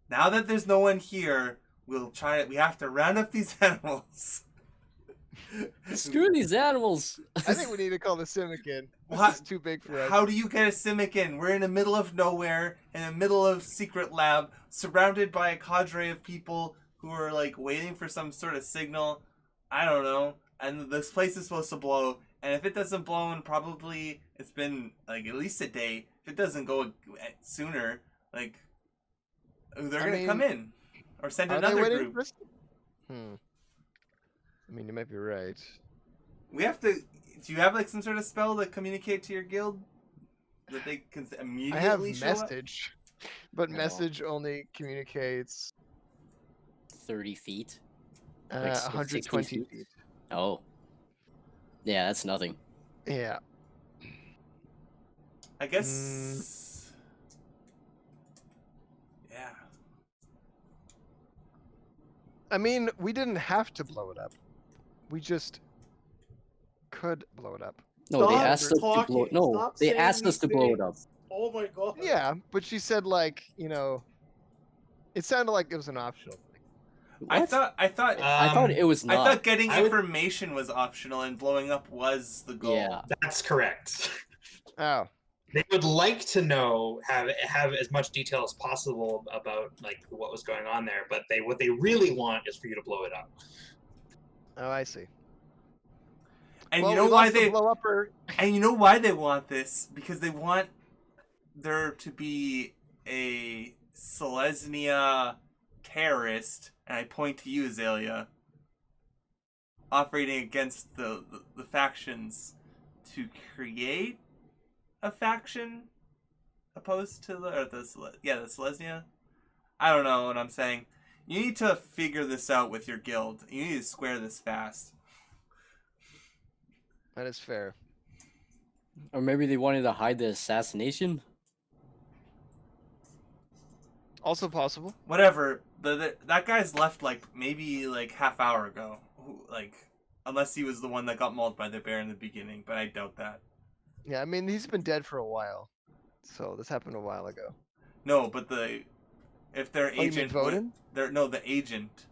Now that there's no one here, we have to round up these animals. Screw these animals. I think we need to call the Simic in. This What? is too big for us. How do you get a Simic in? We're in the middle of nowhere, in the middle of secret lab, surrounded by a cadre of people who are like waiting for some sort of signal. I don't know. And this place is supposed to blow. And if it doesn't blow in probably, it's been like at least a day. If it doesn't go sooner, like they're gonna come in or send Are they another waiting group. for us? I mean, you might be right. We have to. Do you have like some sort of spell to communicate to your guild that they can immediately I have show up? message, but No. message only communicates 30 feet. Like 120 60 feet. Oh. Yeah, that's nothing. Yeah. I guess. I mean, we didn't have to blow it up. We just could blow it up. No, they Stop asked us to blow. talking. No, Stop they saying asked us these to blow it up. things. Oh my god. Yeah, but she said like, it sounded like it was an optional thing. I What? thought I thought it was I not. thought getting I would- information was optional and blowing up was the goal. Yeah. That's correct. Oh, They would like to know, have as much detail as possible about like what was going on there, but what they really want is for you to blow it up. oh, I see. And well, you know we why lost the they blow upper. and you know why they want this? Because they want there to be a Selesnya terrorist, and I point to you, Azalea, operating against the factions to create a faction opposed to the Selesnya. I don't know what I'm saying. You need to figure this out with your guild. You need to square this fast. That is fair. Or maybe they wanted to hide the assassination. Also possible. Whatever. That guy's left maybe half hour ago. Unless he was the one that got mauled by the bear in the beginning, but I doubt that. Yeah, I mean he's been dead for a while, so this happened a while ago. No, but if their Oh, you mean agent Voden? the agent,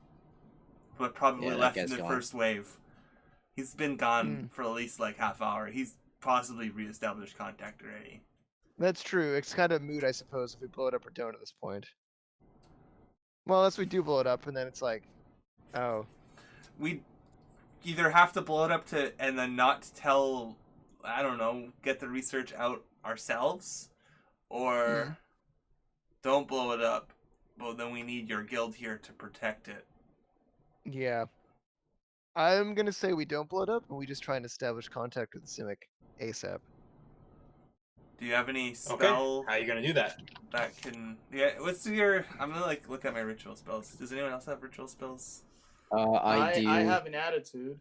but probably Yeah, that left in guy's the gone. first wave. He's been gone for at least half hour. He's possibly reestablished contact already. That's true. It's kind of moot, I suppose, if we blow it up or don't at this point. Well, unless we do blow it up, and then it's like, oh, We either have to blow it up and then not tell, I don't know, get the research out ourselves, or don't blow it up. Well, then we need your guild here to protect it. yeah. I'm gonna say we don't blow it up, and we just try and establish contact with the Simic ASAP. Do you have any Okay, spell how are you gonna do that? that can? Yeah, what's your? I'm gonna look at my ritual spells. Does anyone else have ritual spells? I do. I have an attitude.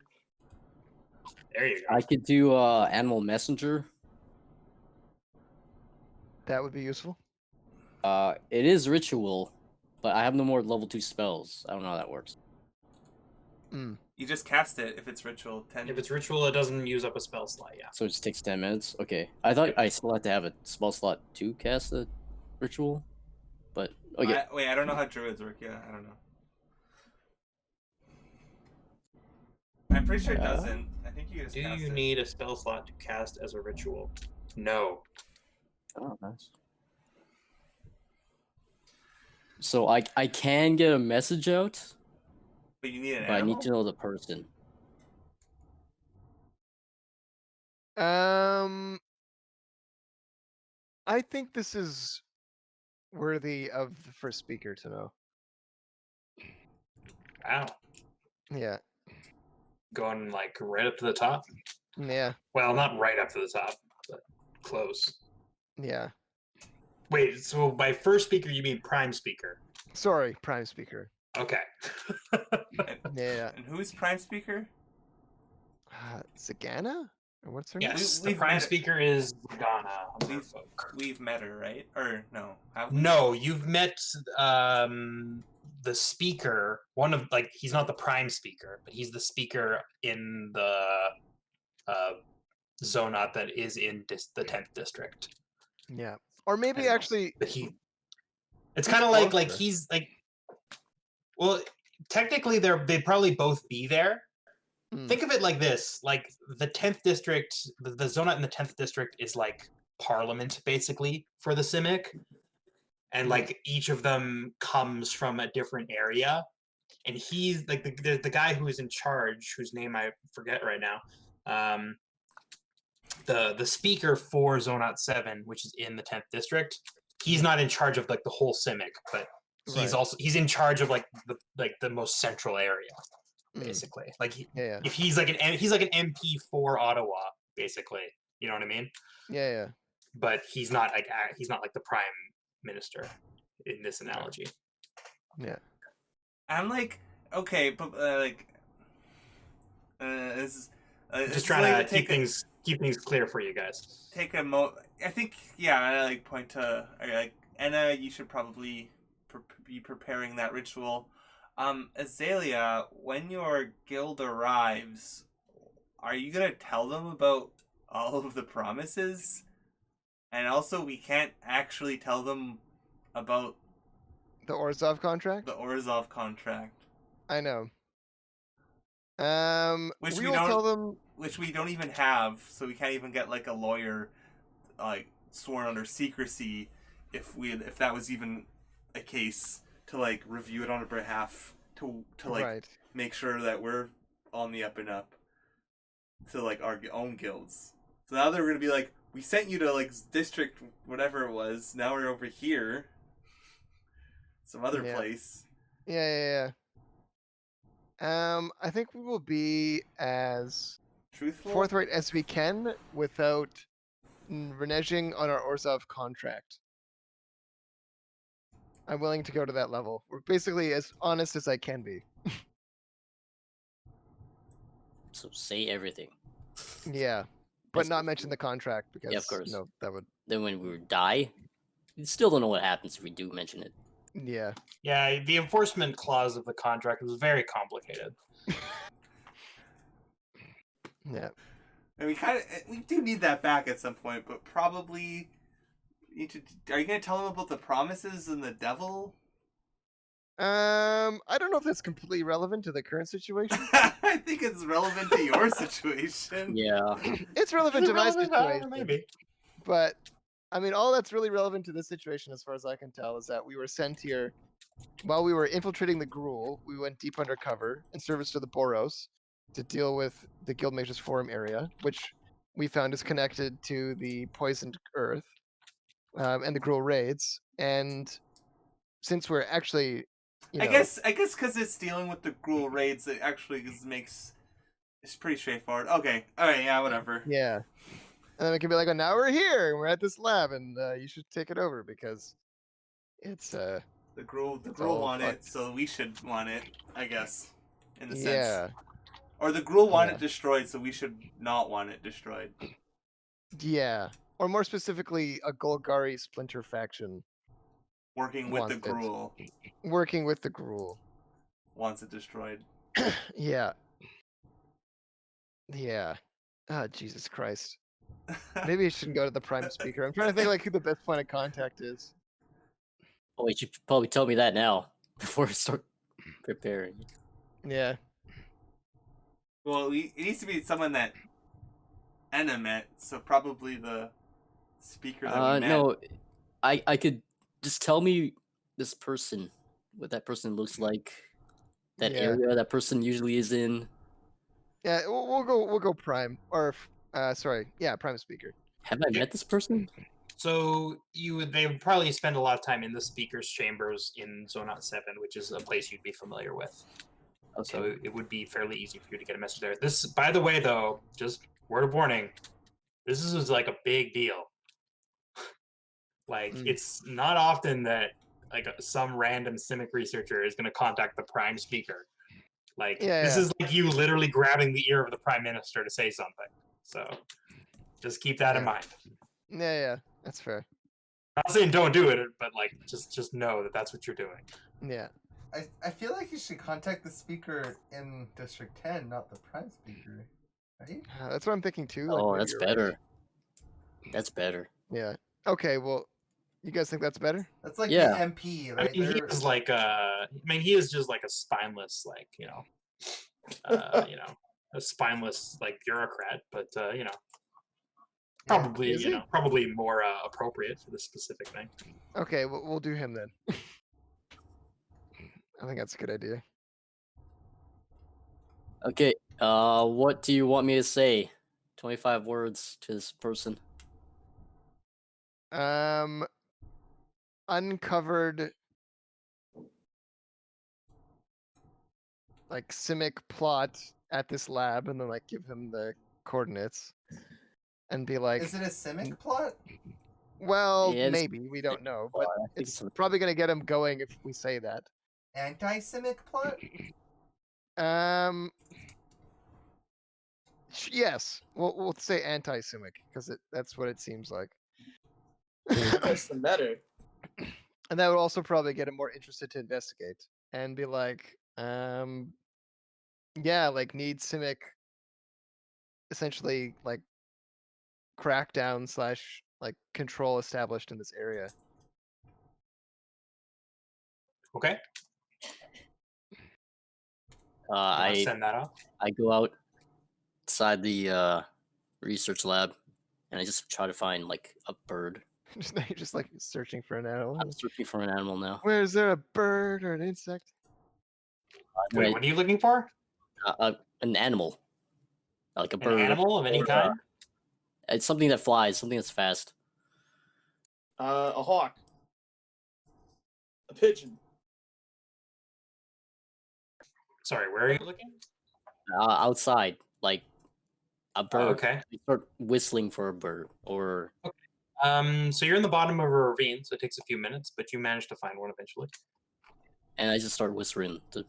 There you go. I could do animal messenger. That would be useful. It is ritual, but I have no more level 2 spells. I don't know how that works. You just cast it if it's ritual. 10. If it's ritual, it doesn't use up a spell slot. Yeah. So it just takes 10 minutes. Okay, I thought I still had to have a spell slot to cast the ritual, but okay. Wait, I don't know how druids work. Yeah, I don't know. I'm pretty sure it Yeah. doesn't. I think you just Do cast you it. need a spell slot to cast as a ritual? No. Oh, nice. So I can get a message out, But you need an but I animal? need to know the person. I think this is worthy of the first speaker to know. Wow. Yeah, Going right up to the top. yeah, Well, not right up to the top, but close. yeah. Wait, so by first speaker you mean prime speaker? Sorry, prime speaker. Okay. Yeah. And who's prime speaker? Zagana? Or what's her name? Yes, the we've prime met- speaker is Ghana. We've met her, right? Or no? Have we? No, you've met the speaker. One of he's not the prime speaker, but he's the speaker in the zonot that is in the 10th district. Yeah. Or maybe Anyone else? actually, But it's kind of like closer. he's well, technically they'd probably both be there. Mm. Think of it like this: the 10th district, the zonot in the 10th district is like parliament basically for the Simic, and each of them comes from a different area, and he's the guy who is in charge, whose name I forget right now. The speaker for Zonot 7, which is in the 10th district, he's not in charge of the whole Simic, but he's Right. he's in charge of the most central area, Mm. basically. Yeah, If he's like an MP for Ottawa, basically, you know what I mean? yeah. But he's not the prime minister in this analogy. Yeah. I'm okay, but this is Just trying to keep things clear for you guys. Take a I think I point to Enna. You should probably be preparing that ritual. Azalea, when your guild arrives, are you gonna tell them about all of the promises? And also, we can't actually tell them about The Orzhov contract? the Orzhov contract, I know. which We will tell them. which we don't even have, so we can't even get like a lawyer, like sworn under secrecy, if that was even a case to like review it on our behalf to like Right. make sure that we're on the up and up to like our own guilds. So now they're gonna be like, we sent you to like district whatever it was. Now we're over here, some other Yeah. place. Yeah. I think we will be as Truthful. forthright as we can without reneging on our Orzhov contract. I'm willing to go to that level. We're basically as honest as I can be. So say everything. Yeah, but That's not good. mention the contract because course. no, that would. Then when we die, you still don't know what happens if we do mention it. Yeah. Yeah, the enforcement clause of the contract was very complicated. Yeah. And we do need that back at some point, but probably need to. Are you gonna tell them about the promises and the devil? I don't know if that's completely relevant to the current situation. I think it's relevant to your situation. Yeah. It's relevant to my Relevant? situation. Maybe. But I mean, all that's really relevant to this situation, as far as I can tell, is that we were sent here while we were infiltrating the Gruul. We went deep undercover in service to the Boros to deal with the Guildmages Forum area, which we found is connected to the Poisoned Earth and the Gruul raids. And since we're actually, I guess because it's dealing with the Gruul raids, it actually it's pretty straightforward. Okay, all right, yeah, whatever. Yeah. And then it can be like, oh, now we're here and we're at this lab, and you should take it over because it's The Gruul all want fucked. it, so we should want it, I guess, in the sense. Yeah. Or the Gruul want Yeah. it destroyed, so we should not want it destroyed. Yeah. Or more specifically, a Golgari splinter faction Working with the wants it. Gruul Working with the Gruul. wants it destroyed. Yeah. Yeah. Ah, Jesus Christ. Maybe I shouldn't go to the prime speaker. I'm trying to think like who the best point of contact is. Oh, you should probably tell me that now before I start preparing. Yeah. Well, it needs to be someone that Anna met, so probably the speaker that we met. No, I could just tell me this person, what that person looks like, that Yeah. area that person usually is in. Yeah, we'll go prime or prime speaker. Have I met this person? So they would probably spend a lot of time in the speaker's chambers in Zonot 7, which is a place you'd be familiar with. Okay. So it would be fairly easy for you to get a message there. This, by the way, though, just word of warning, this is like a big deal. Like, it's not often that like some random Simic researcher is going to contact the prime speaker. Like, this is like you literally grabbing the ear of the prime minister to say something. So just keep that in mind. Yeah, that's fair. I'm not saying don't do it, but like just know that that's what you're doing. Yeah. I feel like you should contact the speaker in District 10, not the prime speaker, right? That's what I'm thinking too. Like, Oh, maybe that's you're better. right. That's better. Yeah. Okay. Well, you guys think that's better? That's like Yeah. the MP, right? I mean, he is like he is just like a spineless, like a spineless like bureaucrat, but probably Is he? probably more appropriate for this specific thing. Okay, we'll do him then. I think that's a good idea. Okay. What do you want me to say? 25 words to this person. Uncovered like Simic plot at this lab, and then like give him the coordinates, and be like, Is it a Simic plot? well, Yeah, maybe we don't know, but I think it's it's probably gonna get him going if we say that. Anti-Simic plot? Yes, we'll say anti-Simic because that's what it seems like. That's the better. And that would also probably get him more interested to investigate and be like, Yeah, like need Simic essentially like crackdown slash like control established in this area. Okay. You want to I send that off? I go outside the research lab, and I just try to find like a bird. just like searching for an animal. I'm searching for an animal now. Where is there a bird or an insect? And Wait, what are you looking for? an animal, like a An bird. animal of any or, kind? It's something that flies, something that's fast. A hawk. A pigeon. Sorry, where are you looking? Outside, like a bird. Oh, okay. I start whistling for a bird, or So you're in the bottom of a ravine, so it takes a few minutes, but you manage to find one eventually. and I just start whispering the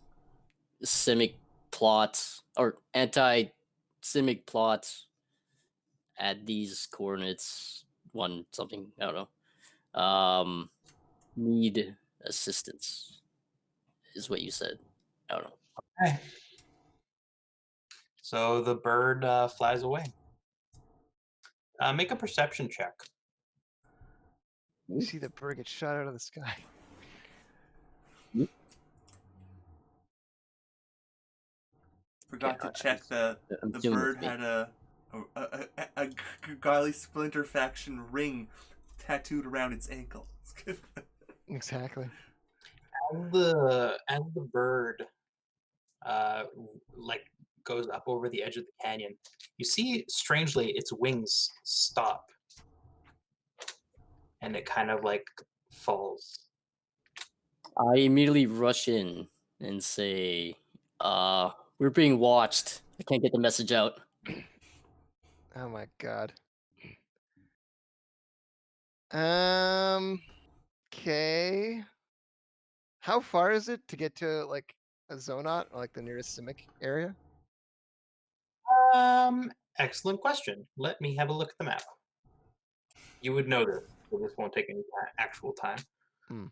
simic plots or anti-simic plots at these coordinates. One something, I don't know. Need assistance is what you said. I don't know. Okay. So the bird flies away. Make a perception check. You see the bird get shot out of the sky. Forgot Okay, to check the assuming bird it's me. had a Garly Splinter faction ring tattooed around its ankle. Exactly. As the bird like goes up over the edge of the canyon, you see strangely its wings stop and it kind of like falls. I immediately rush in and say, we're being watched. I can't get the message out. Oh my god. Okay. How far is it to get to like a Zonot or like the nearest Simic area? Excellent question. Let me have a look at the map. You would know this, so this won't take any actual time. Hmm.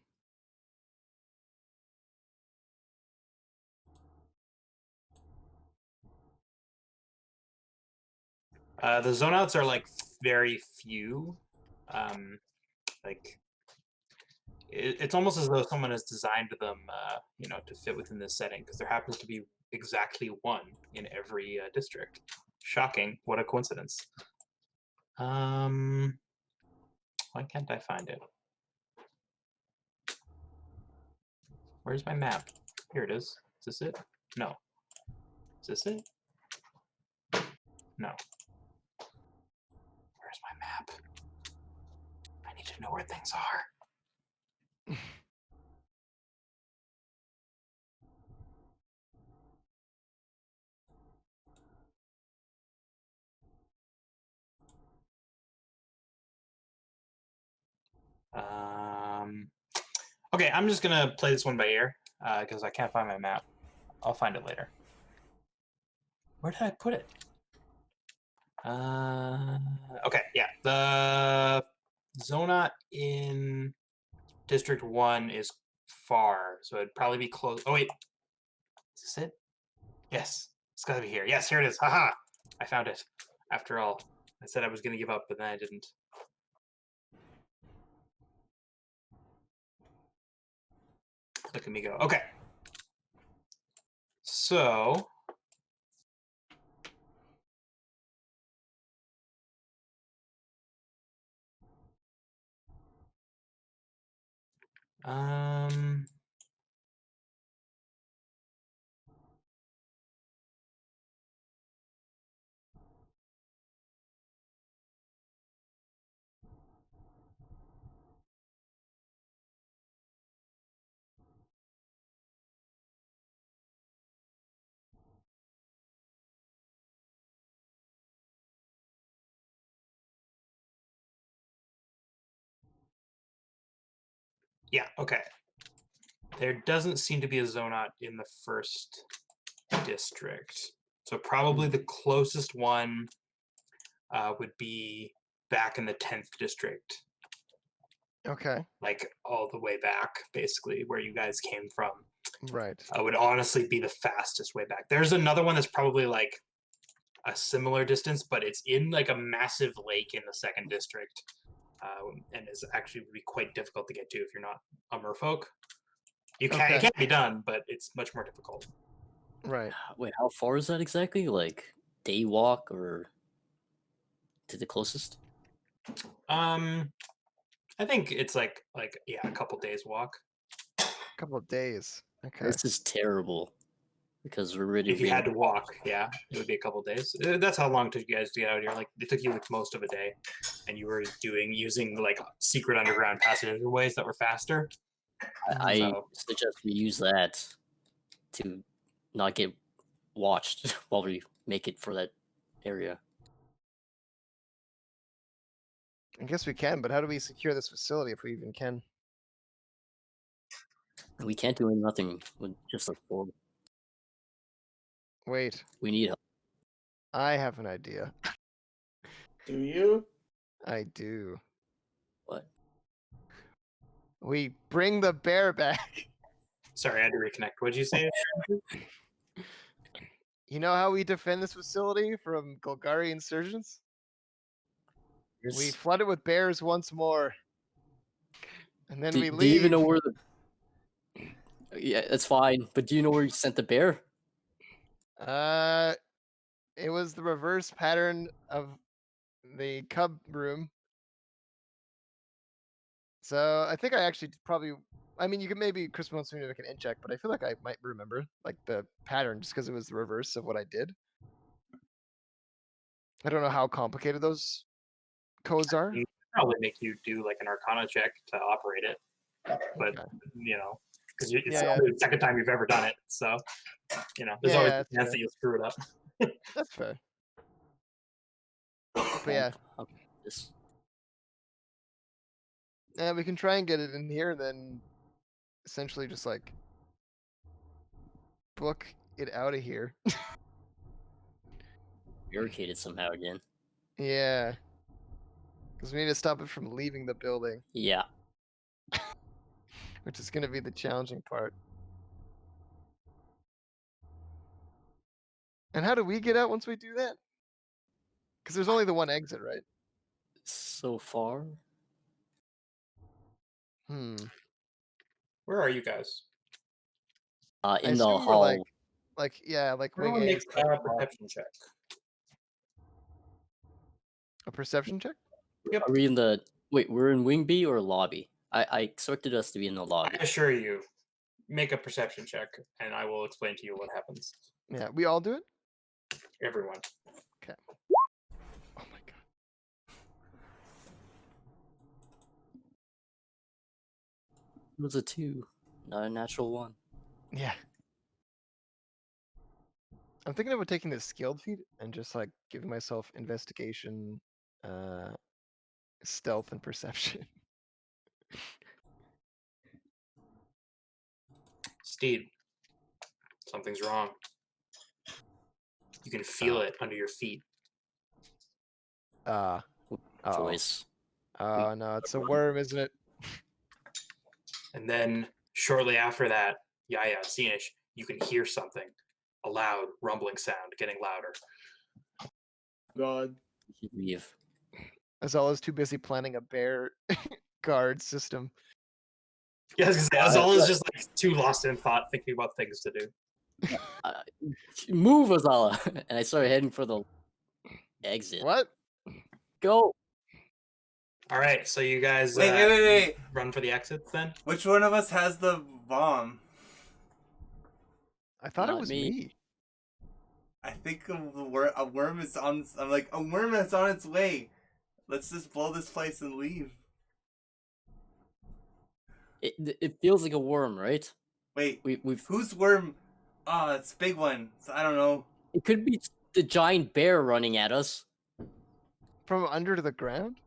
The zonouts are like very few. Like it's almost as though someone has designed them, to fit within this setting, because there happens to be exactly one in every district. Shocking! What a coincidence. Why can't I find it? Where's my map? Here it is. Is this it? No. Is this it? No. Where's my map? I need to know where things are. Okay, I'm just gonna play this one by ear because I can't find my map. I'll find it later. Where did I put it? Okay, yeah. The Zonot in District 1 is far, so it'd probably be close. Oh, wait. Is this it? Yes. It's gotta be here. Yes, here it is. Haha! I found it. After all, I said I was gonna give up, but then I didn't. Look at me go. Okay. So... yeah, okay. There doesn't seem to be a Zonot in the first district. So probably the closest one would be back in the 10th district. Okay. Like all the way back, basically, where you guys came from. Right. would honestly be the fastest way back. There's another one that's probably like a similar distance, but it's in like a massive lake in the second district, and is actually would be quite difficult to get to if you're not a merfolk. It Okay. can be done, but it's much more difficult. Right. Wait, how far is that exactly? Like day walk or to the closest? I think it's like a couple days walk. A couple of days. Okay. This is terrible because we're really If you had to walk, yeah, it would be a couple days. That's how long it took you guys to get out here. Like it took you like most of a day, and you were using like secret underground passageways that were faster. I So- suggest we use that to not get watched while we make it for that area. I guess we can, but how do we secure this facility if we even can? We can't do nothing with just a four. Wait, We need help. I have an idea. Do you? I do. What? We bring the bear back. Sorry, I had to reconnect. What'd you say? You know how we defend this facility from Golgari insurgents? We There's- flood it with bears once more. And then do, we do leave. you even know where the? Yeah, that's fine. But do you know where you sent the bear? It was the reverse pattern of the cub room. So I think I actually probably. I mean, you could maybe Chris wants me to make an in check, but I feel like I might remember like the pattern just because it was the reverse of what I did. I don't know how complicated those codes are. Probably make you do like an Arcana check to operate it, but Okay. because it's Yeah, only the second time you've ever done it, so there's Yeah, always yeah, a that's chance fair. that you'll screw it up. That's fair. But yeah, This. we can try and get it in here, and then essentially just like book it out of here. Barricaded somehow again. Yeah. Because we need to stop it from leaving the building, Yeah. which is going to be the challenging part. And how do we get out once we do that? Because there's only the one exit, right? So far. Where are you guys? I In the assume we're hall. like wing Everyone A. make is a like the hall. perception check. A perception check? Are we in the? Wait, we're in wing B or lobby? I expected us to be in the lobby. I assure you, make a perception check, and I will explain to you what happens. Yeah, we all do it? Everyone. Oh my god. It was a 2, not a natural 1. Yeah. I'm thinking about taking this skilled feat and just like giving myself investigation, stealth, and perception. Steed, something's wrong. You can feel it under your feet. Oh. Choice. Oh no, it's a worm, isn't it? And then shortly after that, Sinesh, you can hear something. A loud rumbling sound getting louder. God. We should leave. Azala's too busy planning a bear guard system. Yeah, I was gonna say, Azal is just like too lost in thought, thinking about things to do. Move, Azala! And I started heading for the exit. What? Go! All right, so you guys Wait. run for the exits then? Which one of us has the bomb? I thought it Not was me. me. I think a worm is on. I'm like, a worm is on its way. Let's just blow this place and leave. It feels like a worm, right? Wait, We've. whose worm? Oh, it's a big one. So I don't know. It could be the giant bear running at us. From under the ground?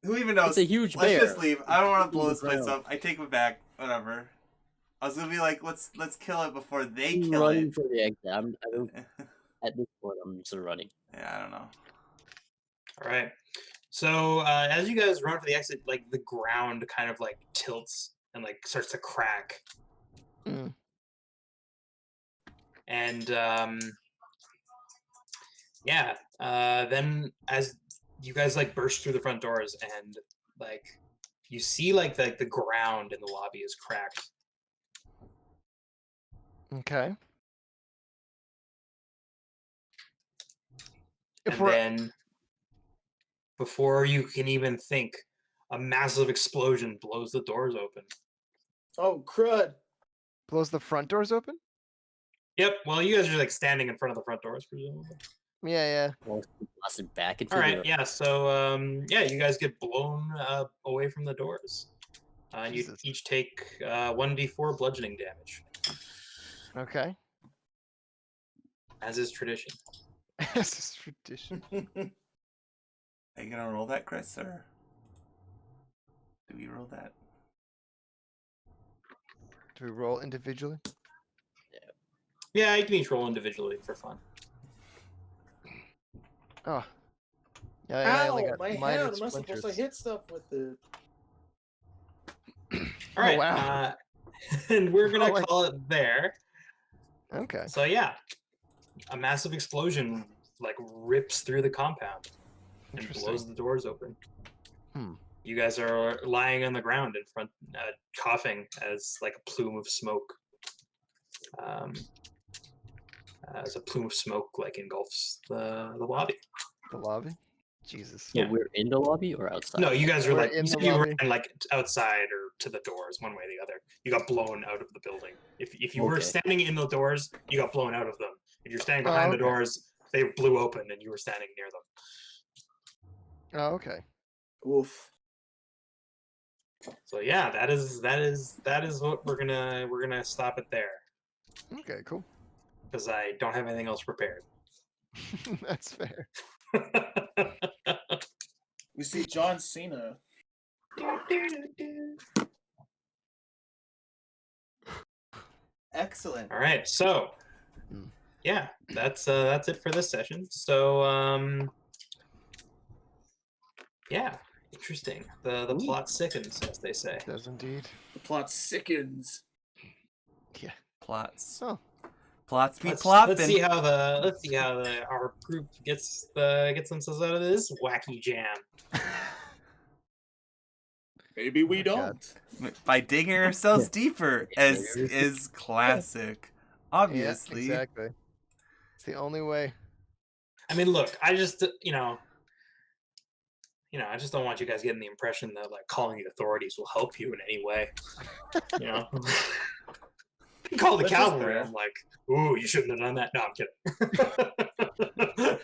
Who even knows? It's a huge Let's bear. just leave. I don't want to It's blow in this the place ground. up. I take it back. Whatever. I was gonna be like, let's kill it before they I'm kill running it. for the exit. I don't. At this point, I'm just running. Yeah, I don't know. All right. So as you guys run for the exit, like the ground kind of like tilts and like starts to crack. Mm. And yeah, then as you guys like burst through the front doors, and like you see like the ground in the lobby is cracked. Okay. If And we're then before you can even think, a massive explosion blows the doors open. Oh crud! blows the front doors open? Yep. Well, you guys are like standing in front of the front doors, presumably. Yeah, Well, blast it back into All right. the. Yeah. So yeah, you guys get blown away from the doors. And you Jesus. each take 1d4 bludgeoning damage, yeah. Okay. as is tradition. This is tradition. Are you gonna roll that, Chris, or do we roll that? Do we roll individually? Yeah, you can each roll individually for fun. Oh. Yeah, I only Ow! got My minor hand. I'm not supposed to splinters. hit stuff with it. All right. wow. And we're gonna Oh, like- call it there. Okay. So yeah, a massive explosion like rips through the compound and Interesting. blows the doors open. Hmm. You guys are lying on the ground in front, coughing as like a plume of smoke. As a plume of smoke like engulfs the lobby. The lobby? Jesus. Yeah. But we're in the lobby or outside? No, you guys are We're like in you the said you lobby. ran like outside or to the doors, one way or the other. You got blown out of the building. If you were Okay. standing in the doors, you got blown out of them. If you're standing Oh, behind the okay. doors, they blew open and you were standing near them. Oh, okay. Oof. So yeah, that is what we're gonna stop it there Okay, cool. because I don't have anything else prepared. That's fair. We see John Cena. Excellent. All right, so Hmm. yeah, that's it for this session. So yeah, interesting. The plot sickens, as they say. Does indeed. The plot sickens. Yeah. Plots. Oh. Plots be Let's plopping. see how our group gets themselves out of this wacky jam. Maybe we my don't. God. By digging ourselves deeper, as Yeah. is classic. Obviously. Yeah, exactly. It's the only way. I mean, look, I just I just don't want you guys getting the impression that like calling the authorities will help you in any way. You know, call the Which is cavalry. fair. I'm like, ooh, you shouldn't have done that. No, I'm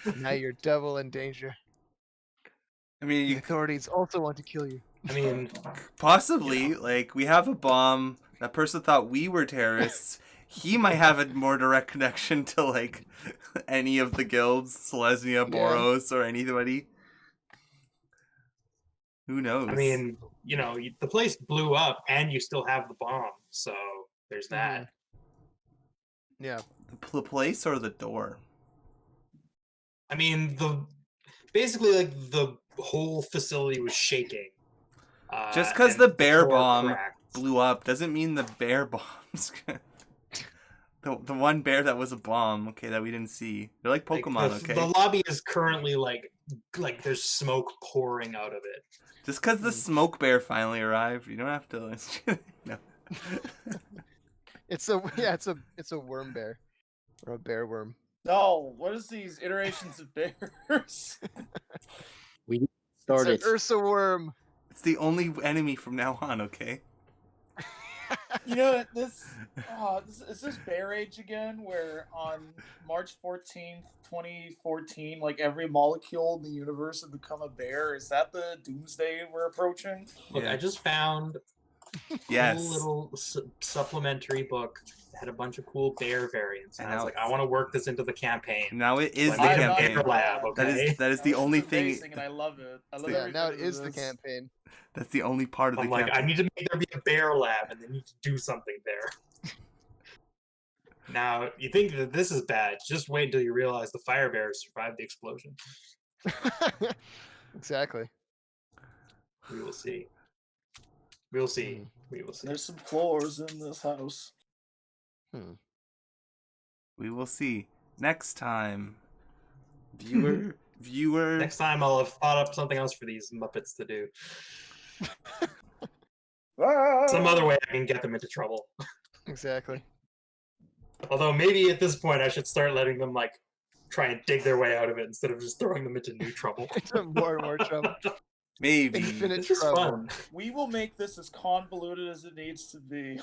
kidding. Now you're double in danger. I mean, The you authorities also want to kill you. I mean, possibly, like, we have a bomb. That person thought we were terrorists. He might have a more direct connection to, like, any of the guilds, Selesnya, Boros, or anybody. Who knows? I mean, the place blew up, and you still have the bomb. So there's that. Yeah. the place or the door? I mean, basically like the whole facility was shaking. Just because and the bear floor bomb cracked. blew up doesn't mean the bear bombs. the one bear that was a bomb, okay, that we didn't see. They're like Like, Pokemon, the okay? lobby is currently like there's smoke pouring out of it. Just because the smoke bear finally arrived, you don't have to. No. It's a worm bear. Or a bear worm. No, what is these iterations of bears? We It's started. an Ursa worm. It's the only enemy from now on, okay? You know this is this Bear Age again, where on March 14th, 2014, like every molecule in the universe had become a bear. Is that the doomsday we're approaching? Look, Yeah. I just found a Yes. cool little supplementary book that had a bunch of cool bear variants, and And I was now like, I want to work this into the campaign. Now it is So the I made a campaign. bear lab, That okay? is the Now, only this is thing. amazing, and I love it. I love Yeah, every now bit it of is the this. campaign. That's the only part of the I'm like, campaign. I need to make there be a bear lab, and they need to do something there. Now, you think that this is bad, just wait until you realize the fire bears survived the explosion. Exactly. We will see. We will see. Hmm. We will see. There's some floors in this house. Hmm. We will see next time. Viewer. Next time I'll have thought up something else for these Muppets to do. Some other way I can get them into trouble. Exactly. Although maybe at this point I should start letting them like try and dig their way out of it instead of just throwing them into new trouble. More and more trouble. Maybe. Infinite This is trouble. fun. We will make this as convoluted as it needs to be.